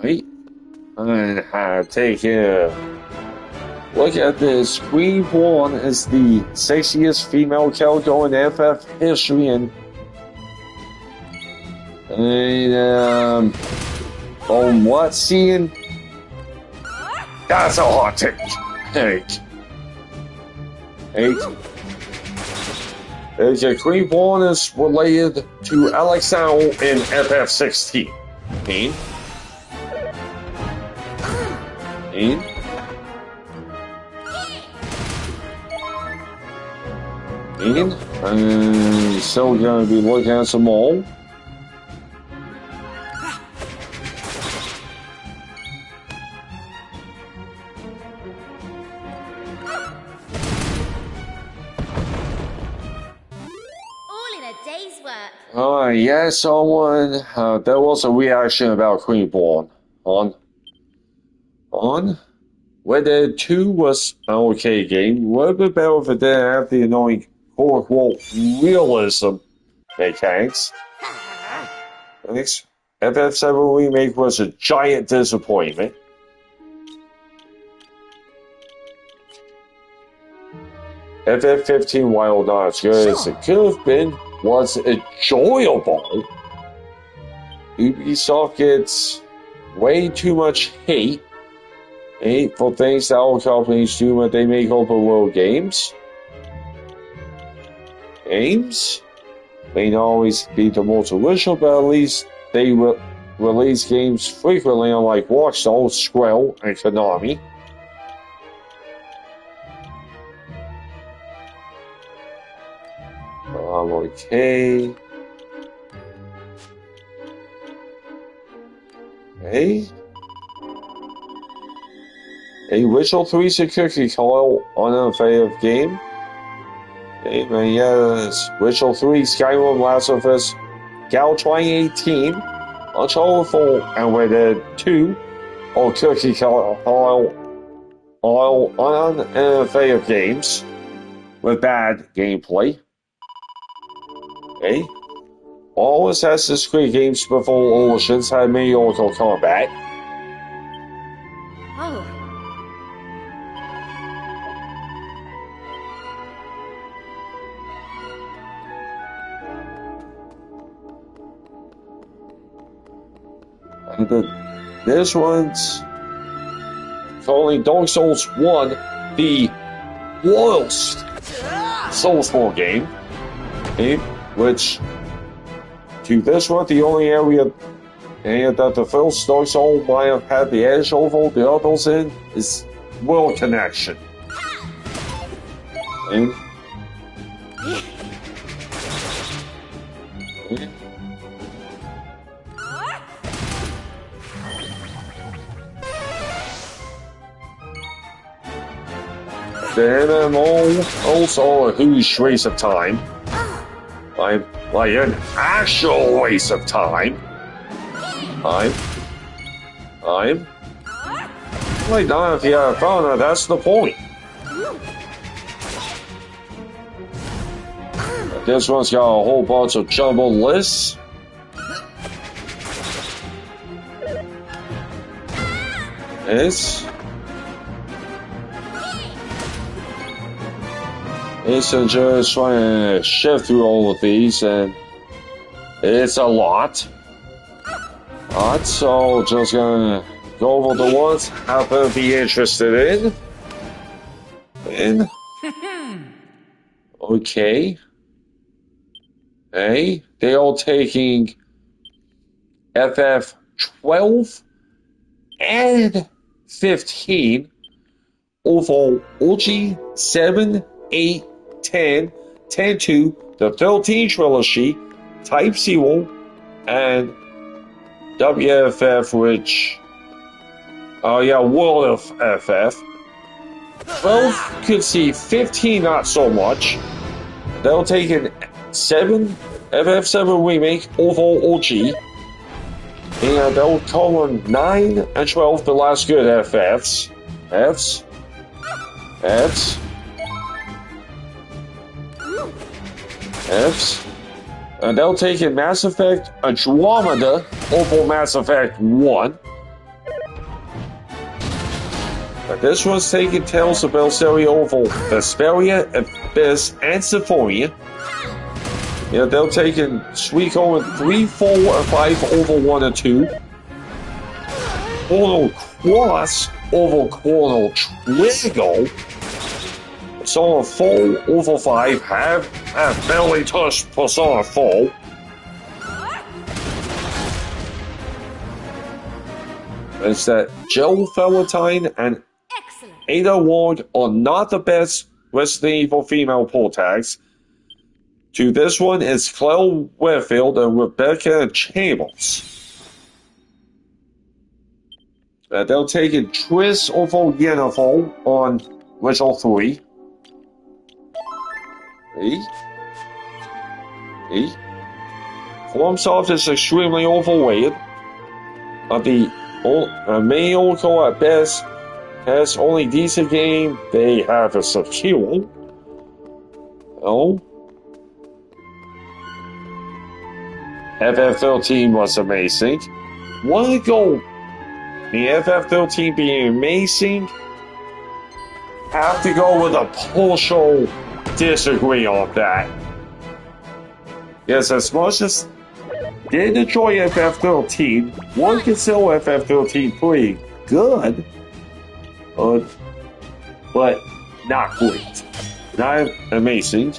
Wait. And take a look at this. Queen Pawn is the sexiest female character in FF history, and on what scene? That's a hot take. Queen Pawn is related to Alexandre in FF16. I'm still gonna be looking at some more. Yeah, someone, there was a reaction about Queen Pawn on Red Dead 2 was an okay game. A little bit better if it didn't have the annoying quote-unquote realism mechanics. FF7 Remake was a giant disappointment. FF15, while not as good as it could have been, was enjoyable. Ubisoft gets way too much hate for things that all companies do when they make open world games. Games may not always be the most original, but at least they release games frequently, unlike Watch Dogs, Square, and Konami. Okay. A Witcher 3 is a cookie call on a favorite game. Yes, Witcher 3, Skyrim, Last of Us, Gal 2018, Uncharted 4, and Red Dead 2 are cookie call on favorite games with bad gameplay. All Assassin's Creed games before Origins had mediocre combat. And this one's calling Dark Souls 1 the worst Soulsborne game, which to this one, the only area that the first Dark Souls might have had the edge over the others in is world connection. The MMO also a huge waste of time. Like an actual waste of time. Like not if you have fun, that's the point. This one's got a whole bunch of jumbled lists. It's just trying to shift through all of these, and it's a lot. So just gonna go over the ones I happen to be interested in. Okay. Hey, they are taking FF12 and 15 over OG 7, 8, 10, 10-2, the 13 trilogy, Type 0, and WFF, which... Oh yeah, World of FF. 12 could see 15 not so much. They'll take an 7, FF7 remake over OG. And they'll call on 9 and 12 the last good FFs. And they'll take in Mass Effect Andromeda over Mass Effect 1. But this one's taking Tales of Berseria over Vesperia, Abyss, and Symphonia. Yeah, they'll take in Suikoden 3, 4, and 5 over 1 and 2. Chrono Cross over Chrono Trigger. Persona 4 over 5 have barely touched Persona 4. It's that Joe Valentine and Ada Ward are not the best Resident Evil female protagonists. To this one is Claire Redfield and Rebecca Chambers. They'll take in Triss over Yennefer on Witcher 3. FromSoft is extremely overrated. The main oracle at best has only decent game. They have a Sekiro. FF13 was amazing. Wanna go the FF13 being amazing? Have to go with a partial disagree on that. Yes, as much as did enjoy FF13, one can sell FF13 pretty good, but not great. Not amazing.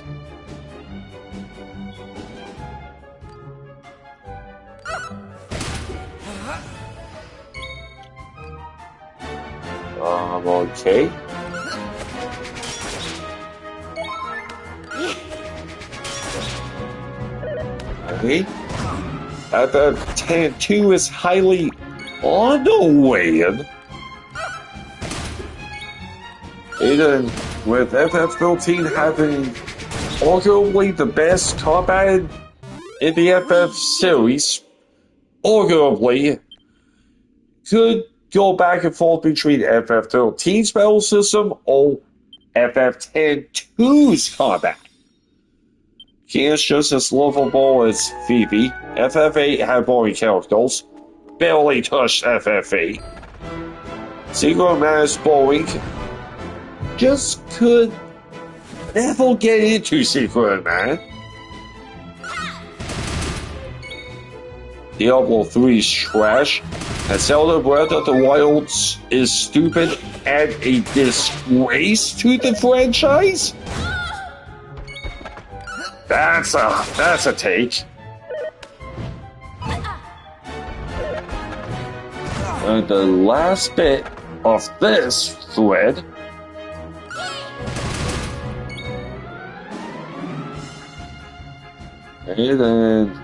Okay. Okay. FF2 is highly underrated. Even with FF13 having arguably the best combat in the FF series, arguably could go back and forth between FF13's battle system or FF10-2's combat. It's just as lovable as Phoebe. FF8 had boring characters. Barely touched FF8. Secret Man is boring. Just could never get into Secret Man. Diablo 3's trash. And Zelda Breath of the Wilds is stupid and a disgrace to the franchise? That's a take. And the last bit of this thread. And then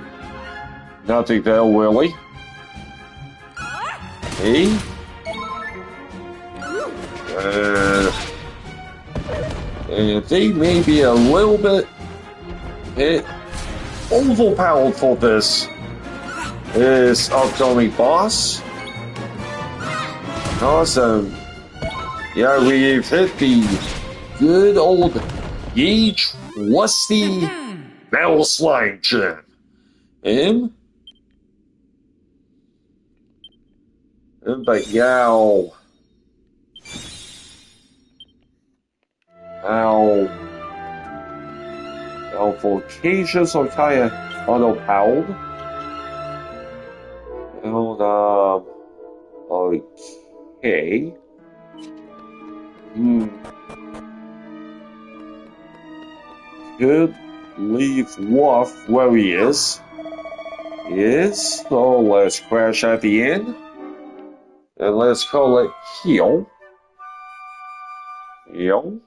nothing there really. Hey. And they may be a little bit overpowered for this upcoming boss. Awesome. Yeah, we've hit the good old ye trusty Metal Slime Gym. But yow. Our vocations are kinda underpowered. And okay. Could leave Wolf where he is. Yes, so let's crash at the end. And let's call it heal. Heal.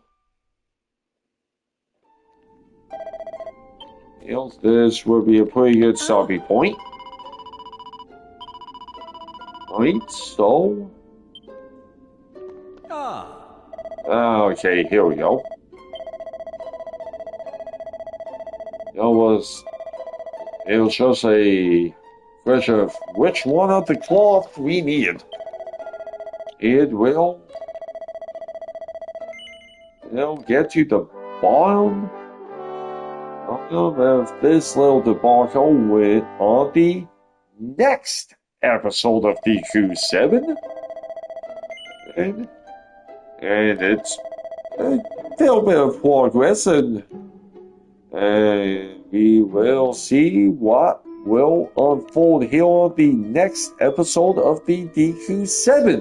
Heal. This would be a pretty good stopping point. Right, so. Okay, here we go. It was just a question of which one of the cloth we need. It will get to the bottom of this little debacle with on the next episode of Deku 7. And it's a little bit of progress, and we will see what will unfold here on the next episode of the Deku 7.